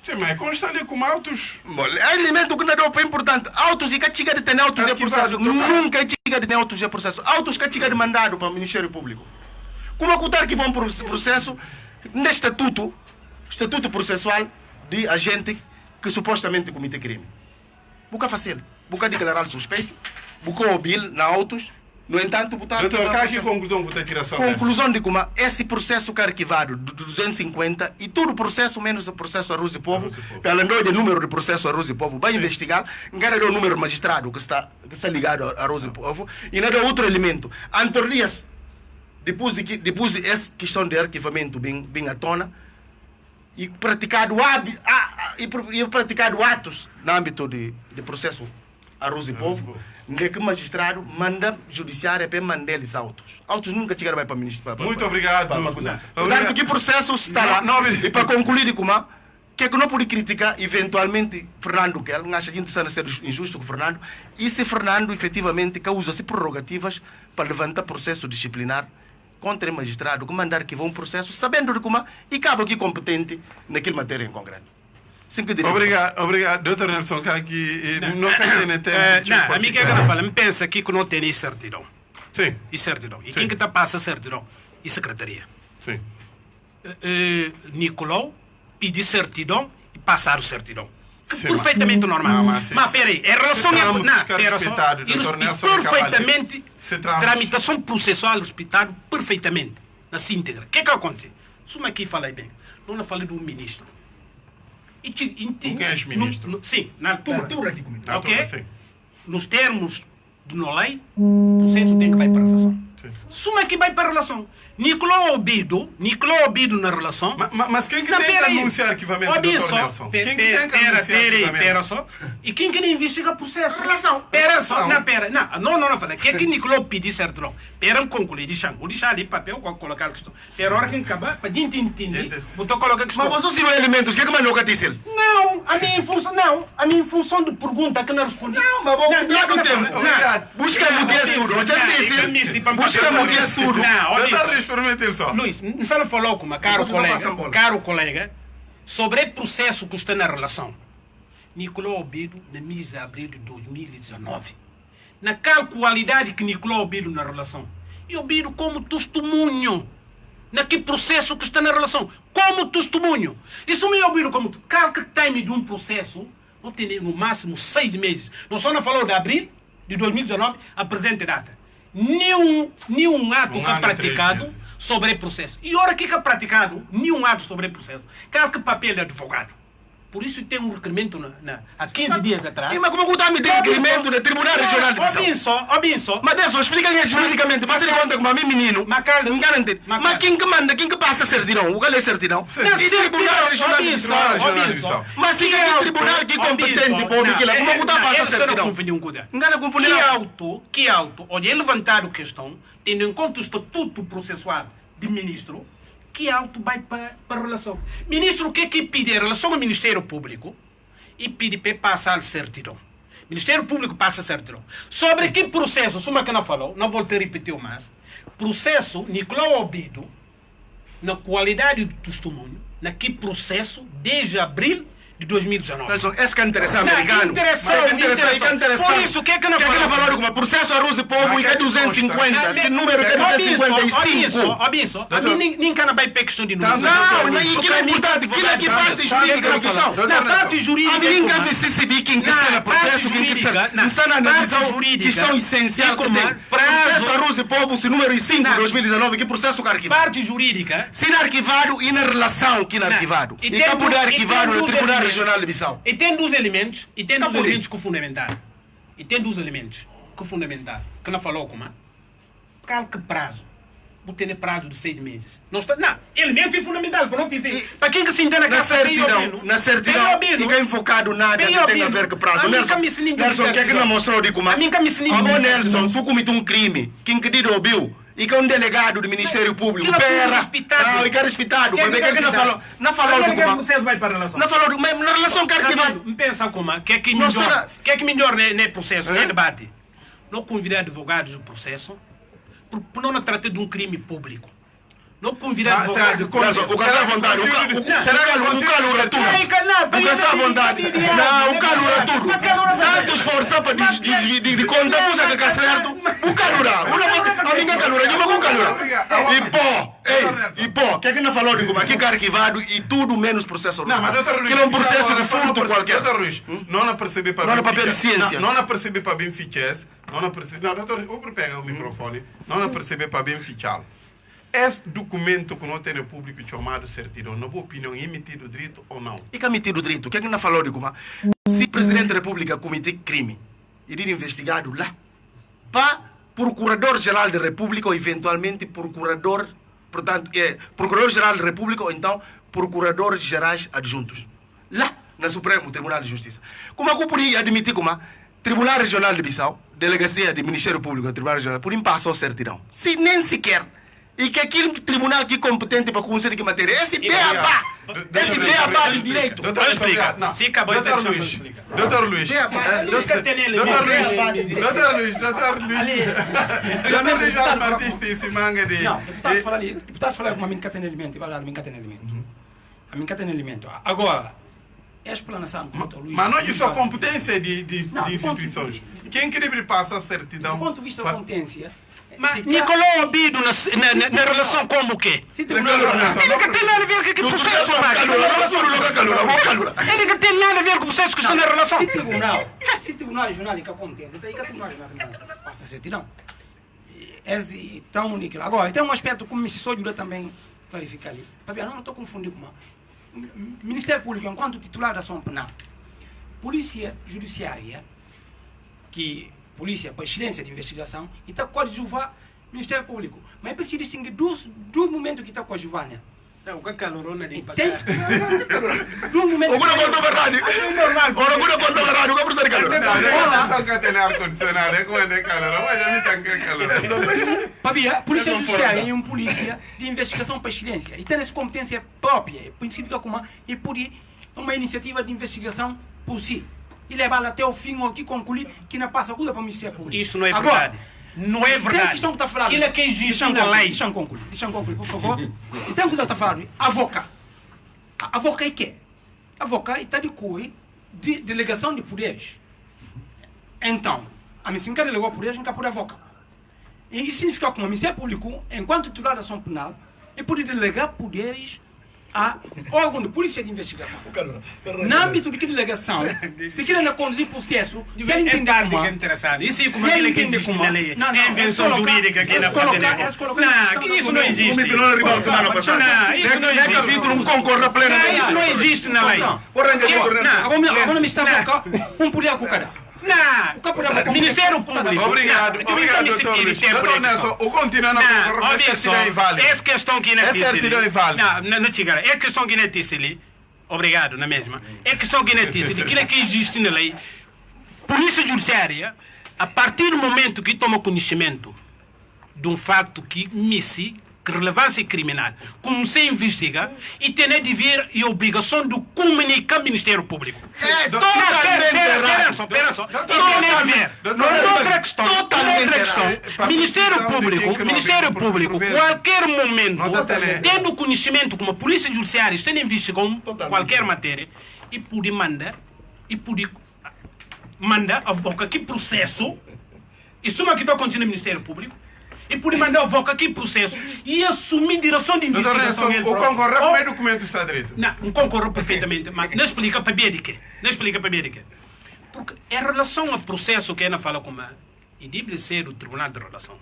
Sim, mas consta ali com autos. É elemento que não é importante. Autos e que chega de ter autos de processo. Nunca chega de ter autos de processo. Autos que chega de mandado para o Ministério Público. Como é que vão para o processo neste estatuto processual de agente que supostamente comete crime? Buca fazer. Buca declarar suspeito. Buca ouvir na autos. No entanto, doutor, que conclusão você tira sobre conclusão de como esse processo que é arquivado de 250 e todo o processo, menos o processo Arroz e Povo, pelo menos o número de processo Arroz e Povo, vai investigar, engana o número magistrado que está ligado a Arroz e Povo, e não é outro elemento. Anteriores, depois essa questão de arquivamento bem à tona, e praticado atos no âmbito de processo Arroz e Povo, onde que o magistrado manda judiciária para mandar eles autos. Autos nunca chegaram para o ministro. Muito obrigado. Portanto, que processo está lá? E para concluir, que não pode criticar eventualmente Fernando Kell, acha que está a ser injusto com Fernando, e se Fernando efetivamente causa-se prerrogativas para levantar processo disciplinar contra o magistrado, que mandar que vão um processo, sabendo de como, e cabe aqui competente naquela matéria em concreto. Obrigado, doutor Nelson, que aqui não tem tempo. A mim que eu falo, me pensa aqui que não tem certidão. Sim. E certidão. E quem que está passa certidão? E secretaria. Sim. Nicolau pedi certidão e passaram certidão. Sim, perfeitamente normal. Mas peraí, em relação a perfeitamente tramitação processual respeitado perfeitamente na íntegra. O que é que acontece? Suma aqui falei bem. Não falei do ministro. O que é ministro? Sim, na altura. Ok? Nos termos de uma lei, o processo tem que vai para a relação. Suma que vai para a relação. Nicolau Obido na relação. Mas quem que tem que anunciar arquivamento do Dr. Nelson? Quem que tem que anunciar arquivamento? Pera só. E quem que investiga o processo? Relação. Pera só. Não, fala. Quem que Nicolau pediu certo não? Pera um concluir, deixa ali papel com colocar a questão. Pera hora que acabar, para gente entender, vou colocar a questão. Mas você não elementos, o que é que mais nunca disse ele? Não, a minha função de pergunta que não respondi. Não, mas vamos mudar com o tempo. Busca mudar tudo. Eu já disse. Busca mudar tudo. Permite só. Luís, não falou com uma caro colega sobre o processo que está na relação. Nicolau Obido, na mês de abril de 2019, naquela qualidade que Nicolau Obido na relação, e Obido como testemunho naquele processo que está na relação, como testemunho. Isso me Obido como qualquer time de um processo, não tem no máximo 6 meses. Não só não falou de abril de 2019, a presente data. Nenhum ato que é praticado sobre o processo. E hora que é praticado, nenhum ato sobre o processo. Qualquer papel de advogado. Por isso tem um requerimento há 15 dias atrás. Mas como que está a meter requerimento no Tribunal Regional de Bissau? Óbvio só. Mas Deus, explica-me juridicamente. Faça de conta com a mim menino. Mas quem que manda, quem que passa certidão? O que é certidão? E Tribunal Regional de Bissau. Mas se é o tribunal que é competente para ouvir como que está a passar certidão? Não confundir. Que auto, olha, levantaram a questão, tendo em conta o estatuto processual de ministro, que auto vai para a relação. Ministro, o que é que pede em relação ao Ministério Público? E pede para passar a certidão. Ministério Público passa a certidão. Sobre que processo, suma que não falou, não vou te repetir mais. Processo, Nicolau Obido, na qualidade do testemunho, naquele processo, desde abril de 2019. Nelson, esse que é interessante, americano. Interessante. Por isso, o que é que não falou? Com processo a Rússia do Povo e é 250. Esse número é 255. Abenço. Ninguém vai para a questão de número. Não, isso é importante. Que parte jurídica da questão? Na parte jurídica. Ninguém precisa de quem está no processo, quem está na analisar questão essencial que tem. Processo a Rússia do Povo, esse número 5 de 2019, que processo que arquivado. Parte jurídica. Se não arquivado e na relação que não arquivado. E que poder arquivado no Tribunal Regional de Bissau. E tem dois elementos, que fundamental. Que não falou como? Qual que prazo? Vou ter prazo de 6 meses. Não, elemento é fundamental, para não dizer. Para quem que se entende na certidão, e que é enfocado nada que tem a ver com prazo. Nelson, o que é que não mostrou de como? Nelson, se comete um crime, quem que diz ouviu? E que é um delegado do Ministério Público. E que é respeitado. Mas que não falou? Não falou do como? Não falou, mas na relação que arquivado. Não pensa como? Que é que melhor no processo, no debate? Não convidar advogados do processo, por não tratar de um crime público. Não convidar advogados. O caso à vontade. Será que o calura tudo? O caso à vontade. Não, o calura tudo. Tanto esforçar para de conta, coisa que está certo. O calura. A minha calura. Eu não calura. E pô, que é que não falou de como? Aqui é arquivado e tudo menos processo. Não, mas doutor Luís. Que é um processo de furto qualquer. Doutor Luís, não percebi para não papel de ciência. Não percebi para bem eficaz. Não percebi. Não, doutor, eu pego o microfone. Não percebi para bem eficaz. Esse documento que não tem no público chamado certidão, na boa opinião, é emitido direito ou não? E que é emitido direito? O que é que não falou de como? Se o Presidente da República cometer crime e ir investigado lá, para Procurador-Geral da República ou eventualmente Procurador, portanto, Procurador-Geral da República ou então Procuradores Gerais Adjuntos. Lá, no Supremo Tribunal de Justiça. Como é que eu podia admitir como Tribunal Regional de Bissau, Delegacia do Ministério Público, Tribunal Regional, por passar certidão? Se nem sequer. E que aquele tribunal que é competente para conhecer que matéria. Esse beabá de direito. Doutor Luís. Doutor Luís. João Martins disse manga de. Não, deputado fala como a mim tem elemento, vai lá, a mim tem elemento. A mim tem elemento. Agora, a explanação do doutor Luís. Mas não é só competência de instituições. Quem que deve passar a certidão? Do ponto de vista da competência. Mas Nicolau Obido na relação como o quê? Ele que tem nada a ver com o processo, Ele que tem nada a ver com o processo que está na relação. Se o Tribunal Regional fica contente, então o Tribunal Regional passa a certidão. É tão único. Agora, tem um aspecto como me se só também clarificar ali. Fabiano, não estou confundindo com o Ministério Público, enquanto titular da ação penal, Polícia Judiciária, que polícia para excelência de investigação e está coadjuvar Ministério Público. Mas é preciso distinguir dois momentos que está com a Giovânia. O que é calorona de Tem dois momentos. Agora conta a verdade. Agora conta a verdade. O que é preciso de calor? Nunca tem ar-condicionado, é quando é calor. Mas já me tem que calor. Pabia, Polícia Judiciária é uma polícia de investigação para a excelência. E tem essa competência própria. Significa como e por uma iniciativa de investigação por si. E levá-la até o fim ou que concluir que não passa aguda para o Ministério Público. Isso não é verdade. Não é verdade. Tem a questão que está falando. Aquilo é que existe na lei. Deixa eu concluir, por favor. E tem a que está falando. Avoca. Avoca é quê? Avoca está de cui de delegação de poderes. Então, a missão que delegou poderes, não pode avoca. E isso significa que o Ministério Público, enquanto titular da ação penal, ele pode delegar poderes a órgão de polícia de investigação. No âmbito de que delegação, se querem conduzir processo, se ele entende como... interessado. Isso é como aquilo que existe na lei. É invenção jurídica que na Não, isso não existe. Isso não existe. Não concorda plenamente. Isso não existe na lei. Agora me está um poder com cada. Não, Ministério Público. Obrigado, doutor Luís. Doutor Nelson, o continuando a concorrer com certidão é válida. Essa questão que não é certidão é válida. Não, chegara. É questão que não é ali. Obrigado, na mesma. É questão que não é ali. Aquilo que existe na lei. Polícia Judiciária, a partir do momento que toma conhecimento de um facto que missi, que relevância criminal, como se investiga e tem dever e obrigação de comunicar ao Ministério Público. É totalmente errado. Pera só. Outra questão. Ministério Público, qualquer momento, tendo conhecimento como a Polícia Judiciária está investigando qualquer matéria e pode mandar a que processo, isso é o que está acontecendo no Ministério Público, e por mandar o voca aqui processo e assumir direção de investigação. Doutor Nelson, o concorrer com o documento está direito? Não concorro perfeitamente, mas não explica para bem de quê. Porque em relação ao processo que ela fala como e deve ser o Tribunal de Relação.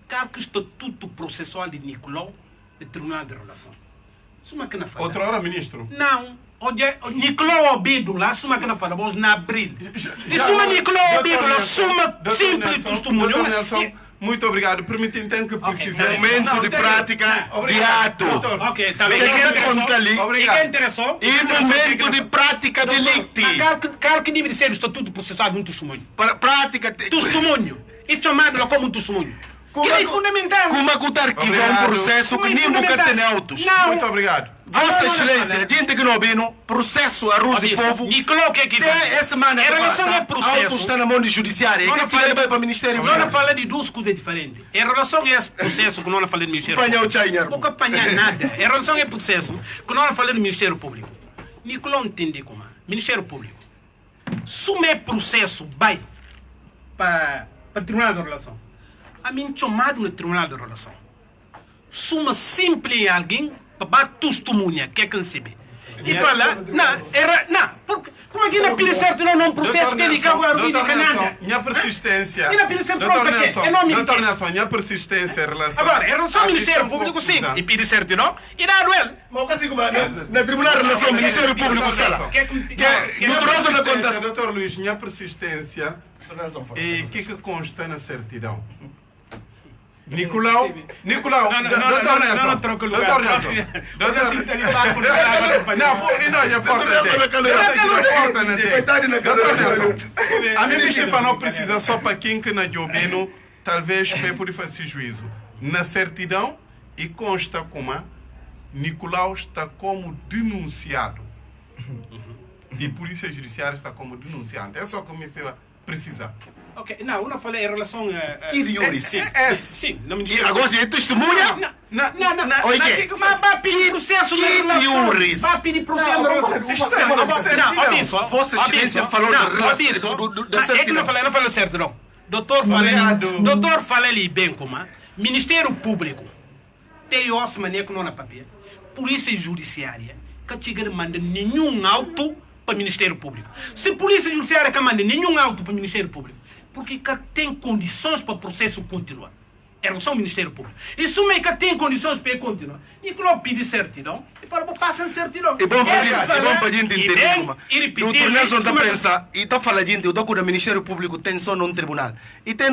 Claro que o Estatuto Processual de Nicolau é o Tribunal de Relação. Isso é uma que não fala. Outra hora, ministro? Não. Nicolau Obido lá, suma que não fala, vamos na abril. E suma Nicolau Obido lá, suma simples testemunho. Doutor Nelson, muito obrigado. Permite então que precisa. Momento de prática de ato. Ok, está bem. E quem interessou? E momento de prática de licti. Claro que deve ser o estatuto processual de um testemunho. Prática. Testemunho. E chamado como um testemunho. Que é fundamental. Como é arquivar um processo que nem nunca tem autos. Muito obrigado. Vossa Excelência, gente que não ouviu, processo a Rússia e povo. Nicolau, que é que tem essa maneira em relação ao processo. Autos está na mão de judiciária. E que chega para o Ministério Público. Não fala de duas coisas diferentes. Em relação a esse processo que não fala do Ministério Público. Não apanhar nada. Em relação a esse processo que não fala do Ministério Público. Nicolau entende como Ministério Público. Sume processo vai para o Tribunal de Relação. A mim chamado no Tribunal de Relação. Suma simples alguém para testemunha que é que recebe. E fala, não, porque como é que não pede certo não processo que ele acaba de nada? Minha persistência. Doutor Nelson, minha persistência em relação. Agora, em relação ao Ministério Público, sim, e pede certo não, e dá a duelo. Mas assim como na Tribunal de Relação, Ministério Público está lá. Doutor Luís, minha persistência e o que consta na certidão? Nicolau, doutor Nelson, doutor Nelson, a ministra não precisa só para quem que na Jobino, talvez por fazer juízo. Na certidão e consta como Nicolau está como denunciado e Polícia Judiciária está como denunciante. É só que o ministro precisa. Ok, não falei em relação a... Que Rioris? Sim, e agora você é testemunha? Não. Mas vai pedir processo na relação. Vai pedir processo na relação. Vossa Excelência falou da relação. É que não falei certo, não. Doutor fala ali bem como Ministério Público tem osso maneira que não na papel. Polícia Judiciária que chega manda nenhum auto para o Ministério Público. Se a Polícia Judiciária que manda nenhum auto para o Ministério Público, porque tem condições para o processo continuar. em relação ao Ministério Público. E se o MEICA tem condições para continuar, e que logo pede certidão, e fala, passa a certidão. É bom para a gente entender. O Nelson está a pensar, e está a falar, gente, o documento do Ministério Público tem só num tribunal. E tem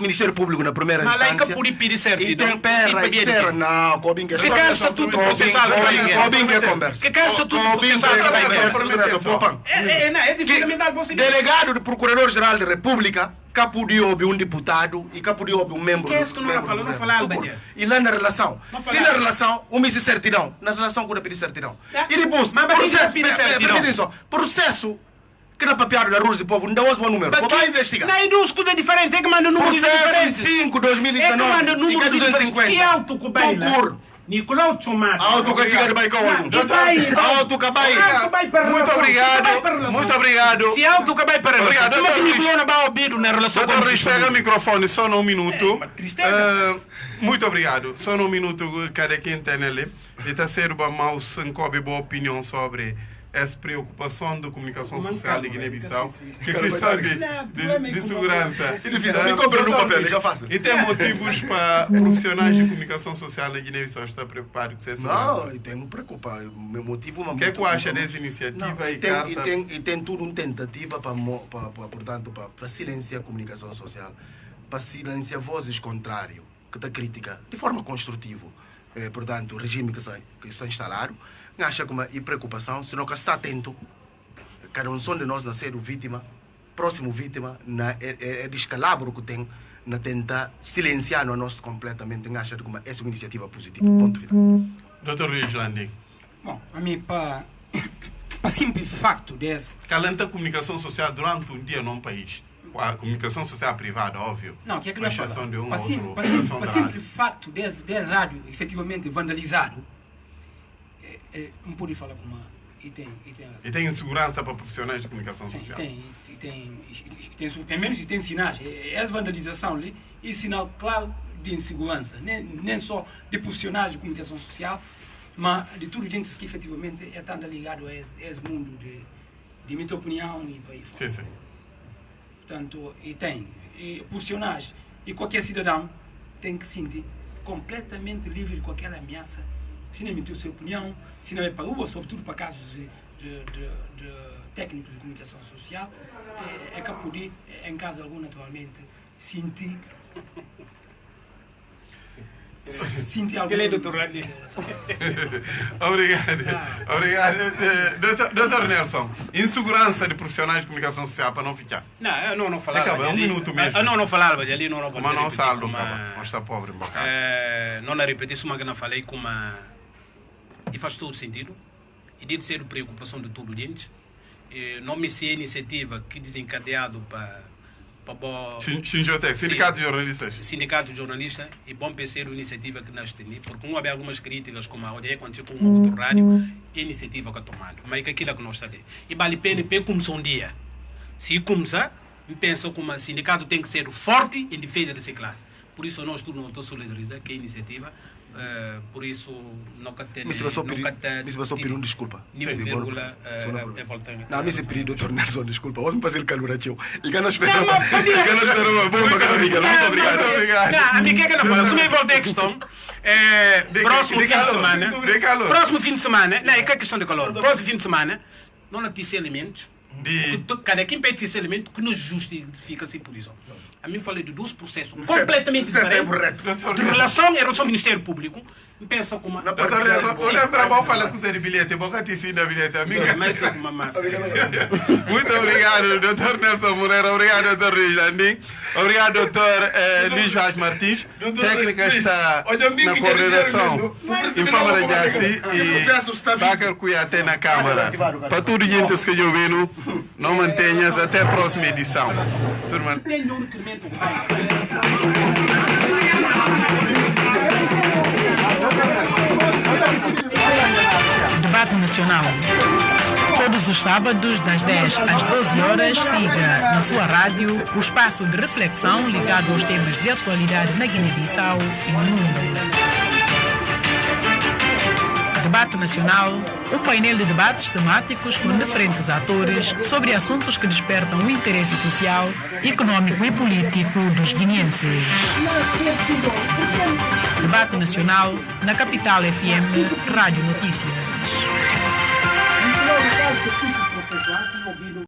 Ministério Público na primeira instância. Mas lá é que pode pedir certidão. E tem, espera, não, Cobin que é que quer estatuto processal. Cobin que é conversa. Que quer estatuto processal. É dificilmente possível. Delegado do Procurador-Geral da República, que podia ouvir um deputado e que podia ouvir um membro. Que é isso que não fala, e lá na relação, se na relação, precisa certidão, na relação que pedir certidão. E depois, processo que na papiado da Rússia, povo, não dá o número, vai investigar. Não é do escudo diferente, é que manda número diferente. Processo 5, 2019, é que manda número diferente. Que alto que vai lá. Nicolau Tsumata. Auto que chega de Baicão. Auto que vai. Muito obrigado. Muito obrigado. Se auto que vai para a obrigado. Como é que Nicolau não vai ouvir na relação com o Doutor, pega o microfone só num minuto. Tristeza. Muito obrigado. Só num minuto, cada quem tem ali. E está sendo uma mal sem cobre boa opinião sobre essa preocupação da comunicação social de Guiné-Bissau, que é questão de segurança. E tem motivos para profissionais de comunicação social na Guiné-Bissau estar preocupados com essa segurança? Não, e tem um preocupado. Meu motivo o que é que acha dessa iniciativa? E tem tudo uma tentativa para silenciar a comunicação social, para silenciar vozes contrárias, que está crítica, de forma construtiva. Portanto, o regime que está instalado, acha como e preocupação, se não está atento, cada um de nós nascer vítima, próximo vítima, é descalabro que tem, na tentar silenciar no nosso completamente, acha como essa é uma iniciativa positiva, ponto final. Dr. Luís Landim. Bom, a mim, para simples facto desse... Calenta a comunicação social durante um dia num país. A comunicação social privada, óbvio. Não, que é que não fala? Para simples facto desse rádio efetivamente vandalizado, não pode falar como e tem insegurança para profissionais de comunicação social. Pelo menos tem sinais. Essa vandalização ali é sinal claro de insegurança, nem só de profissionais de comunicação social, mas de tudo gente que efetivamente está ligado a esse mundo de minha opinião e para aí fora. Sim. Portanto, e profissionais e qualquer cidadão tem que se sentir completamente livre de qualquer ameaça, se não emitir sua opinião, se não é para rua, sobretudo para casos de técnicos de comunicação social, é que poder, em caso algum, naturalmente, sentir algo. Que lei, doutor Landim? Obrigado. Doutor Nelson, insegurança de profissionais de comunicação social para não ficar. Não, não falava. É um minuto mesmo. Não falava ali, não vou mas não saldo, não está pobre, não repetir isso, mas que não falei como e faz todo sentido. E deve ser preocupação de todo gente. Não me sei a iniciativa que desencadeado para Sindicato de Jornalistas. Sindicato de Jornalistas e bom pensar a iniciativa que nós temos, porque não havia algumas críticas, como a ODE, quando chegou um outro rádio, a iniciativa que é tomada. Mas é aquilo que nós estamos. E vale a pena começar um dia. Se começar, penso que o sindicato tem que ser forte em defesa dessa classe. Por isso, nós todos não solidarizamos com a iniciativa. Por isso, não tem... Mas você vai pedir uma desculpa. Não, mas você pediu, doutor Nelson, desculpa. Vamos fazer o calor aqui. E que nós esperamos uma bomba, cara, amiga. Muito obrigado. Não, a mim que é que não fala? Se me voltei a questão, próximo fim de semana... Próximo fim de semana... Não, é que é questão de calor. Próximo fim de semana, não notícia elementos. Cada quem pede esse elemento que nos justifica essa posição. A mim falei de dois processos completamente diferentes de relação ao Ministério Público. Pensa como... Doutor Nelson, eu lembrava falar com você de bilhete, porque te ensina bilhete, amiga. Mas é uma massa. Muito obrigado, doutor Nelson Moreira. Obrigado, doutor Luís Landim. Obrigado, doutor Luís Vaz Martins. Técnica está na coordenação. Infâmara Jassi e Bacar Cuiaté na Câmara. Para tudo gente que eu vendo, não mantenhas até a próxima edição. Turma. Debate Nacional. Todos os sábados, das 10 às 12 horas, siga na sua rádio o espaço de reflexão ligado aos temas de atualidade na Guiné-Bissau e no mundo. Debate Nacional, um painel de debates temáticos com diferentes atores sobre assuntos que despertam o interesse social, econômico e político dos guineenses. Debate Nacional, na Capital FM Rádio Notícias.